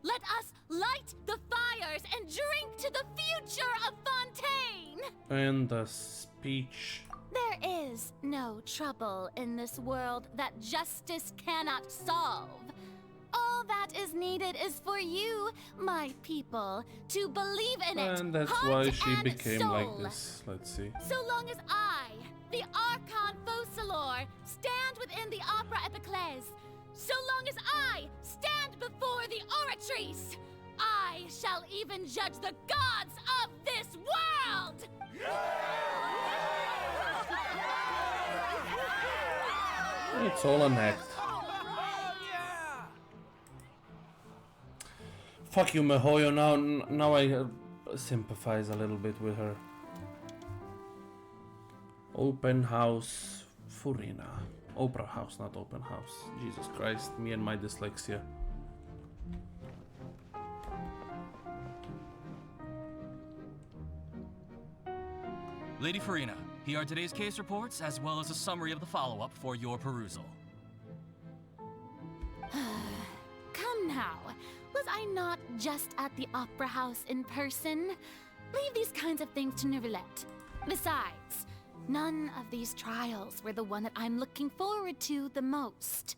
Let us light the fires and drink to the future of Fontaine. And the speech. There is no trouble in this world that justice cannot solve. All that is needed is for you, my people, to believe in it. And that's heart why she and became soul. like this. Let's see. So long as I, the Archon Focalor, stand within the Opera Epiclese, so long as I stand before the Oratrice, I shall even judge the gods of this world! It's all an act. Fuck you, Mihoyo. Now I sympathize a little bit with her. Open house Furina. Opera house, not open house. Jesus Christ, me and my dyslexia. Lady Furina, here are today's case reports, as well as a summary of the follow-up for your perusal. Come now, was I not just at the Opera House in person? Leave these kinds of things to Neuvillette. Besides, none of these trials were the one that I'm looking forward to the most.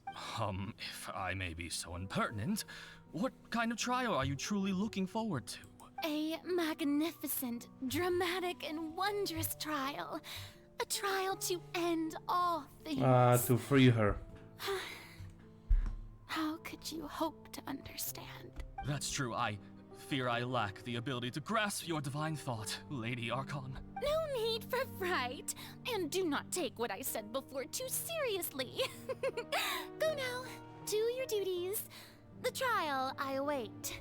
If I may be so impertinent, what kind of trial are you truly looking forward to? A magnificent, dramatic, and wondrous trial. A trial to end all things. To free her. How could you hope to understand? That's true. I fear I lack the ability to grasp your divine thought, Lady Archon. No need for fright, and do not take what I said before too seriously. Go now, do your duties. The trial I await.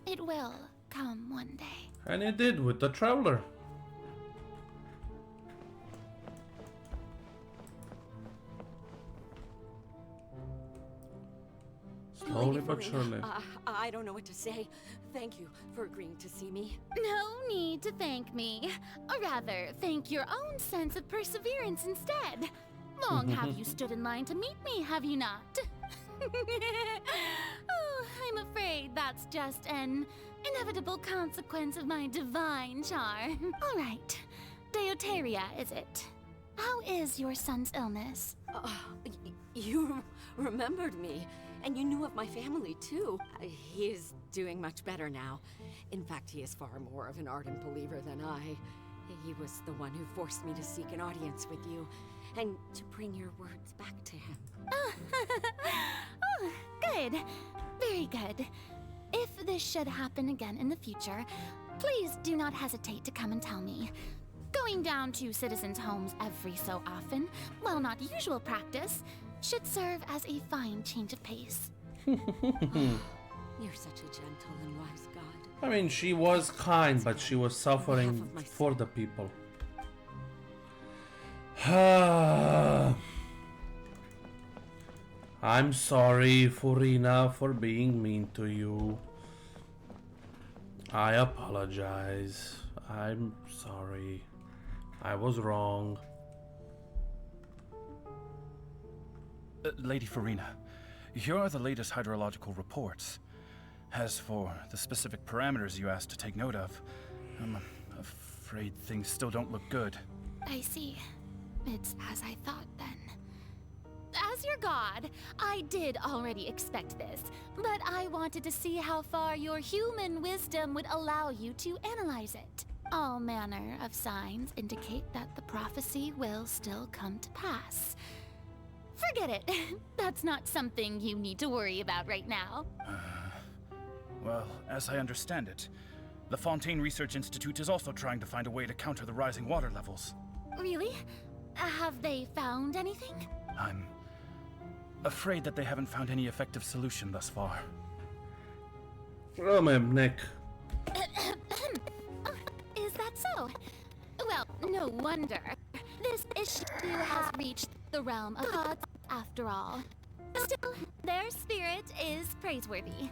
It will come one day. And it did with the Traveler. Slowly Lady but Furina, surely. I don't know what to say. Thank you for agreeing to see me. No need to thank me. Or rather, thank your own sense of perseverance instead. Long have you stood in line to meet me, have you not? Oh, I'm afraid that's just an inevitable consequence of my divine charm. All right, Deoteria, is it? How is your son's illness? You remembered me, and you knew of my family, too. He is doing much better now. In fact, he is far more of an ardent believer than I. He was the one who forced me to seek an audience with you, and to bring your words back to him. Oh, good. Very good. If this should happen again in the future, please do not hesitate to come and tell me. Going down to citizens' homes every so often, while not usual practice, should serve as a fine change of pace. You're such a gentle and wise god. I mean, she was kind, but she was suffering for the people. I'm sorry, Furina, for being mean to you. I apologize. I'm sorry. I was wrong. Lady Furina, here are the latest hydrological reports. As for the specific parameters you asked to take note of, I'm afraid things still don't look good. I see. It's as I thought then. As your god, I did already expect this, but I wanted to see how far your human wisdom would allow you to analyze it. All manner of signs indicate that the prophecy will still come to pass. Forget it. That's not something you need to worry about right now. Well, as I understand it, the Fontaine Research Institute is also trying to find a way to counter the rising water levels. Really? Have they found anything? I'm afraid that they haven't found any effective solution thus far. Oh, my neck. Is that so? Well, no wonder. This issue has reached the realm of gods, after all. Still, their spirit is praiseworthy.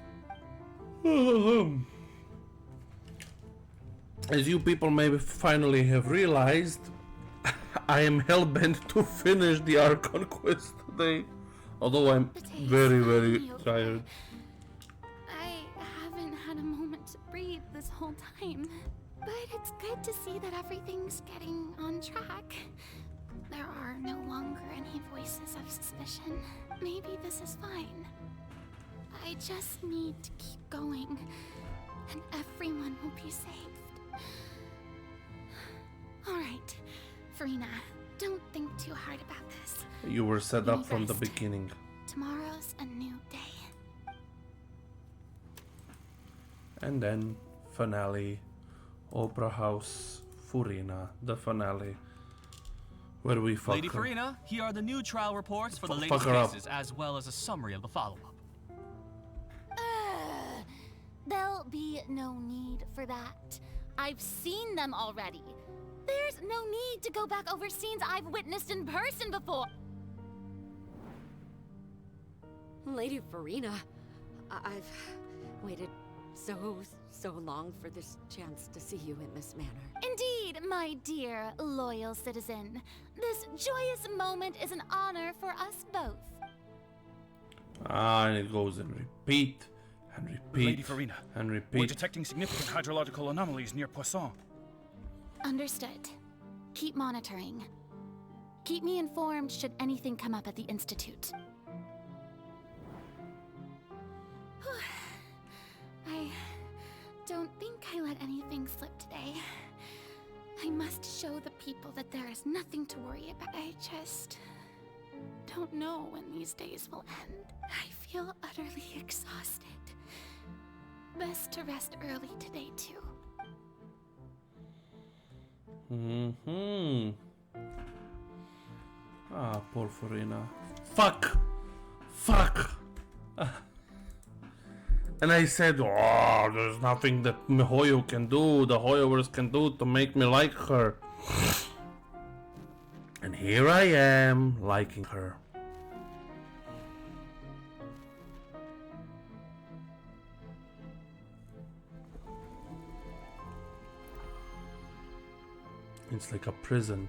As you people maybe finally have realized, I am hell-bent to finish the Archon quest today. Although I'm very, very tired. I haven't had a moment to breathe this whole time. But it's good to see that everything's getting on track. There are no longer any voices of suspicion. Maybe this is fine. I just need to keep going, and everyone will be saved. Alright, Furina, don't think too hard about this. You were set up from the beginning. Tomorrow's a new day. And then, finale. Opera House, Furina, the finale. Where we fuck Lady her. Furina, here are the new trial reports for the Fuck latest her up. cases, as well as a summary of the follow-up. There'll be no need for that. I've seen them already. There's no need to go back over scenes I've witnessed in person before. Lady Furina, I've waited so long for this chance to see you in this manner. Indeed, my dear, loyal citizen. This joyous moment is an honor for us both. And it goes and repeat, and repeat, Lady Furina, and we're repeat. detecting significant hydrological anomalies near Poisson. Understood. Keep monitoring. Keep me informed should anything come up at the Institute. I don't think I let anything slip today. I must show the people that there is nothing to worry about. I just don't know when these days will end. I feel utterly exhausted. Best to rest early today, too. Ah, poor Furina. Fuck! Fuck! And I said, oh, there's nothing that Mihoyo can do, the Hoyoverse can do to make me like her. And here I am, liking her. It's like a prison.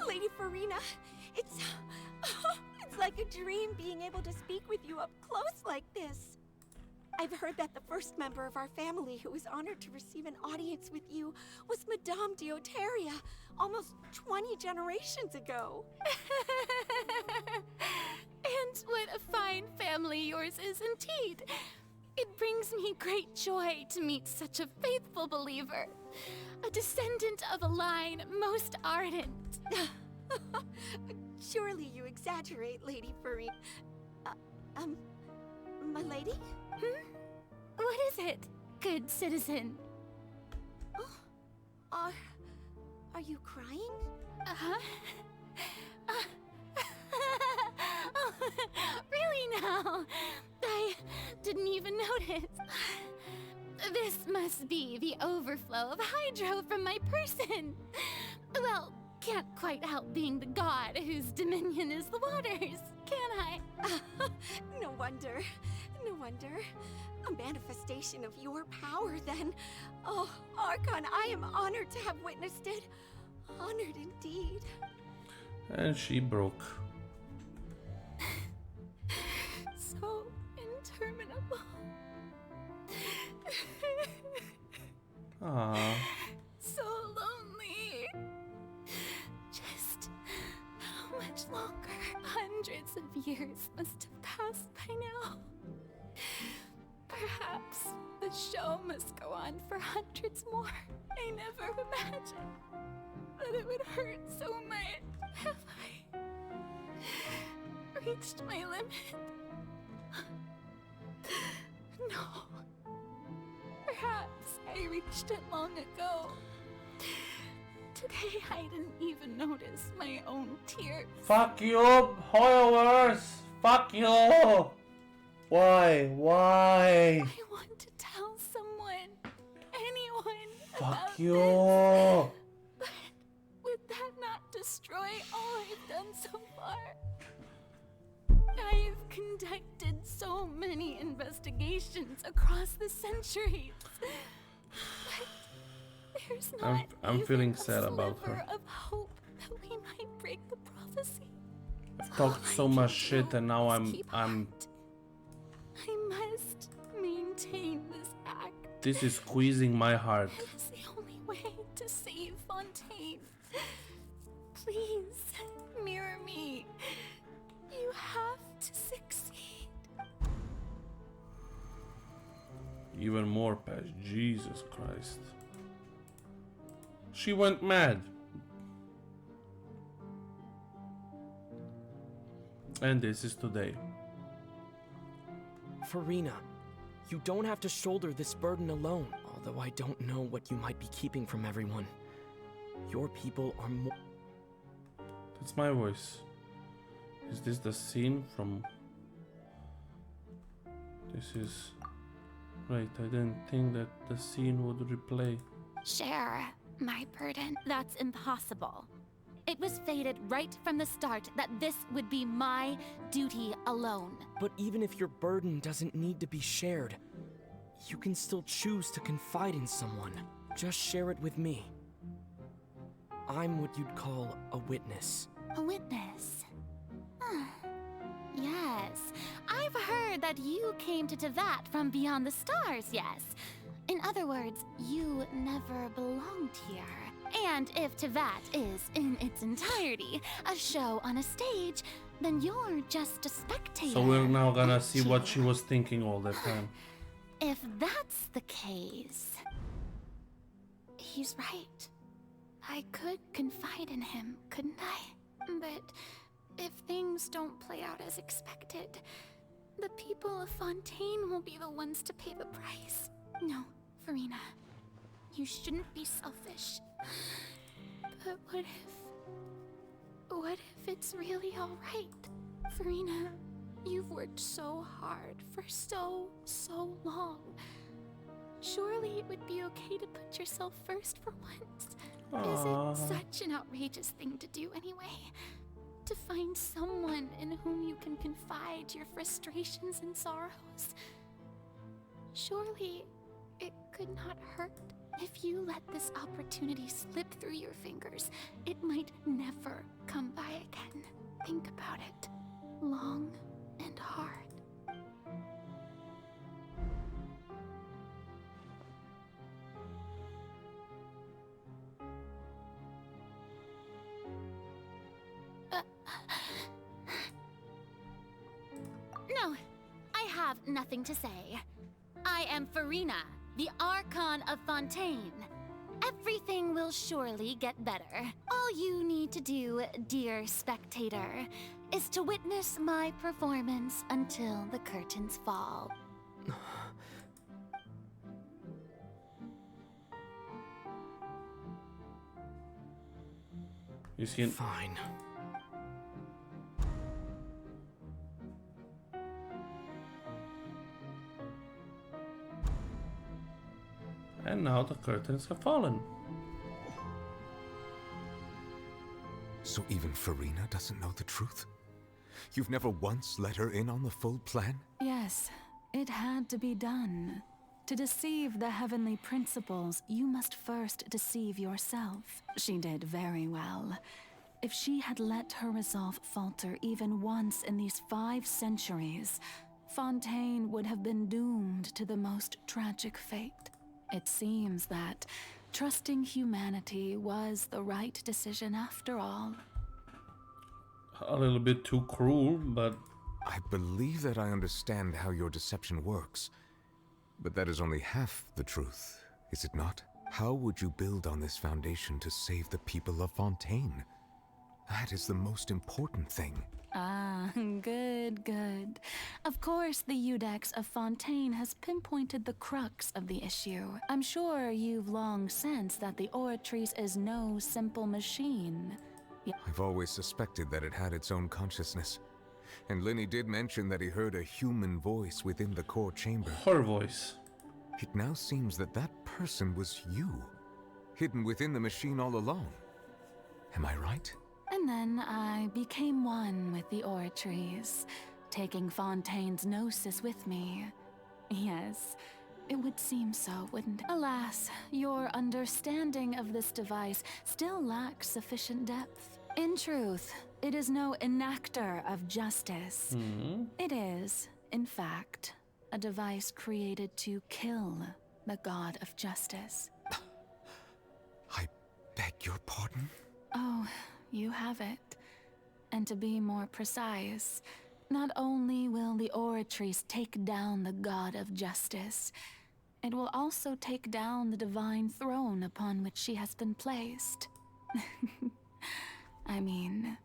Lady Furina, it's like a dream being able to speak with you up close like this. I've heard that the first member of our family who was honored to receive an audience with you was Madame Dioteria, almost 20 generations ago. And what a fine family yours is indeed. It brings me great joy to meet such a faithful believer, a descendant of a line most ardent. Surely you exaggerate, Lady Furina. My lady? What is it, good citizen? Are you crying? Oh, really Oh, I didn't even notice. This must be the overflow of hydro from my person. Well, can't quite help being the god whose dominion is the waters, can I? No wonder. No wonder. A manifestation of your power, then. Oh, Archon, I am honored to have witnessed it. Honored indeed. And she broke. So interminable. Aww. So lonely. Just how much longer? Hundreds of years must have passed by now. Perhaps the show must go on for hundreds more. I never imagined that it would hurt so much. Have I reached my limit? No. Perhaps I reached it long ago. Today I didn't even notice my own tears. Fuck you, Hoyowers! Fuck you! Why? Why? I want to tell someone, anyone, Fuck about you! this. But would that not destroy all I've done so far? I've conducted so many investigations across the centuries. But there's not I'm even feeling a sad about sliver her. of hope that we might break the prophecy. I've talked so much shit and now I'm I must maintain this act. this is squeezing my heart. It's the only way to save Fontaine. Please, mirror me. You have to succeed. Even more past Jesus Christ. She went mad. And this is today. Furina, you don't have to shoulder this burden alone, although I don't know what you might be keeping from everyone. Your people are more... That's my voice. Is this the scene from... This is... Right, I didn't think that the scene would replay. Share my burden. That's impossible. It was fated right from the start that this would be my duty alone. But even if your burden doesn't need to be shared, you can still choose to confide in someone. Just share it with me. I'm what you'd call a witness. A witness? Yes, I've heard that you came to Tevat from beyond the stars, yes. In other words, you never belonged here. And if Tevat is, in its entirety, a show on a stage, then you're just a spectator. So we're now gonna see what she was thinking all the time. If that's the case... He's right. I could confide in him, couldn't I? But if things don't play out as expected, the people of Fontaine will be the ones to pay the price. No, Furina. You shouldn't be selfish. But what if it's really alright? Furina, you've worked so hard for so long. Surely it would be okay to put yourself first for once. Aww. Is it such an outrageous thing to do anyway? To find someone in whom you can confide your frustrations and sorrows? Surely it could not hurt. If you let this opportunity slip through your fingers, it might never come by again. Think about it long and hard. No, I have nothing to say. I am Furina, the Archon of Fontaine. Everything will surely get better. All you need to do, dear spectator, is to witness my performance until the curtains fall. You see? Fine. And now the curtains have fallen. So even Furina doesn't know the truth? You've never once let her in on the full plan? Yes, it had to be done. To deceive the heavenly principles, you must first deceive yourself. She did very well. If she had let her resolve falter even once in these 5 centuries, Fontaine would have been doomed to the most tragic fate. It seems that trusting humanity was the right decision after all. A little bit too cruel, but... I believe that I understand how your deception works. But that is only half the truth, is it not? How would you build on this foundation to save the people of Fontaine? That is the most important thing. Ah, good, good. Of course, the Iudex of Fontaine has pinpointed the crux of the issue. I'm sure you've long sensed that the Oratrice is no simple machine. I've always suspected that it had its own consciousness. And Lenny did mention that he heard a human voice within the core chamber. Her voice. It now seems that that person was you, hidden within the machine all along. Am I right? And then I became one with the Oratrice, taking Fontaine's gnosis with me. Yes, it would seem so, wouldn't it? Alas, your understanding of this device still lacks sufficient depth. In truth, it is no enactor of justice. It is, in fact, a device created to kill the god of justice. I beg your pardon? Oh, you have it. And to be more precise, not only will the Oratrice take down the god of justice, it will also take down the divine throne upon which she has been placed. I mean,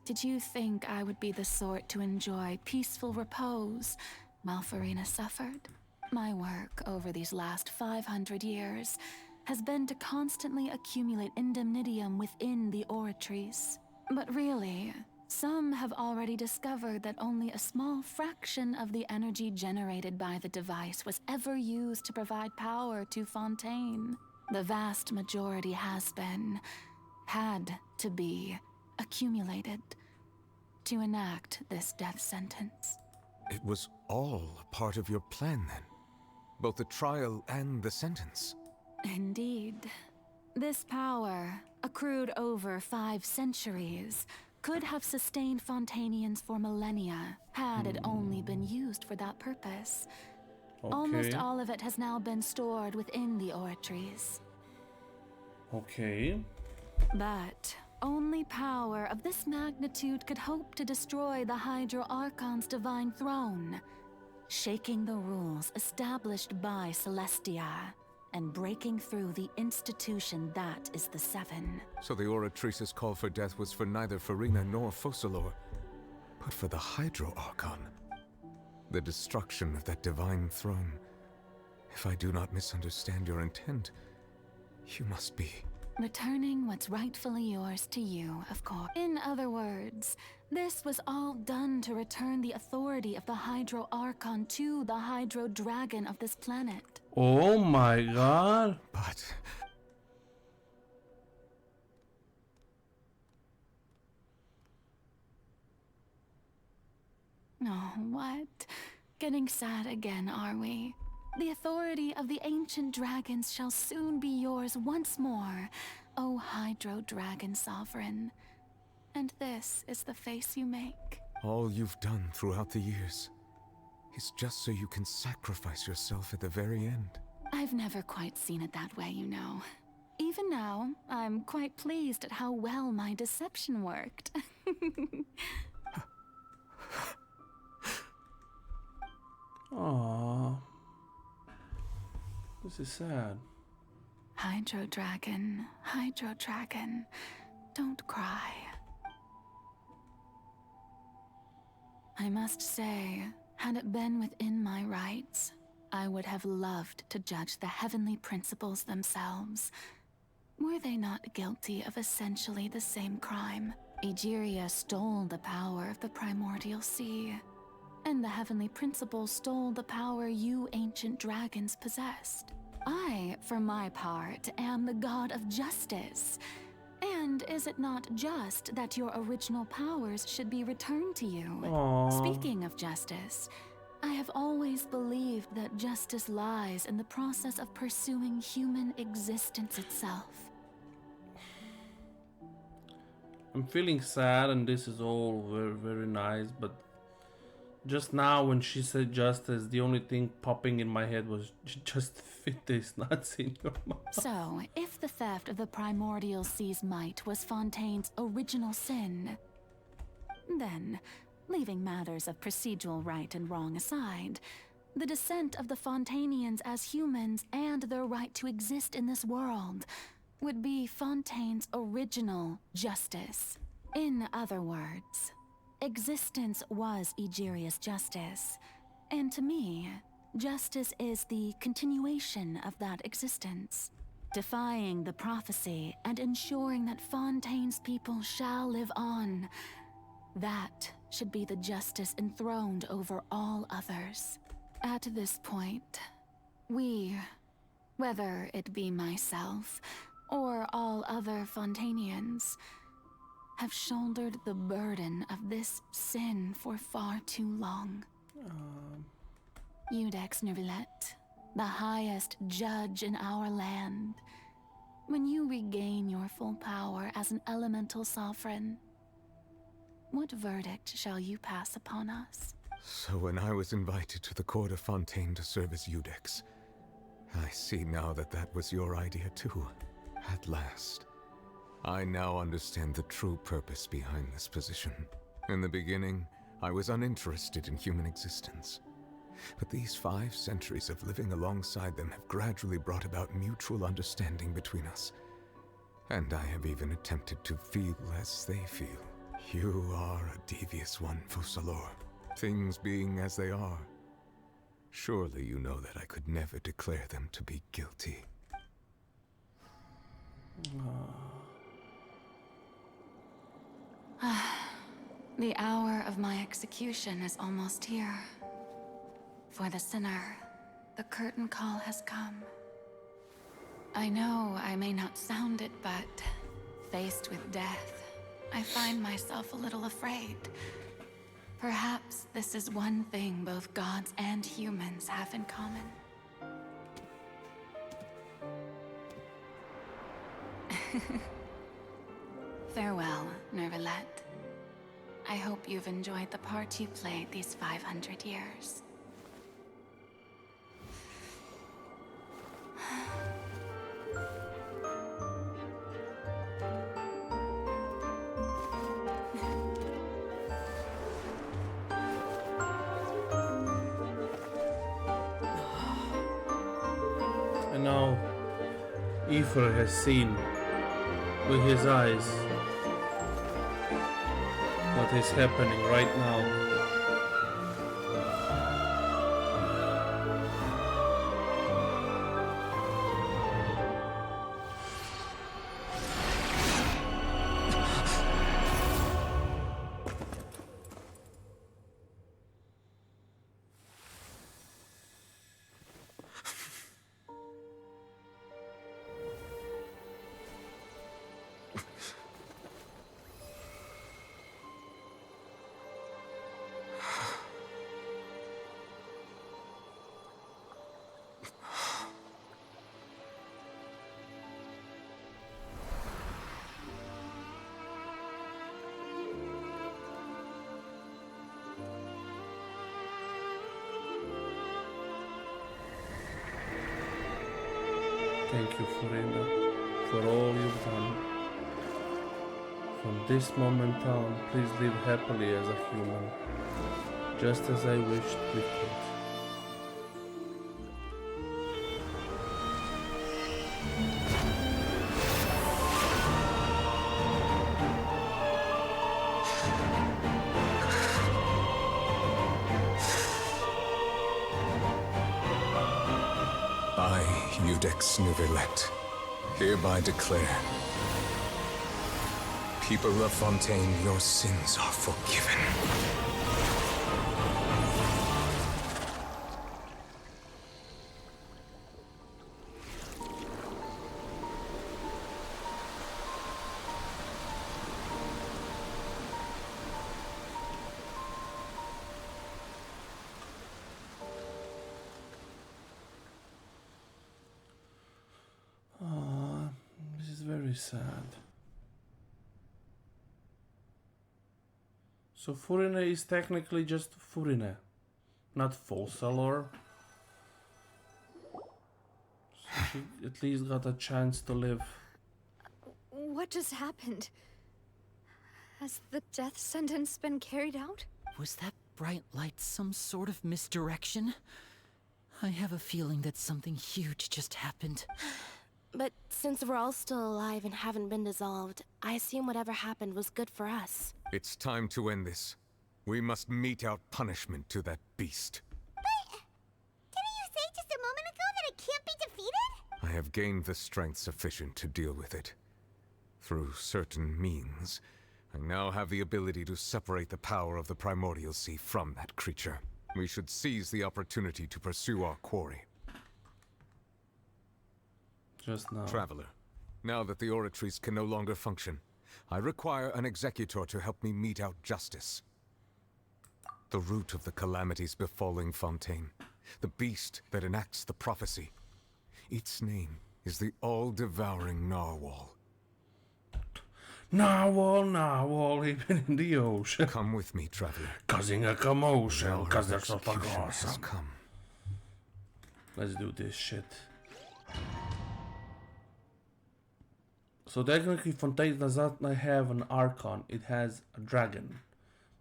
did you think I would be the sort to enjoy peaceful repose while Furina suffered? My work over these last 500 years has been to constantly accumulate indemnitium within the Oratrice. But really, some have already discovered that only a small fraction of the energy generated by the device was ever used to provide power to Fontaine. The vast majority had to be, accumulated to enact this death sentence. It was all part of your plan then? Both the trial and the sentence? Indeed. This power, accrued over 5 centuries, could have sustained Fontainians for millennia, had it only been used for that purpose. Almost all of it has now been stored within the Oratrice. Okay. But only power of this magnitude could hope to destroy the Hydro Archon's divine throne, shaking the rules established by Celestia, and breaking through the institution that is the Seven. So the Oratrice's call for death was for neither Furina nor Focalor, but for the Hydro Archon. The destruction of that divine throne. If I do not misunderstand your intent, you must be... returning what's rightfully yours to you, of course. In other words, this was all done to return the authority of the Hydro Archon to the Hydro Dragon of this planet. Oh my god. But... Oh, what? Getting sad again, are we? The authority of the ancient dragons shall soon be yours once more, O Hydro Dragon Sovereign. And this is the face you make. all you've done throughout the years is just so you can sacrifice yourself at the very end. I've never quite seen it that way, you know. Even now, I'm quite pleased at how well my deception worked. Aww. This is sad. Hydro Dragon, don't cry. I must say, had it been within my rights, I would have loved to judge the heavenly principles themselves. Were they not guilty of essentially the same crime? Egeria stole the power of the primordial sea, and the heavenly principles stole the power you ancient dragons possessed. I, for my part, am the god of justice. And is it not just that your original powers should be returned to you? Aww. Speaking of justice, I have always believed that justice lies in the process of pursuing human existence itself. I'm feeling sad, and this is all very, very nice, but just now when she said justice, the only thing popping in my head was just fit these nuts in your mouth. So, if the theft of the primordial sea's might was Fontaine's original sin, then, leaving matters of procedural right and wrong aside, the descent of the Fontainians as humans and their right to exist in this world would be Fontaine's original justice. In other words, existence was Egeria's justice, and to me, justice is the continuation of that existence, defying the prophecy and ensuring that Fontaine's people shall live on. That should be the justice enthroned over all others. At this point, we, whether it be myself or all other Fontainians, have shouldered the burden of this sin for far too long. Iudex Neuvillette, the highest judge in our land, when you regain your full power as an elemental sovereign, what verdict shall you pass upon us? So when I was invited to the court of Fontaine to serve as Iudex, I see now that that was your idea too. At last. I now understand the true purpose behind this position. In the beginning, I was uninterested in human existence. But these 5 centuries of living alongside them have gradually brought about mutual understanding between us. And I have even attempted to feel as they feel. You are a devious one, Fussalor. Things being as they are, surely you know that I could never declare them to be guilty. The hour of my execution is almost here. For the sinner, the curtain call has come. I know I may not sound it, but faced with death, I find myself a little afraid. Perhaps this is one thing both gods and humans have in common. Farewell, Neuvillette. I hope you've enjoyed the part you played these 500 years. And now, Aether has seen with his eyes what is happening right now. Thank you, Furina, for all you've done. From this moment on, please live happily as a human, just as I wished we could. I, Iudex Neuvillette, hereby declare, people of Fontaine, your sins are forgiven. Very sad. So furine is technically just furine, not fossil or... So she at least got a chance to live. What just happened? Has the death sentence been carried out? Was that bright light some sort of misdirection? I have a feeling that something huge just happened. But since we're all still alive and haven't been dissolved, I assume whatever happened was good for us. It's time to end this. We must mete out punishment to that beast. Didn't you say just a moment ago that it can't be defeated? I have gained the strength sufficient to deal with it. Through certain means, I now have the ability to separate the power of the Primordial Sea from that creature. We should seize the opportunity to pursue our quarry. Just now. Traveler, now that the oratories can no longer function, I require an executor to help me mete out justice. The root of the calamities befalling Fontaine, the beast that enacts the prophecy. Its name is the all-devouring Narwhal. Narwhal, even in the ocean. Come with me, traveler. Causing a commotion, cause they're so fucking Execution has awesome. come. Let's do this shit. So technically Fontaine does not have an Archon, it has a dragon.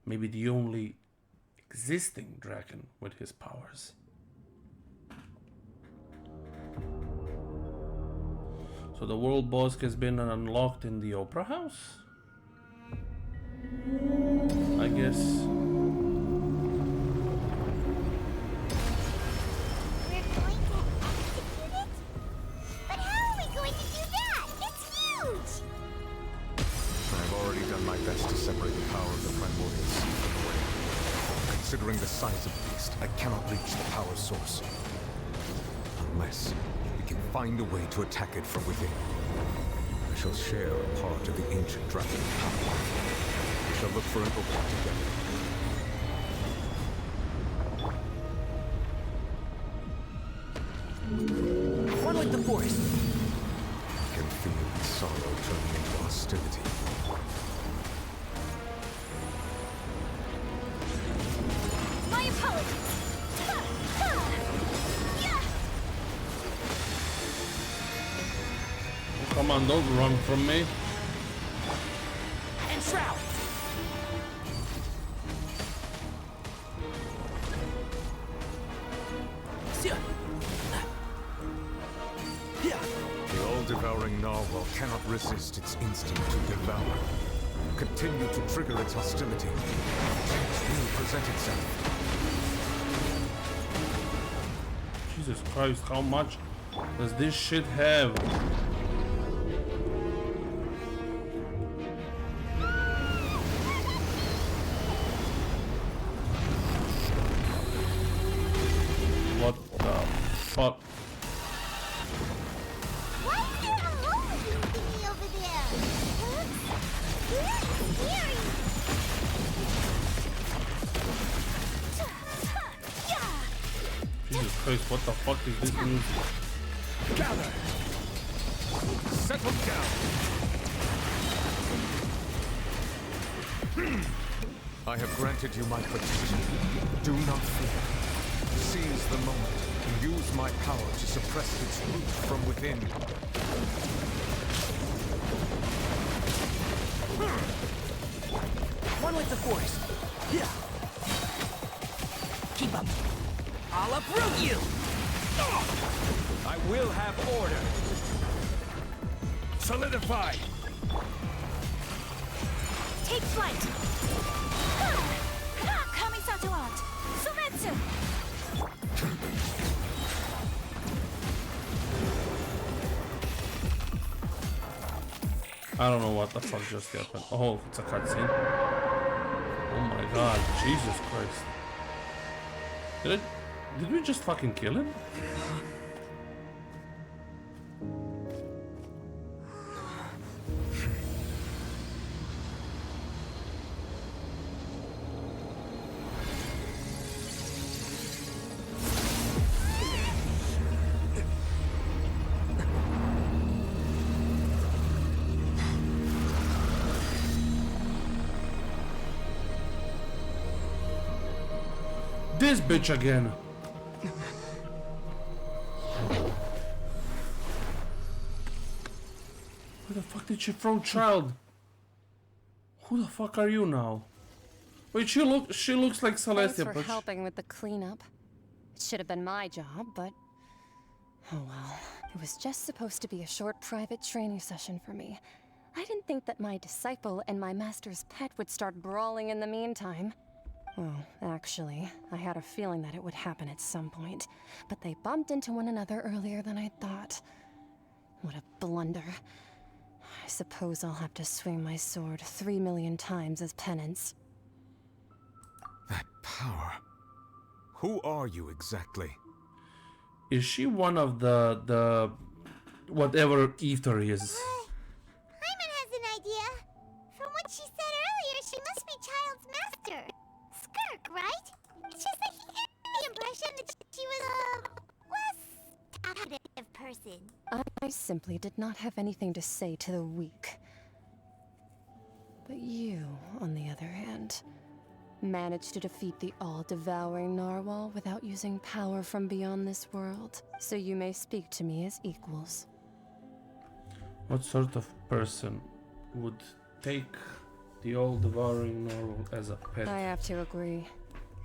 Maybe the only existing dragon with his powers. So the world boss has been unlocked in the Opera House? I guess. We're going to execute it? But how are we going to do that? It's huge! I've already done my best to separate the power of the Primordial Sea from the way. Considering the size of the beast, I cannot reach the power source. Unless we can find a way to attack it from within. I shall share a part of the ancient dragon power. We shall look for an opening together. One with the force. I can feel the sorrow turning into hostility. My apologies. Come on, don't run from me. And shroud. The all-devouring narwhal cannot resist its instinct to devour. Continue to trigger its hostility. Chance will present itself. Jesus Christ, how much does this shit have? What the fuck? Why is there a moving thingy over there? Scary! Jesus Christ, what the fuck is this music? Gather! Settle down! I have granted you my protection. Do not fear. Seize the moment and use my power to suppress its root from within. One with the force. Keep up. I'll uproot you. I will have order. Solidify. Take flight. Kamisato out. Sumetsu. I don't know what the fuck just happened. Oh, it's a cutscene. Oh my god, Jesus Christ. Did we just fucking kill him? this bitch again. Where the fuck did she throw child? Who the fuck are you now? Wait, she looks like Celestia, Thanks for but helping with the cleanup. It should have been my job, but oh well. It was just supposed to be a short private training session for me. I didn't think that my disciple and my master's pet would start brawling in the meantime. Well, actually, I had a feeling that it would happen at some point, but they bumped into one another earlier than I thought. What a blunder. I suppose I'll have to swing my sword 3 million times as penance. That power. Who are you exactly? is she one of the whatever ether is? Hyman has an idea. From what she said earlier, she must be Child's master. Skirk, right? It's just that he gave me the impression that she was a less talkative person. I simply did not have anything to say to the weak. But you, on the other hand, managed to defeat the all-devouring narwhal without using power from beyond this world. So you may speak to me as equals. What sort of person would take the all-devouring narwhal as a pet? I have to agree.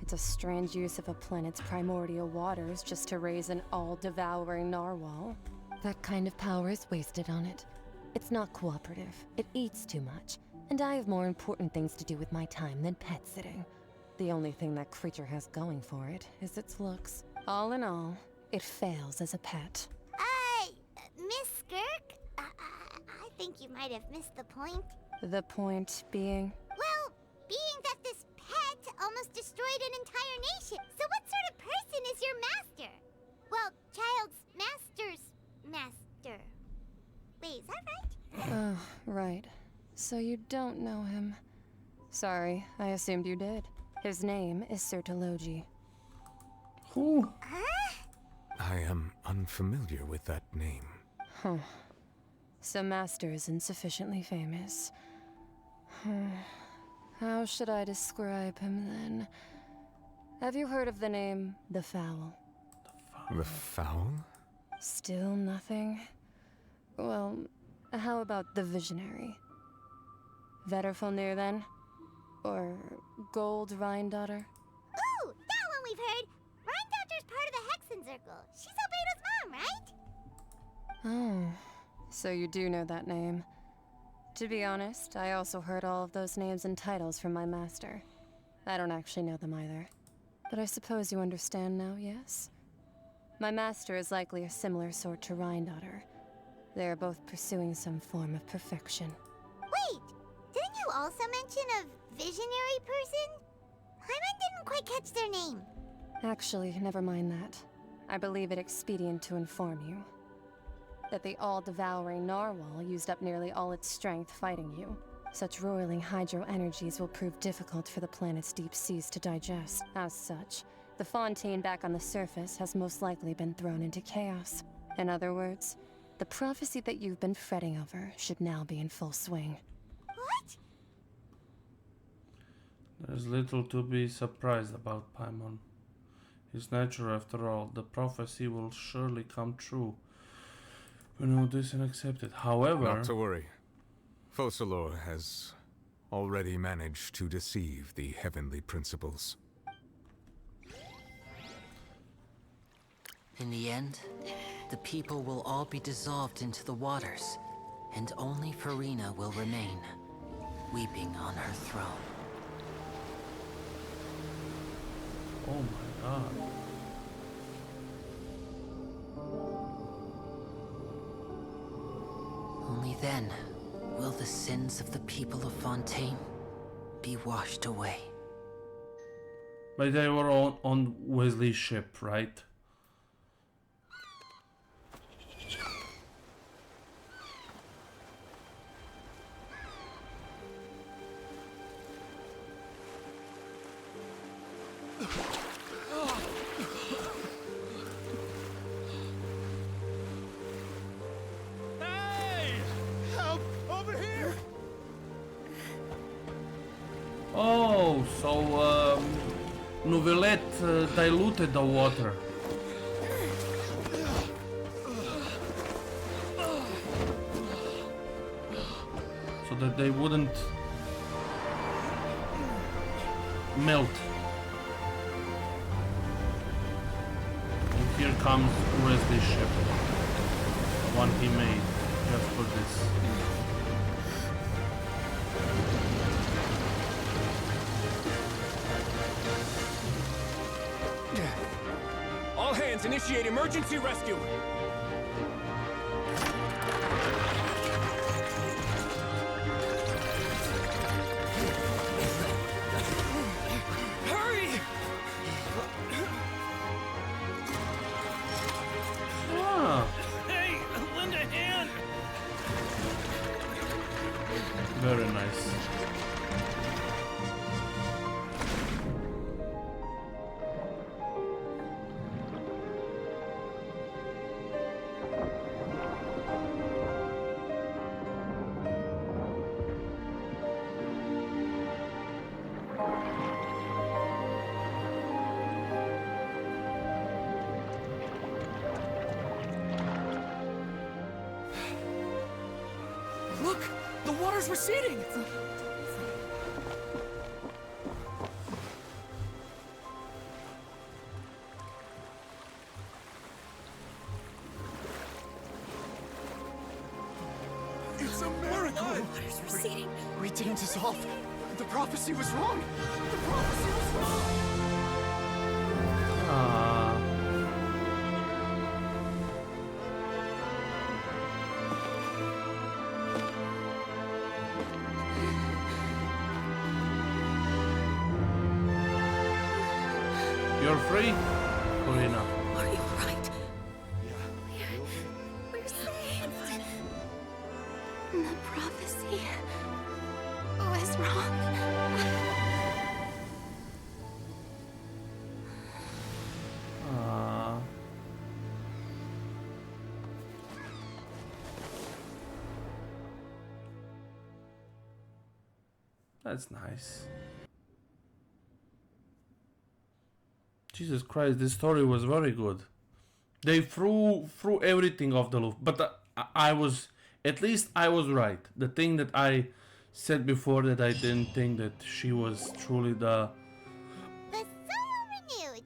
It's a strange use of a planet's primordial waters just to raise an all-devouring narwhal. That kind of power is wasted on it. It's not cooperative. It eats too much. And I have more important things to do with my time than pet sitting. The only thing that creature has going for it is its looks. All in all, it fails as a pet. Miss Skirk? I think you might have missed the point. The point being? Well, being that this pet almost destroyed an entire nation. So what sort of person is your master? Well, Child's master's master. Wait, is that right? Oh, right. So you don't know him. Sorry, I assumed you did. His name is Sir Tologi. Who? I am unfamiliar with that name. Huh. So Master isn't sufficiently famous. How should I describe him then? Have you heard of the name The Fowl? The Fowl? Still nothing? Well, how about the Visionary? Vetterfulnir then? Or Gold Rhine-Daughter? Ooh, that one we've heard. Rhine-Daughter's part of the Hexen Circle. She's Albedo's mom, right? Oh, so you do know that name. To be honest, I also heard all of those names and titles from my master. I don't actually know them either. But I suppose you understand now, yes? My master is likely a similar sort to Rhine-Daughter. They are both pursuing some form of perfection. Wait, didn't you also mention a visionary person? Hyman didn't quite catch their name. Actually, never mind that. I believe it expedient to inform you that the all-devouring narwhal used up nearly all its strength fighting you. Such roiling hydro energies will prove difficult for the planet's deep seas to digest. As such, the fontaine back on the surface has most likely been thrown into chaos. In other words, the prophecy that you've been fretting over should now be in full swing. What? There's little to be surprised about, Paimon. It's natural after all. The prophecy will surely come true. We know this and accept it. However... Not to worry. Focalor has already managed to deceive the heavenly principles. In the end, the people will all be dissolved into the waters, and only Furine will remain, weeping on her throne. Oh my god. Only then will the sins of the people of Fontaine be washed away. But they were on Wesley's ship, right? Hey! Help! Over here! Oh, so Novelette diluted the water. So that they wouldn't melt. And here comes USD ship. The one he made just for this. All hands, initiate emergency rescue! Hurry! Ah, Hey, lend a hand! very nice. Look! The water's receding! It's a miracle! Water's receding. We didn't dissolve. The prophecy was wrong. The prophecy was wrong. Ah. You're free, Corina. Are you right? We're saved. The prophecy was wrong. Ah. That's nice. Jesus Christ, this story was very good. They threw everything off the roof, but I was, at least I was right. The thing that I said before, that I didn't think that she was truly the. The Solo renewed.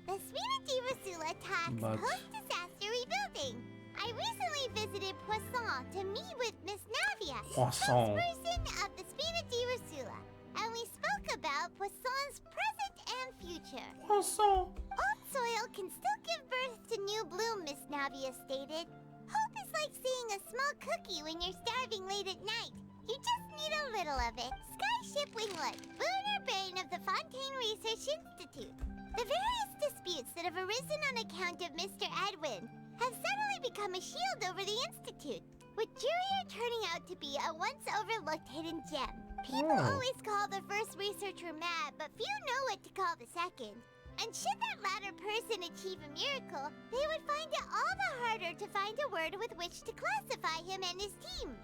The Spina di Rosula talks But- post-disaster rebuilding. I recently visited Poisson to meet with Miss Navia, Poisson. spokesperson of the Spina di Rosula, and we spoke about Poisson's present and future. Poisson. Old soil can still give birth to new bloom, Miss Navia stated. Hope is like seeing a small cookie when you're starving late at night. You just need a little of it. Skyship Winglet, Booner Bane of the Fontaine Research Institute. The various disputes that have arisen on account of Mr. Edwin have suddenly become a shield over the Institute, with Jurier turning out to be a once overlooked hidden gem. People always call the first researcher mad, but few know what to call the second. And should that latter person achieve a miracle, they would find it all the harder to find a word with which to classify him and his team.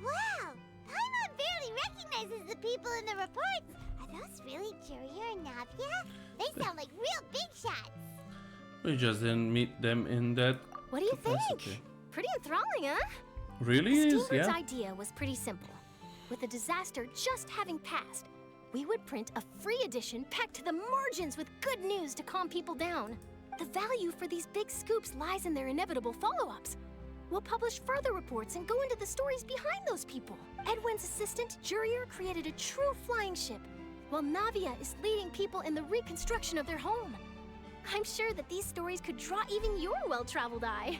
Wow! Paimon barely recognizes the people in the reports. Are those really Jurier and Navia? They sound like real big shots. We just didn't meet them in that. What do you capacity. think? Pretty enthralling, huh? Really is, Steambird's yeah. idea was pretty simple. With the disaster just having passed, we would print a free edition packed to the margins with good news to calm people down. The value for these big scoops lies in their inevitable follow-ups. We'll publish further reports and go into the stories behind those people. Edwin's assistant, Jurier, created a true flying ship, while Navia is leading people in the reconstruction of their home. I'm sure that these stories could draw even your well-traveled eye.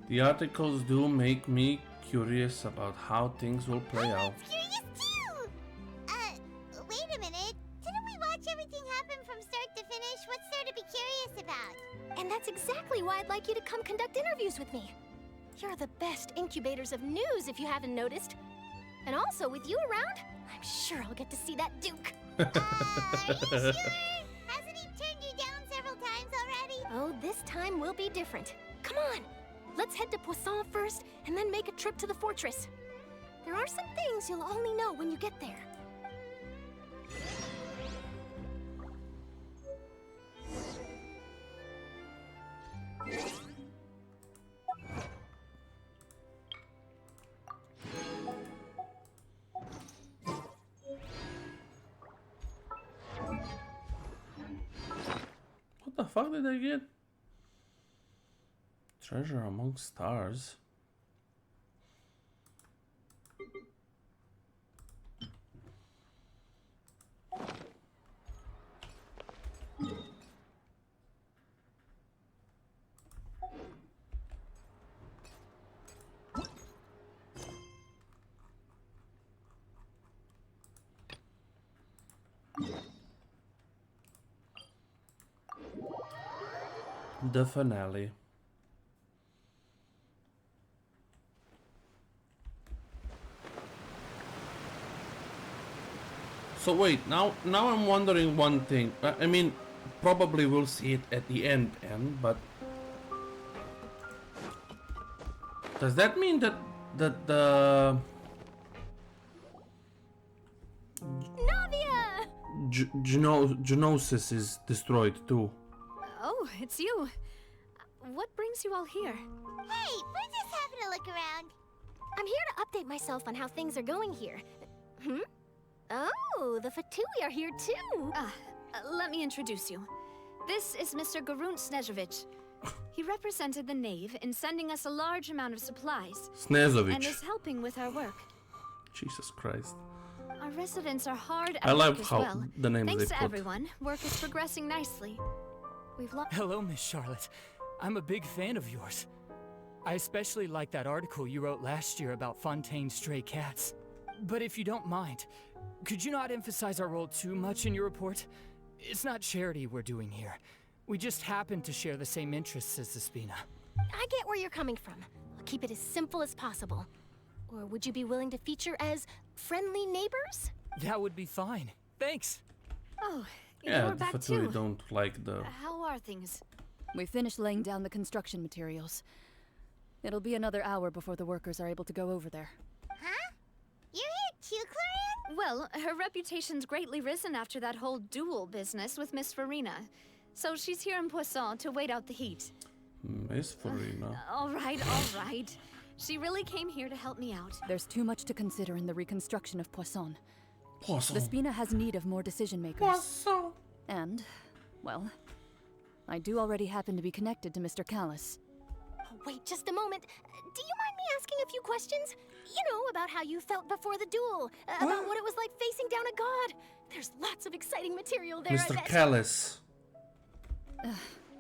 The articles do make me curious about how things will play out. Curious too! Wait a minute. Didn't we watch everything happen from start to finish? What's there to be curious about? And that's exactly why I'd like you to come conduct interviews with me. You're the best incubators of news, if you haven't noticed. And also, with you around, I'm sure I'll get to see that Duke. Are you sure? Hasn't he turned you down several times already? Oh, this time will be different. Come on, let's head to Poisson first, and then make a trip to the fortress. There are some things you'll only know when you get there. fuck did I get? Treasure among stars. The finale. So wait, now I'm wondering one thing. I mean, probably we'll see it at the end, but does that mean that the Navia! Genosis is destroyed too? Oh, it's you. What brings you all here? Hey, we're just having a look around. I'm here to update myself on how things are going here. Oh, the Fatui are here too. Let me introduce you. This is Mr. Garunt Snežević. He represented the Knave in sending us a large amount of supplies. Snežević. And is helping with our work. Jesus Christ. Our residents are hard at I love work as how well. the names Thanks they to put. everyone, work is progressing nicely. We've lost. Hello, Miss Charlotte. I'm a big fan of yours. I especially like that article you wrote last year about Fontaine's stray cats. But if you don't mind, could you not emphasize our role too much in your report? It's not charity we're doing here. We just happen to share the same interests as Despina. I get where you're coming from. I'll keep it as simple as possible. Or would you be willing to feature as friendly neighbors? That would be fine. Thanks. Oh, Yeah, you're the back Fatui too. don't like the. How are things? We finished laying down the construction materials. It'll be another hour before the workers are able to go over there. Huh? You're here too, Clarion? Well, her reputation's greatly risen after that whole duel business with Miss Farina. So she's here in Poisson to wait out the heat. Miss Farina. All right. She really came here to help me out. There's too much to consider in the reconstruction of Poisson. Poisson. Despina has need of more decision makers. Poisson. And, well, I do already happen to be connected to Mr. Callis. Oh, wait just a moment. Do you mind me asking a few questions? You know, about how you felt before the duel, about what it was like facing down a god. There's lots of exciting material there. Mr. Callis.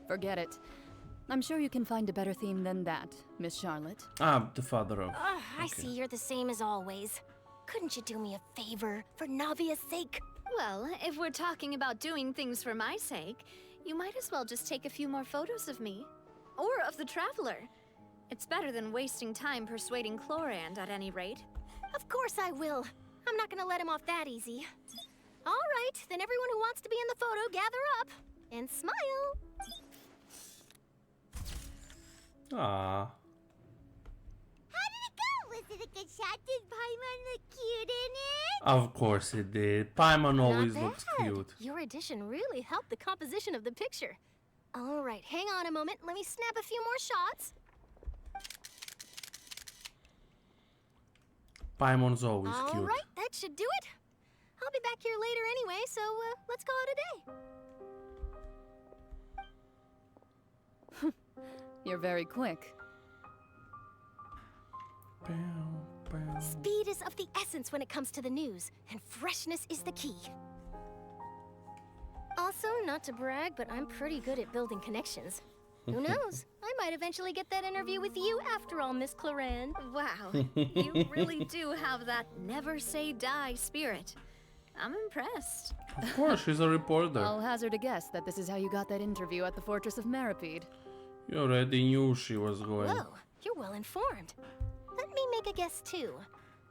Forget it. I'm sure you can find a better theme than that, Miss Charlotte. Ah, the father of. I see you're the same as always. Couldn't you do me a favor, for Navia's sake? Well, if we're talking about doing things for my sake, you might as well just take a few more photos of me. Or of the Traveler. It's better than wasting time persuading Chlorand at any rate. Of course I will. I'm not gonna let him off that easy. All right, then everyone who wants to be in the photo, gather up. And smile. Ah. How did it go? Was it a good shot? Did Paimon look cute in it? Of course it did. Paimon always Not looks bad. cute. Your addition really helped the composition of the picture. All right, hang on a moment. Let me snap a few more shots. Paimon's always cute. All right, that should do it. I'll be back here later anyway, so let's call it a day. You're very quick. Speed is of the essence when it comes to the news, and freshness is the key. Also, not to brag, but I'm pretty good at building connections. Who knows? I might eventually get that interview with you after all, Miss Clorand. Wow, you really do have that never say die spirit. I'm impressed. Of course, she's a reporter. I'll hazard a guess that this is how you got that interview at the Fortress of Meripede. You already knew she was going. Whoa, you're well informed. Let me make a guess too.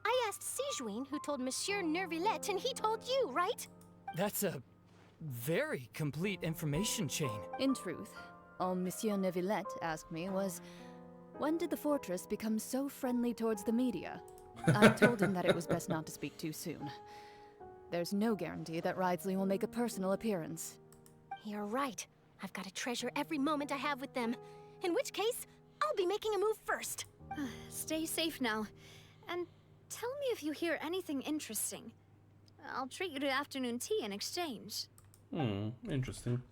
I asked Sijuin, who told Monsieur Nervillet, and he told you, right? That's a very complete information chain. In truth, all Monsieur Neuvillette asked me was, when did the fortress become so friendly towards the media? I told him that it was best not to speak too soon. There's no guarantee that Ridesley will make a personal appearance. You're right. I've got to treasure every moment I have with them. In which case, I'll be making a move first. Stay safe now. And tell me if you hear anything interesting. I'll treat you to afternoon tea in exchange. Interesting.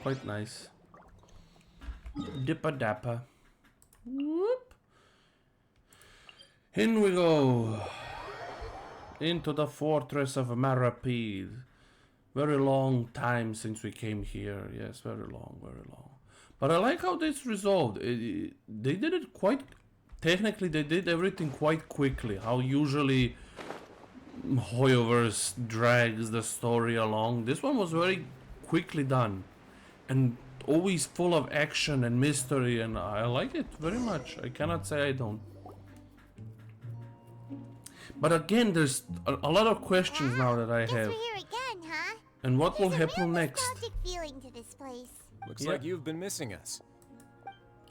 Quite nice. Dippa Dappa. Whoop. In we go. Into the fortress of Marapede. Very long time since we came here. Yes, very long, very long. But I like how this resolved. They did it quite... Technically, they did everything quite quickly. How usually Hoyoverse drags the story along. This one was very quickly done. And always full of action and mystery. And I like it very much. I cannot say I don't. But again, there's a lot of questions now that I have. We're here again, huh? And what will There's a happen real next? nostalgic feeling to this place. Looks like you've been missing us.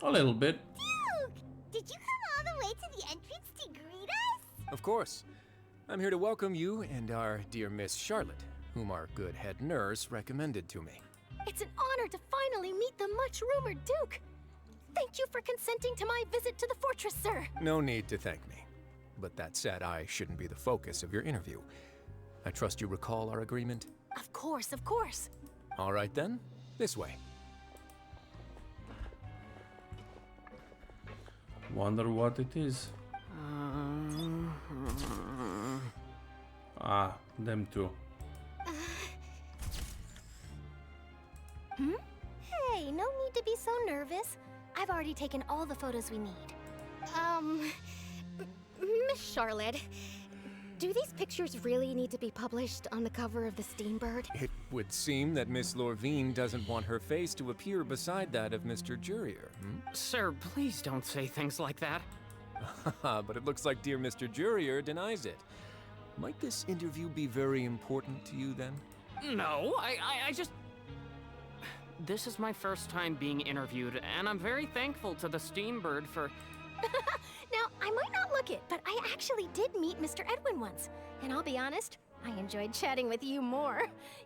A little bit. Duke, did you come all the way to the entrance to greet us? Of course. I'm here to welcome you and our dear Miss Charlotte, whom our good head nurse recommended to me. It's an honor to finally meet the much-rumored Duke. Thank you for consenting to my visit to the fortress, sir. No need to thank me. But that said, I shouldn't be the focus of your interview. I trust you recall our agreement? Of course, of course. All right then, this way. Wonder what it is. Ah, them two. Hey, no need to be so nervous. I've already taken all the photos we need. Miss Charlotte, do these pictures really need to be published on the cover of the Steambird? It would seem that Miss Lorvine doesn't want her face to appear beside that of Mr. Jurier. Sir, please don't say things like that. But it looks like dear Mr. Jurier denies it. Might this interview be very important to you then? No, I just... This is my first time being interviewed, and I'm very thankful to the Steambird for... Now, I might not look it, but I actually did meet Mr. Edwin once. And I'll be honest, I enjoyed chatting with you more.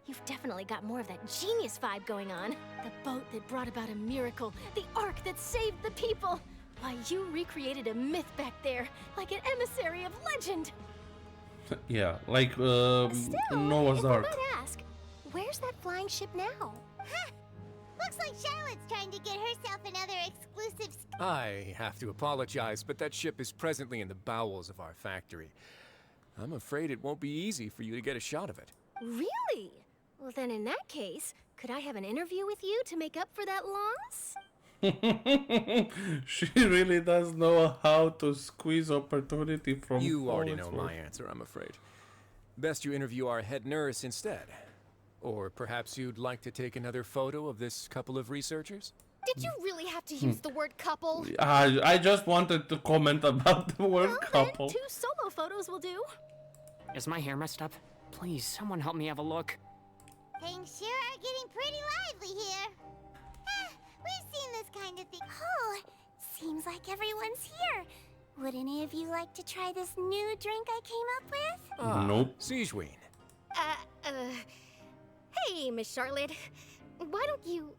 You've definitely got more of that genius vibe going on. The boat that brought about a miracle, the ark that saved the people. Why, you recreated a myth back there, like an emissary of legend. Yeah, like Still, Noah's if I Ark. might ask, where's that flying ship now? Huh. Looks like Charlotte's trying to get herself another exclusive... I have to apologize, but that ship is presently in the bowels of our factory. I'm afraid it won't be easy for you to get a shot of it. Really? Well, then in that case, could I have an interview with you to make up for that loss? She really does know how to squeeze opportunity from... You already know my answer, I'm afraid. Best you interview our head nurse instead. Or perhaps you'd like to take another photo of this couple of researchers? Did you really have to use the word couple? I just wanted to comment about the word couple. Then 2 solo photos will do. Is my hair messed up? Please, someone help me have a look. Things sure are getting pretty lively here. We've seen this kind of thing. Oh, seems like everyone's here. Would any of you like to try this new drink I came up with? Nope. Siegeween. Hey, Miss Charlotte. Why don't you,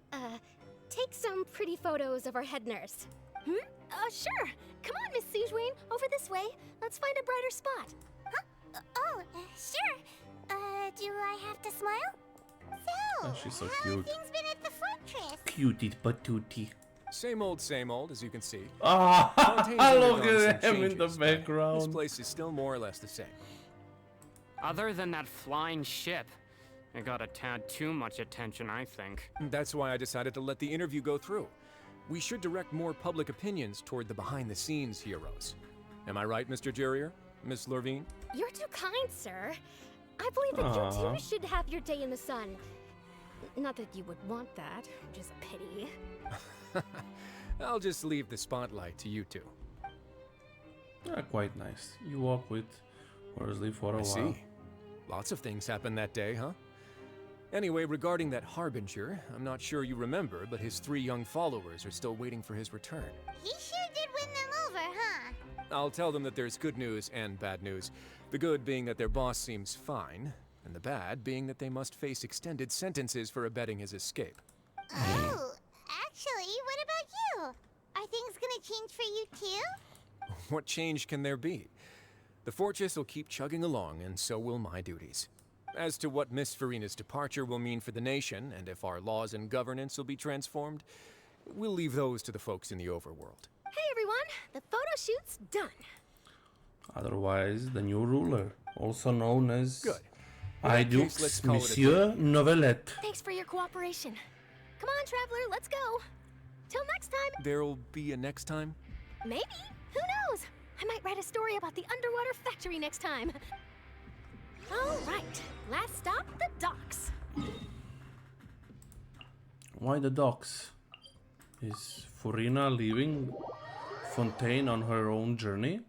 take some pretty photos of our head nurse? Sure. Come on, Miss Siegeween. Over this way. Let's find a brighter spot. Huh? Sure. Do I have to smile? So, Oh, she's so how cute. have things been at the fortress? Cutie patootie. Same old, as you can see. Ah, Fontaine's look undergone at some him in the changes, but This background. place is still more or less the same. Other than that flying ship, it got a tad too much attention, I think. That's why I decided to let the interview go through. We should direct more public opinions toward the behind-the-scenes heroes. Am I right, Mr. Jurier? Miss Lorvine? You're too kind, sir. I believe that you Aw. too should have your day in the sun. Not that you would want that, which is a pity. I'll just leave the spotlight to you two. Quite nice. You walk with Worsley for a I while. see. Lots of things happened that day, huh? Anyway, regarding that Harbinger, I'm not sure you remember, but his 3 young followers are still waiting for his return. He sure did win them over, huh? I'll tell them that there's good news and bad news. The good being that their boss seems fine, and the bad being that they must face extended sentences for abetting his escape. Oh, actually, what about you? Are things gonna change for you too? What change can there be? The fortress will keep chugging along, and so will my duties. As to what Miss Furina's departure will mean for the nation, and if our laws and governance will be transformed, we'll leave those to the folks in the overworld. Hey everyone, the photo shoot's done. Otherwise, the new ruler, also known as Good. Idux Monsieur Novelette. Thanks for your cooperation. Come on, Traveler, let's go. Till next time. There'll be a next time? Maybe. Who knows? I might write a story about the underwater factory next time. All right, last stop, the docks. Why the docks? Is Furina leaving Fontaine on her own journey?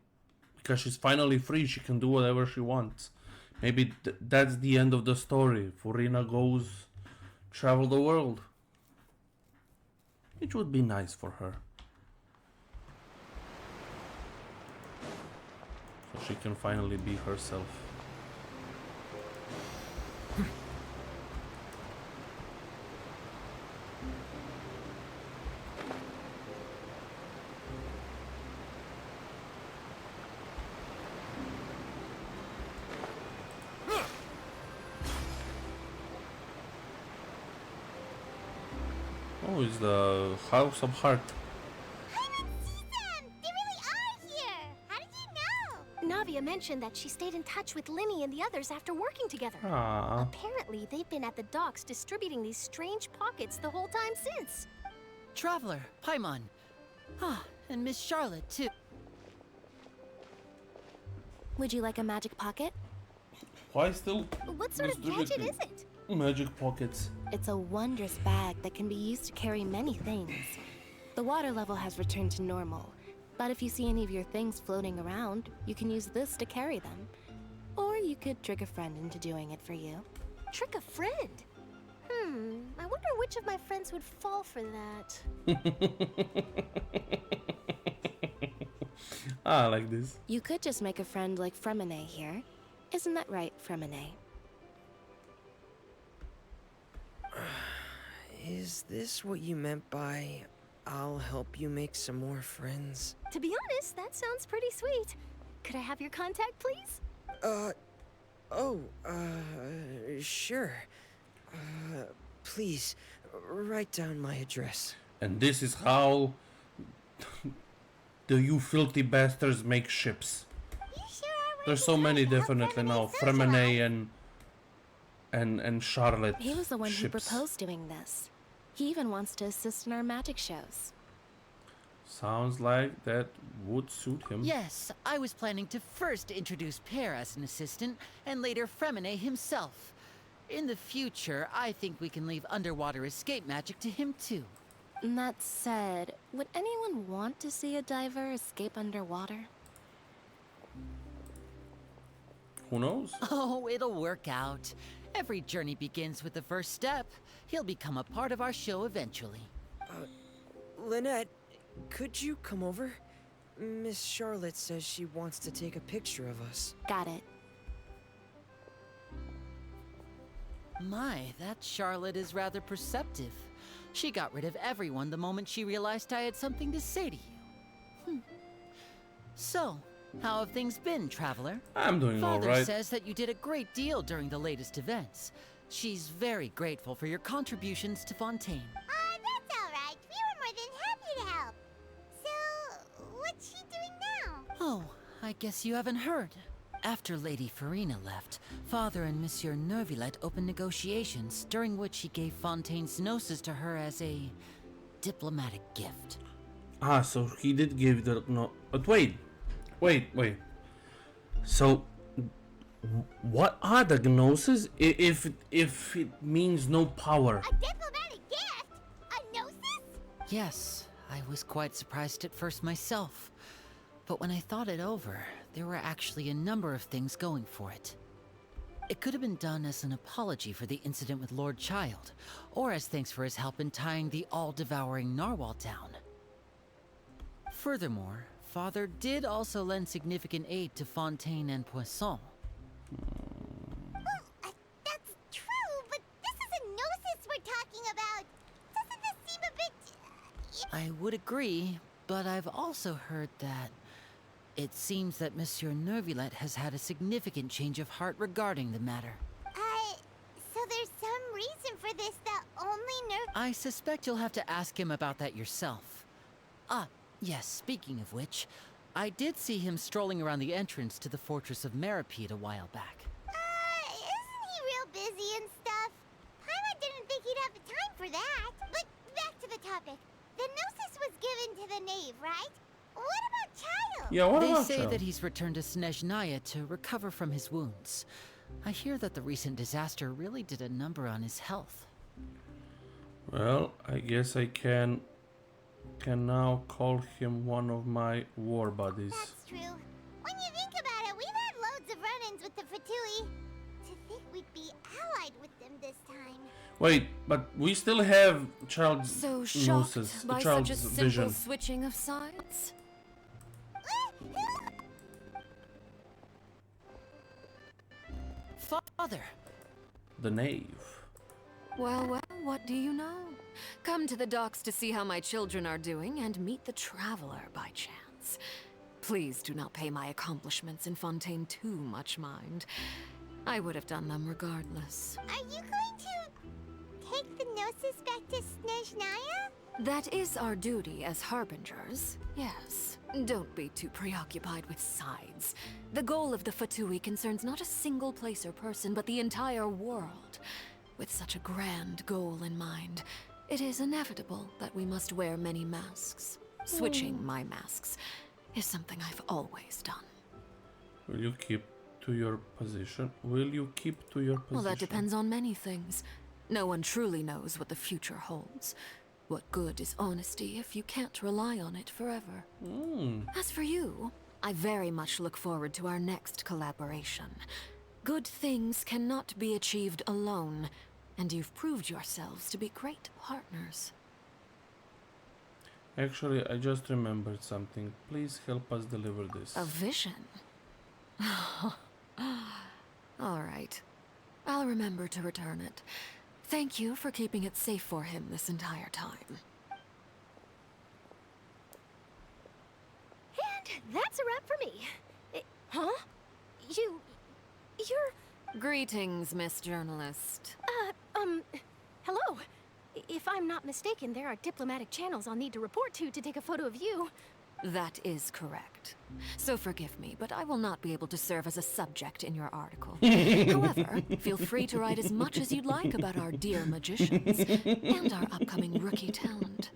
Because she's finally free, she can do whatever she wants. Maybe that's the end of the story. Furina goes travel the world. It would be nice for her. So she can finally be herself. Oh, it's the House of Heart. Navia mentioned that she stayed in touch with Linny and the others after working together. Aww. Apparently, they've been at the docks distributing these strange pockets the whole time since. Traveler, Paimon. Ah, and Miss Charlotte, too. Would you like a magic pocket? Why still? What sort of gadget is it? Magic pockets. It's a wondrous bag that can be used to carry many things. The water level has returned to normal, but if you see any of your things floating around, you can use this to carry them. Or you could trick a friend into doing it for you. Trick a friend? I wonder which of my friends would fall for that. I like this. You could just make a friend like Fremine here. Isn't that right, Fremine? Is this what you meant by, I'll help you make some more friends? To be honest, that sounds pretty sweet. Could I have your contact, please? Sure. Please, write down my address. And this is how you filthy bastards make ships. There's so many definitely now. Fremine and Charlotte. He was the one who ships. proposed doing this. He even wants to assist in our magic shows. Sounds like that would suit him. Yes, I was planning to first introduce Pear as an assistant, and later Fremine himself. In the future, I think we can leave underwater escape magic to him too. That said, would anyone want to see a diver escape underwater? Who knows? Oh, it'll work out. Every journey begins with the first step. He'll become a part of our show eventually. Lynette, could you come over? Miss Charlotte says she wants to take a picture of us. Got it. My, that Charlotte is rather perceptive. She got rid of everyone the moment she realized I had something to say to you. So, how have things been, Traveler? I'm doing all Father right. says that you did a great deal during the latest events. She's very grateful for your contributions to Fontaine. That's all right. We were more than happy to help. So, what's she doing now? Oh, I guess you haven't heard. After Lady Furina left, Father and Monsieur Neuvillette opened negotiations, during which he gave Fontaine's gnosis to her as a diplomatic gift. Ah, so he did give the no. But wait. So, what are the gnosis if it means no power? A diplomatic gift? A gnosis? Yes, I was quite surprised at first myself. But when I thought it over, there were actually a number of things going for it. It could have been done as an apology for the incident with Lord Child, or as thanks for his help in tying the all-devouring narwhal down. Furthermore, Father did also lend significant aid to Fontaine and Poisson. That's true, but this is a gnosis we're talking about. Doesn't this seem a bit... I would agree, but I've also heard that it seems that Monsieur Neuvillette has had a significant change of heart regarding the matter. for this the only nerve? I suspect you'll have to ask him about that yourself. Ah, yes, speaking of which, I did see him strolling around the entrance to the Fortress of Meripede a while back. Isn't he real busy and stuff? Paimon didn't think he'd have the time for that. But back to the topic. The Gnosis was given to the knave, right? What about Child? Yeah, what they about say Child? that he's returned to Snezhnaya to recover from his wounds. I hear that the recent disaster really did a number on his health. Well, I guess I can now call him one of my war buddies. That's true. When you think about it, we've had loads of run-ins with the Fatui. To think we'd be allied with them this time. Wait, but we still have Child's So shocked gnosis, by Child's such a simple vision. switching of sides? Father! The knave. Well, well, what do you know? Come to the docks to see how my children are doing and meet the Traveler by chance. Please do not pay my accomplishments in Fontaine too much mind. I would have done them regardless. Are you going to take the Gnosis back to Snezhnaya? That is our duty as harbingers, yes. Don't be too preoccupied with sides. The goal of the Fatui concerns not a single place or person, but the entire world. With such a grand goal in mind, it is inevitable that we must wear many masks. Switching my masks is something I've always done. Will you keep to your position? Will you keep to your position? Well, that depends on many things. No one truly knows what the future holds. What good is honesty if you can't rely on it forever? As for you, I very much look forward to our next collaboration. Good things cannot be achieved alone, and you've proved yourselves to be great partners. Actually, I just remembered something. Please help us deliver this. A vision? All right. I'll remember to return it. Thank you for keeping it safe for him this entire time. And that's a wrap for me. Huh? You're... Greetings, Miss Journalist. Hello. If I'm not mistaken, there are diplomatic channels I'll need to report to take a photo of you. That is correct. So forgive me, but I will not be able to serve as a subject in your article. However, feel free to write as much as you'd like about our dear magicians and our upcoming rookie talent.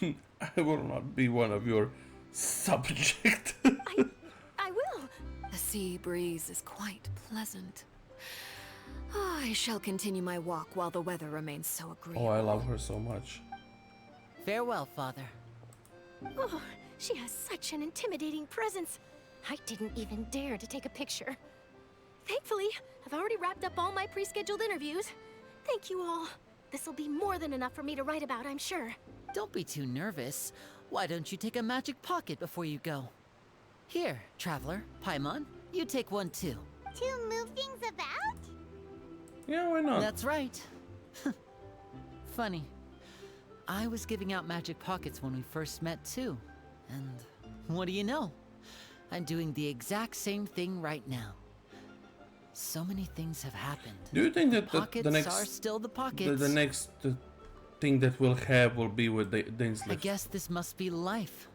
I will not be one of your subject. I will. The sea breeze is quite pleasant. I shall continue my walk while the weather remains so agreeable. Oh, I love her so much. Farewell, Father. Oh, she has such an intimidating presence. I didn't even dare to take a picture. Thankfully, I've already wrapped up all my pre-scheduled interviews. Thank you all. This'll be more than enough for me to write about, I'm sure. Don't be too nervous. Why don't you take a magic pocket before you go? Here, Traveler, Paimon, you take one too. To move things about? Yeah, why not? That's right. Funny. I was giving out magic pockets when we first met too. And what do you know? I'm doing the exact same thing right now. So many things have happened. Do you think that Pockets the next are still the pockets. the next thing that we'll have will be with the Dainslift? I guess this must be life.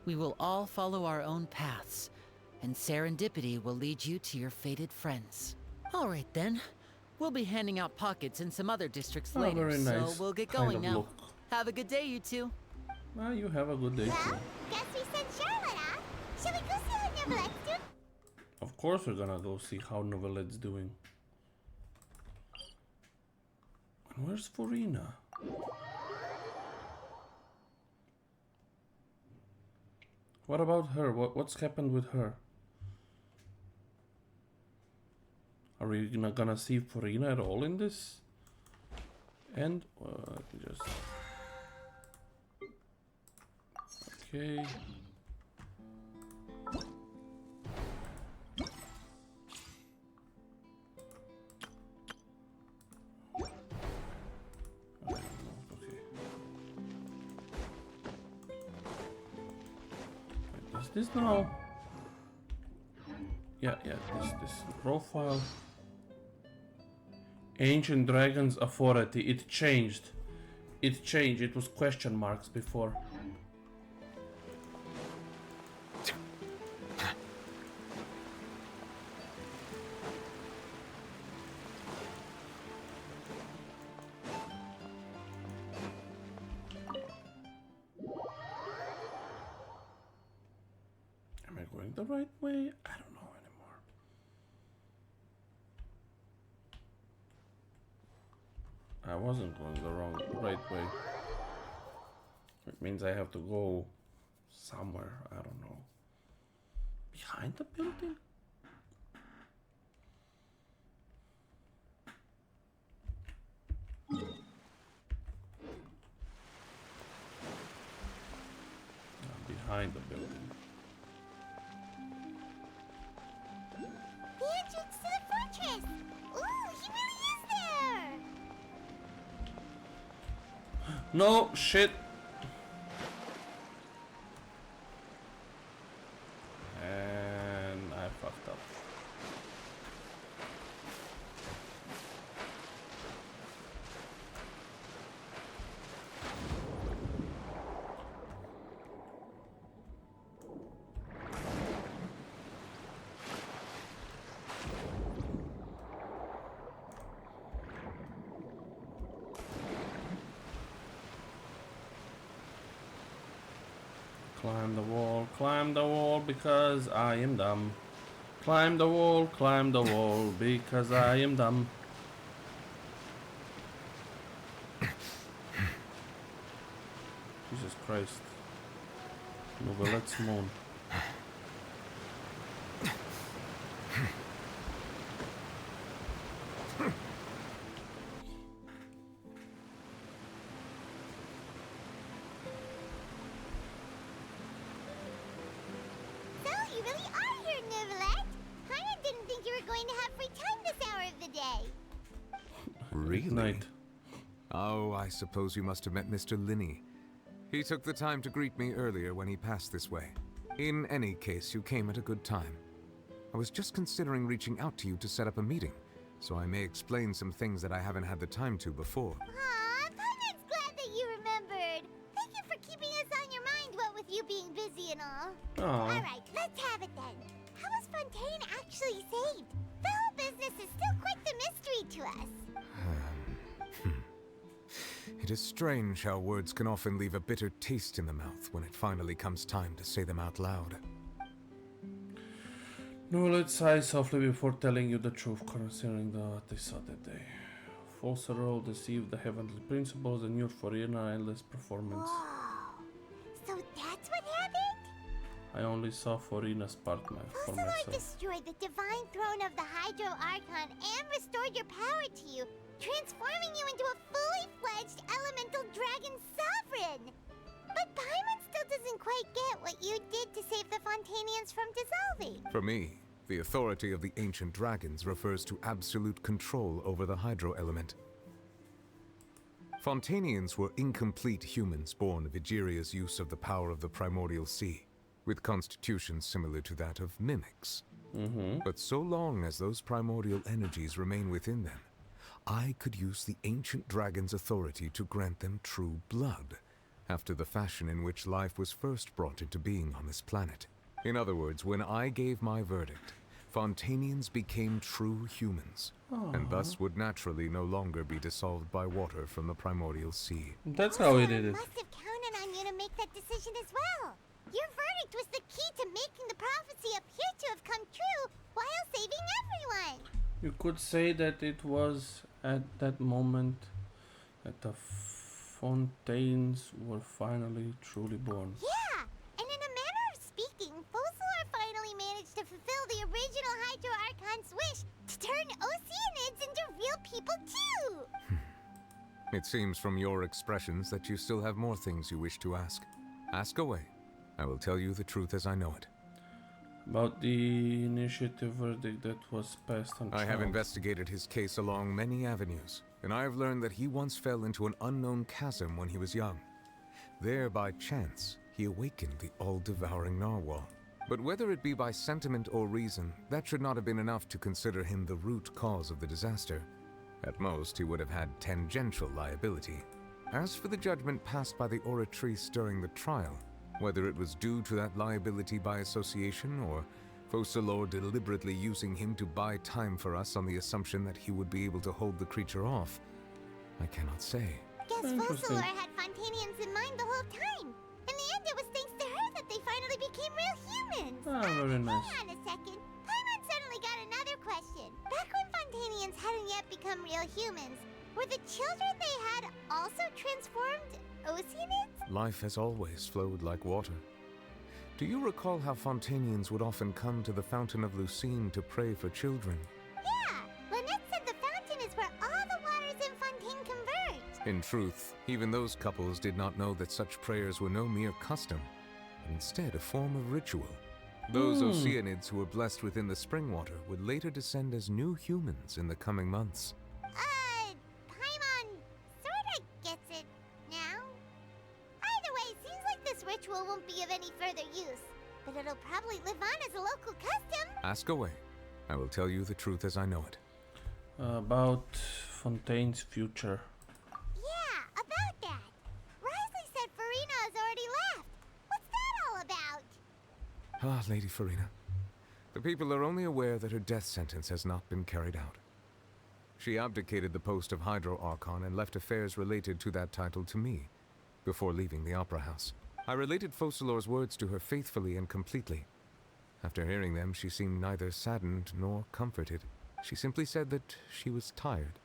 We will all follow our own paths, and serendipity will lead you to your fated friends. All right then. We'll be handing out pockets in some other districts later, very nice so we'll get kind going of now. look. Have a good day, you two. Well, you have a good day too. Guess we sent Charlotte off. Shall we go see how Nevlette's doing? Of course we're gonna go see how Novelette's doing. And where's Furina? What about her? What's happened with her? Are we not gonna see Furina at all in this? And let me just... Okay. Wait, does this now? Yeah, this profile. Ancient Dragon's authority. It changed. It changed. It was question marks before. Am I going the right way? I don't know anymore. I wasn't going the right way. It means I have to go somewhere. I don't know. Behind the building? Behind the building. The entrance to the fortress! Ooh, he really is there! No, shit. And I fucked up. Climb the wall because I am dumb. Climb the wall because I am dumb. Jesus Christ. No, but let's moan. Really? Oh, I suppose you must have met Mr. Linney. He took the time to greet me earlier when he passed this way. In any case, you came at a good time. I was just considering reaching out to you to set up a meeting, so I may explain some things that I haven't had the time to before. Aw, Paimon's glad that you remembered. Thank you for keeping us on your mind, what with you being busy and all. Alright, let's have it then. How was Fontaine actually saved? The whole business is still quite the mystery to us. It is strange how words can often leave a bitter taste in the mouth when it finally comes time to say them out loud. No, let's sigh softly before telling you the truth concerning what they saw that day. Falseroll deceived the heavenly principles and used for endless performance. Whoa. So that's what happened? I only saw Forina's part for Falseroll myself. destroyed the divine throne of the Hydro Archon and restored your power to you, transforming you into a fully fledged elemental dragon sovereign. But Paimon still doesn't quite get what you did to save the Fontainians from dissolving. For me, the authority of the ancient dragons refers to absolute control over the hydro element. Fontainians were incomplete humans born of Egeria's use of the power of the primordial sea, with constitutions similar to that of mimics. But so long as those primordial energies remain within them, I could use the ancient dragon's authority to grant them true blood, after the fashion in which life was first brought into being on this planet. In other words, when I gave my verdict, Fontainians became true humans, and thus would naturally no longer be dissolved by water from the primordial sea. That's how it is. I must have counted on you to make that decision as well. Your verdict was the key to making the prophecy appear to have come true while saving everyone. You could say that it was at that moment that the Fontaines were finally truly born. Yeah, and in a manner of speaking, Falseroll finally managed to fulfill the original Hydro Archon's wish to turn Oceanids into real people too! It seems from your expressions that you still have more things you wish to ask. Ask away. I will tell you the truth as I know it. About the initiative verdict that was passed on I have Child. investigated his case along many avenues, and I have learned that he once fell into an unknown chasm when he was young. There, by chance, he awakened the all-devouring narwhal. But whether it be by sentiment or reason, that should not have been enough to consider him the root cause of the disaster. At most, he would have had tangential liability. As for the judgment passed by the Oratrice during the trial, whether it was due to that liability by association or Focalor deliberately using him to buy time for us on the assumption that he would be able to hold the creature off, I cannot say. Guess Focalor had Fontanians in mind the whole time. In the end, it was thanks to her that they finally became real humans. Very nice. Hang on a second. Paimon suddenly got another question. Back when Fontanians hadn't yet become real humans, were the children they had also transformed Oceanids? Life has always flowed like water. Do you recall how Fontanians would often come to the Fountain of Lucine to pray for children? Yeah, Lynette said the fountain is where all the waters in Fontaine converge. In truth, even those couples did not know that such prayers were no mere custom, but instead a form of ritual. Those Oceanids who were blessed within the spring water would later descend as new humans in the coming months. Paimon sorta gets it now. Either way, seems like this ritual won't be of any further use, but it'll probably live on as a local custom. Ask away. I will tell you the truth as I know it. About Fontaine's future. Yeah, about that. Risley said Furina has already left. What's that all about? Ah, Lady Furina. The people are only aware that her death sentence has not been carried out. She abdicated the post of Hydro Archon and left affairs related to that title to me, before leaving the Opera House. I related Focalor's words to her faithfully and completely. After hearing them, she seemed neither saddened nor comforted. She simply said that she was tired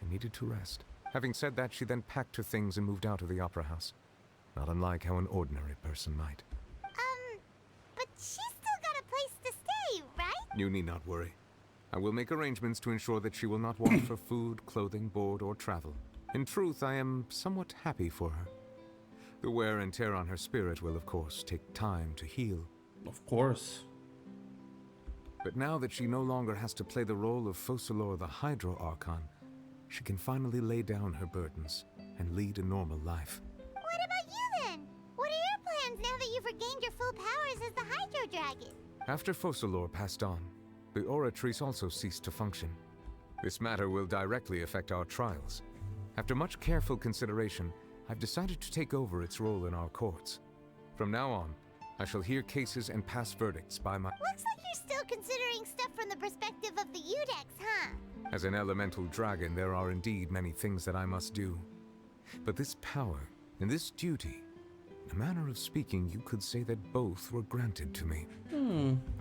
and needed to rest. Having said that, she then packed her things and moved out of the Opera House, not unlike how an ordinary person might. But she's still got a place to stay, right? You need not worry. I will make arrangements to ensure that she will not want for food, clothing, board, or travel. In truth, I am somewhat happy for her. The wear and tear on her spirit will, of course, take time to heal. Of course. But now that she no longer has to play the role of Focalor the Hydro Archon, she can finally lay down her burdens and lead a normal life. What about you then? What are your plans now that you've regained your full powers as the Hydro Dragon? After Focalor passed on, the Oratrice also ceased to function. This matter will directly affect our trials. After much careful consideration, I've decided to take over its role in our courts. From now on, I shall hear cases and pass verdicts by my... Looks like you're still considering stuff from the perspective of the Udex, huh? As an elemental dragon, there are indeed many things that I must do. But this power and this duty, in a manner of speaking, you could say that both were granted to me.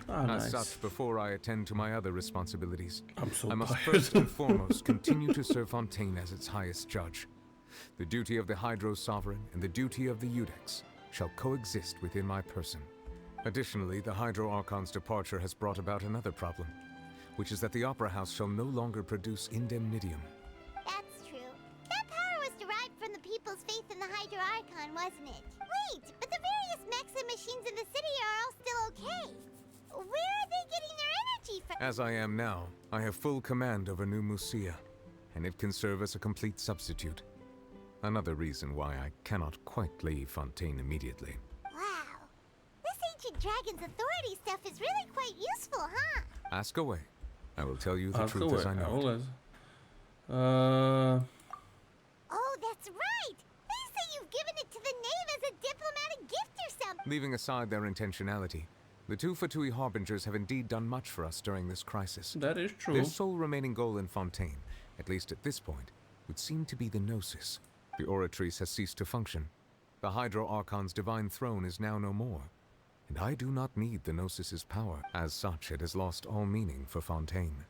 Nice. As such, before I attend to my other responsibilities, I must tired. first and foremost continue to serve Fontaine as its highest judge. The duty of the Hydro Sovereign and the duty of the Udex shall coexist within my person. Additionally, the Hydro Archon's departure has brought about another problem, which is that the Opera House shall no longer produce indemnitium. That's true. That power was derived from the people's faith in the Hydro Archon, wasn't it? Wait, but the various mechs and machines in the city are all still okay. Where are they getting their energy from? As I am now, I have full command over New Musia, and it can serve as a complete substitute. Another reason why I cannot quite leave Fontaine immediately. Wow. This ancient dragon's authority stuff is really quite useful, huh? Ask away. I will tell you the Ask truth away, as I know it. always. Oh, that's right! They say you've given it to the knave as a diplomatic gift or something! Leaving aside their intentionality, the two Fatui Harbingers have indeed done much for us during this crisis. That is true. Their sole remaining goal in Fontaine, at least at this point, would seem to be the Gnosis. The Oratrice has ceased to function. The Hydro Archon's divine throne is now no more, and I do not need the Gnosis's power. As such, it has lost all meaning for Fontaine.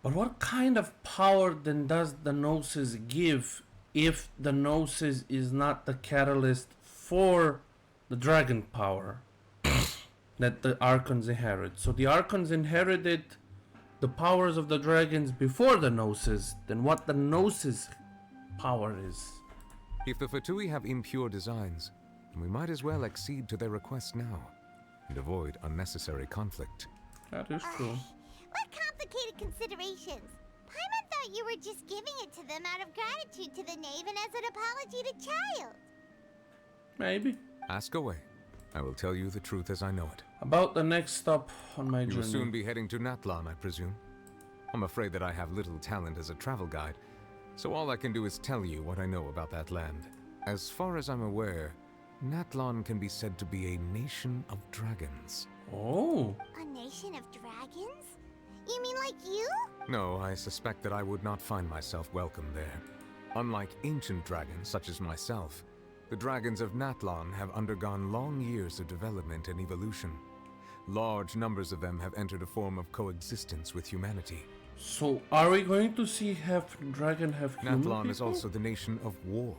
But what kind of power then does the Gnosis give if the Gnosis is not the catalyst for the dragon power that the Archons inherit? So the Archons inherited the powers of the dragons before the Gnosis, then what the Gnosis power is. If the Fatui have impure designs, we might as well accede to their request now, and avoid unnecessary conflict. That is true. What complicated considerations? Paimon thought you were just giving it to them out of gratitude to the knave and as an apology to Child. Maybe. Ask away. I will tell you the truth as I know it. About the next stop on my You journey. will soon be heading to Natlan, I presume. I'm afraid that I have little talent as a travel guide, so all I can do is tell you what I know about that land. As far as I'm aware, Natlan can be said to be a nation of dragons. Oh. A nation of dragons? You mean like you? No, I suspect that I would not find myself welcome there. Unlike ancient dragons such as myself, the dragons of Natlan have undergone long years of development and evolution. Large numbers of them have entered a form of coexistence with humanity. So, are we going to see half dragon, half human Natlan is people? also the nation of war.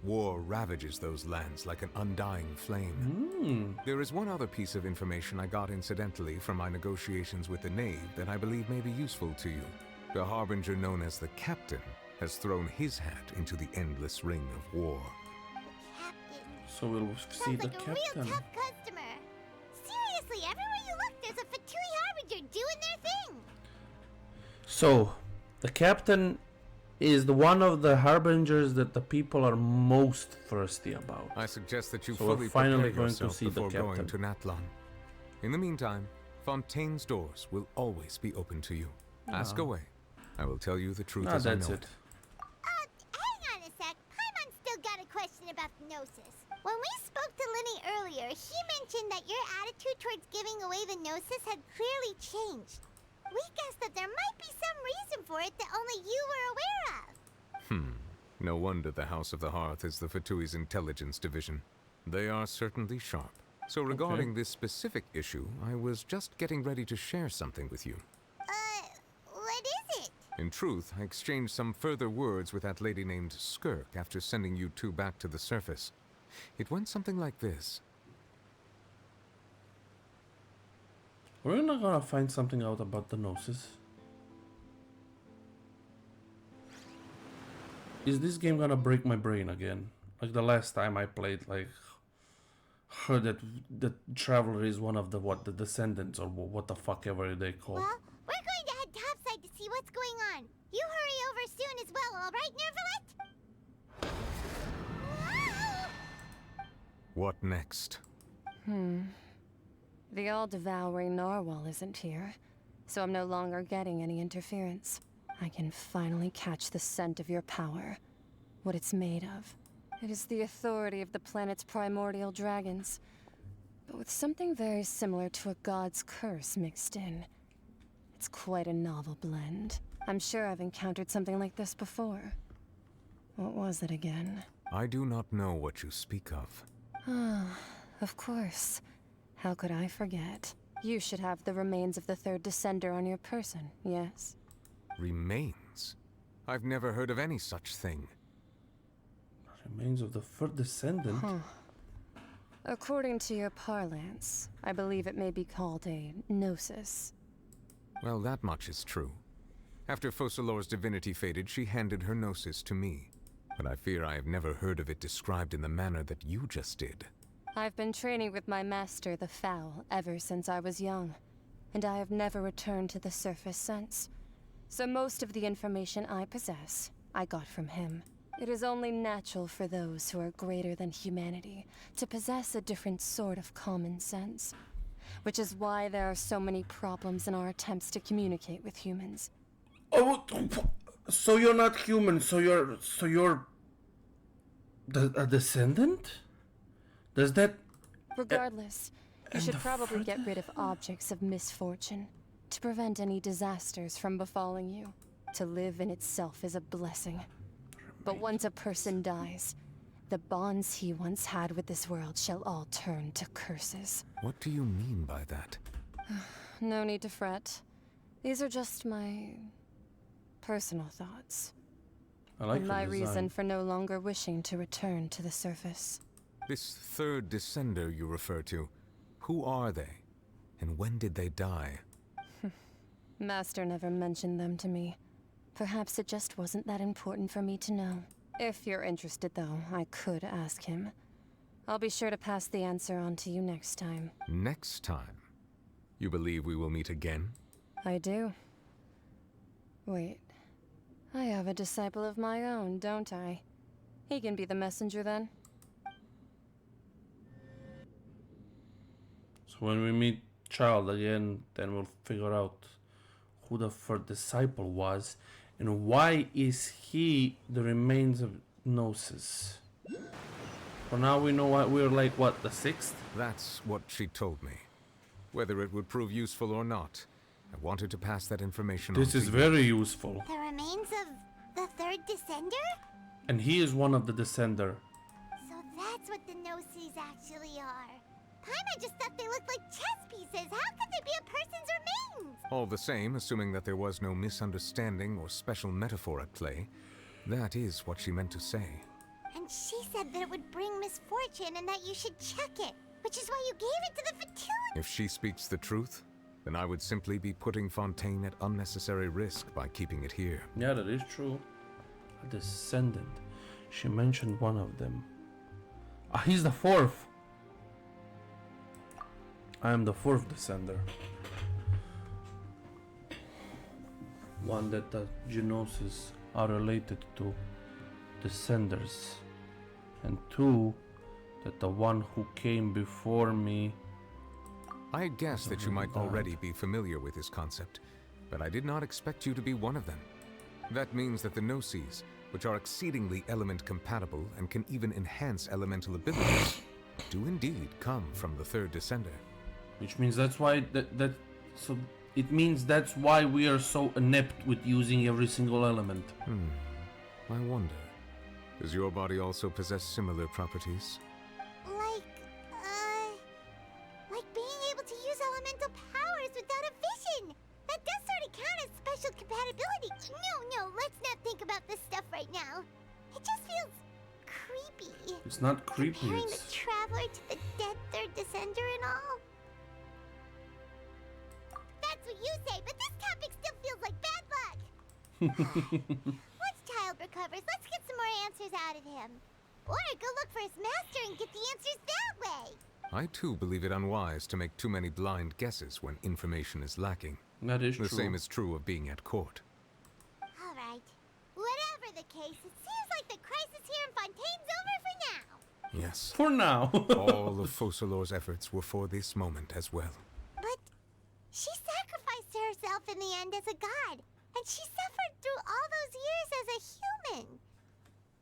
War ravages those lands like an undying flame. There is one other piece of information I got incidentally from my negotiations with the Knave that I believe may be useful to you. The harbinger known as the Captain has thrown his hat into the endless ring of war. So we'll see the Sounds like a real captain. tough customer. Seriously, everywhere you look, there's a Fatui Harbinger doing their thing. So, the captain is the one of the harbingers that the people are most thirsty about. I suggest that you So we're fully finally prepare going to yourself see the before going captain. to Natlan. In the meantime, Fontaine's doors will always be open to you. Ask Ah. away. I will tell you the truth Ah, as I that's know it. Hang on a sec. Paimon still got a question about the Gnosis. When we spoke to Linny earlier, he mentioned that your attitude towards giving away the Gnosis had clearly changed. We guessed that there might be some reason for it that only you were aware of. No wonder the House of the Hearth is the Fatui's intelligence division. They are certainly sharp. So regarding this specific issue, I was just getting ready to share something with you. What is it? In truth, I exchanged some further words with that lady named Skirk after sending you two back to the surface. It went something like this. We're not gonna find something out about the Gnosis. Is this game gonna break my brain again? Like the last time I played, like, heard that the Traveler is one of the, the Descendants, or what the fuck ever they call. Well, we're going to head topside to see what's going on. You hurry over soon as well, all right, Nervalet? What next? The all-devouring narwhal isn't here, so I'm no longer getting any interference. I can finally catch the scent of your power, what it's made of. It is the authority of the planet's primordial dragons, but with something very similar to a god's curse mixed in. It's quite a novel blend. I'm sure I've encountered something like this before. What was it again? I do not know what you speak of. Ah, of course. How could I forget? You should have the remains of the third Descender on your person, yes? Remains? I've never heard of any such thing. Remains of the third Descendant? According to your parlance, I believe it may be called a gnosis. Well, that much is true. After Focalor's divinity faded, she handed her gnosis to me. But I fear I have never heard of it described in the manner that you just did. I've been training with my master, the Foul, ever since I was young, and I have never returned to the surface since. So most of the information I possess, I got from him. It is only natural for those who are greater than humanity to possess a different sort of common sense, which is why there are so many problems in our attempts to communicate with humans. Oh, so you're not human, so you're a descendant? Does that... Regardless, you and should the probably get rid of objects of misfortune to prevent any disasters from befalling you. To live in itself is a blessing. But once a person dies, the bonds he once had with this world shall all turn to curses. What do you mean by that? No need to fret. These are just my personal thoughts. I like and the my design. reason for no longer wishing to return to the surface. This third Descender you refer to, who are they? And when did they die? Master never mentioned them to me. Perhaps it just wasn't that important for me to know. If you're interested, though, I could ask him. I'll be sure to pass the answer on to you next time. Next time? You believe we will meet again? I do. Wait. I have a disciple of my own, don't I? He can be the messenger then. So when we meet Child again, then we'll figure out who the first disciple was, and why is he the remains of Gnosis? For now we know what we're like, what, the 6th? That's what she told me. Whether it would prove useful or not, I wanted to pass that information on. This is very useful. The remains of the third descender? And he is one of the descender. So that's what the Gnosis actually are. Paimon just thought they looked like chess pieces. How could they be a person's remains? All the same, assuming that there was no misunderstanding or special metaphor at play, that is what she meant to say. And she said that it would bring misfortune and that you should check it, which is why you gave it to the Fatui. If she speaks the truth, then I would simply be putting Fontaine at unnecessary risk by keeping it here. Yeah, that is true. A descendant. She mentioned one of them. Ah, he's the 4th. I am the 4th descender. One that the Gnosis are related to descenders. And 2, that the one who came before me. I guessed that you might already be familiar with this concept, but I did not expect you to be one of them. That means that the Gnosis, which are exceedingly element compatible and can even enhance elemental abilities, do indeed come from the third descender. Which means that's why so it means that's why we are so inept with using every single element. I wonder, does your body also possess similar properties? Like being able to use elemental powers without a vision. That does sort of count as special compatibility. No, let's not think about this stuff right now. It just feels creepy. It's not creepy. Comparing the traveler to the dead third descender and all. That's what you say, but this topic still feels like bad luck. Once Child recovers, let's get some more answers out of him. Or go look for his master and get the answers that way. I too believe it unwise to make too many blind guesses when information is lacking. That is true. The same is true of being at court. All right. Whatever the case, it seems like the crisis here in Fontaine's over for now. Yes. For now. All of Focalor's efforts were for this moment as well. But she sacrificed herself in the end as a god, and she suffered through all those years as a human.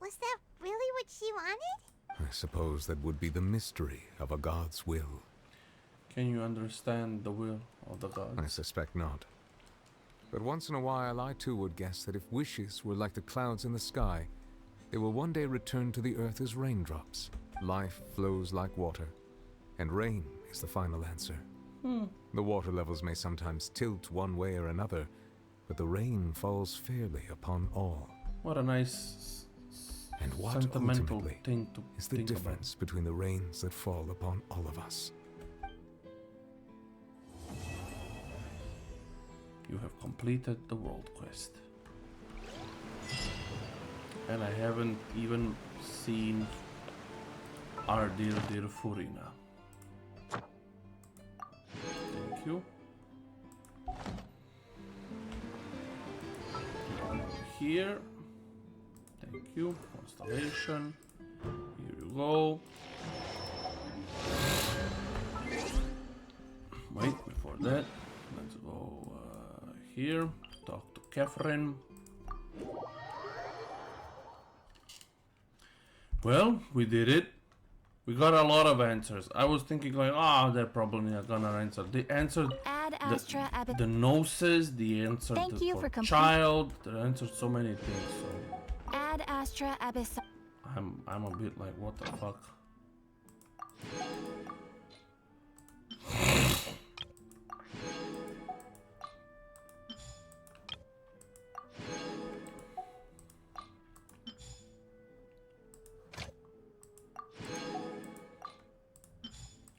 Was that really what she wanted? I suppose that would be the mystery of a god's will. Can you understand the will of the gods? I suspect not. But once in a while, I too would guess that if wishes were like the clouds in the sky, they will one day return to the earth as raindrops. Life flows like water, and rain is the final answer. The water levels may sometimes tilt one way or another, but the rain falls fairly upon all. What a nice and what sentimental ultimately thing to is the think difference between the rains that fall upon all of us. You have completed the world quest. And I haven't even seen our dear Furina. Thank you. Here. Thank you. Constellation. Here you go. Wait, before that, let's go here. Talk to Catherine. Well, we did it. We got a lot of answers. I was thinking like, they're probably not gonna answer. They answered the Gnosis, the answer for child. They answered so many things. So Ad Astra Abyss. I'm a bit like, what the fuck?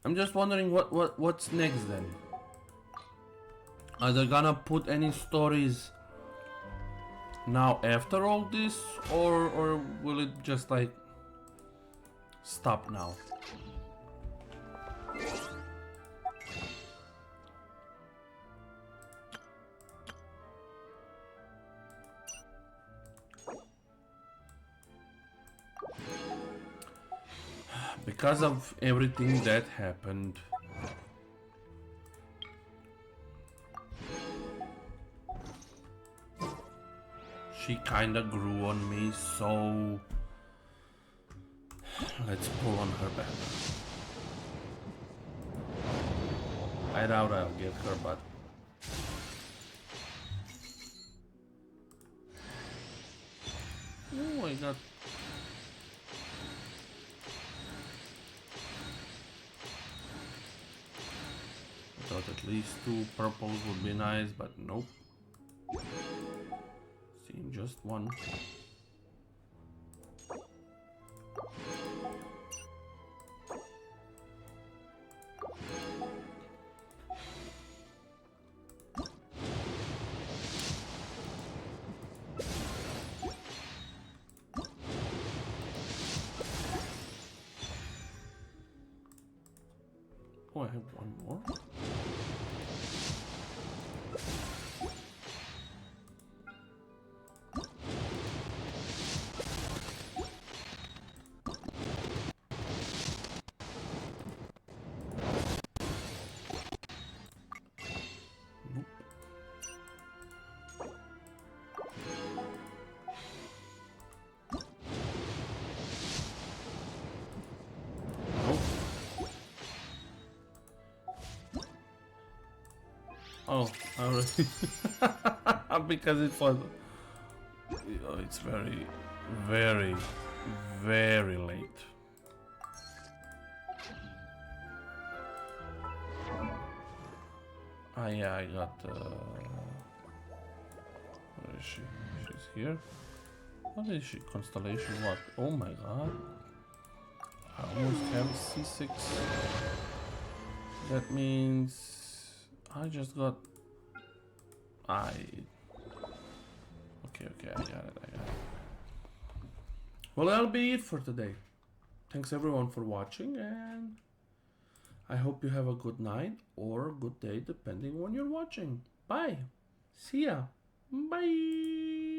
I'm just wondering what's next then. Are they gonna put any stories now after all this, or will it just like stop now? Because of everything that happened, She kinda grew on me, so let's pull on her back. I doubt I'll get her, but oh, I got. I thought at least 2 purples would be nice, but nope. Seen just one. Oh, I have one more. Oh, already. Because it was. Oh, it's very, very, very late. Ah, yeah, I got. Where is she? She's here. What is she? Constellation what? Oh my god. I almost have C6. That means I just got. Okay, I got it. Well, that'll be it for today. Thanks everyone for watching, and I hope you have a good night or a good day depending when you're watching. Bye. See ya. Bye.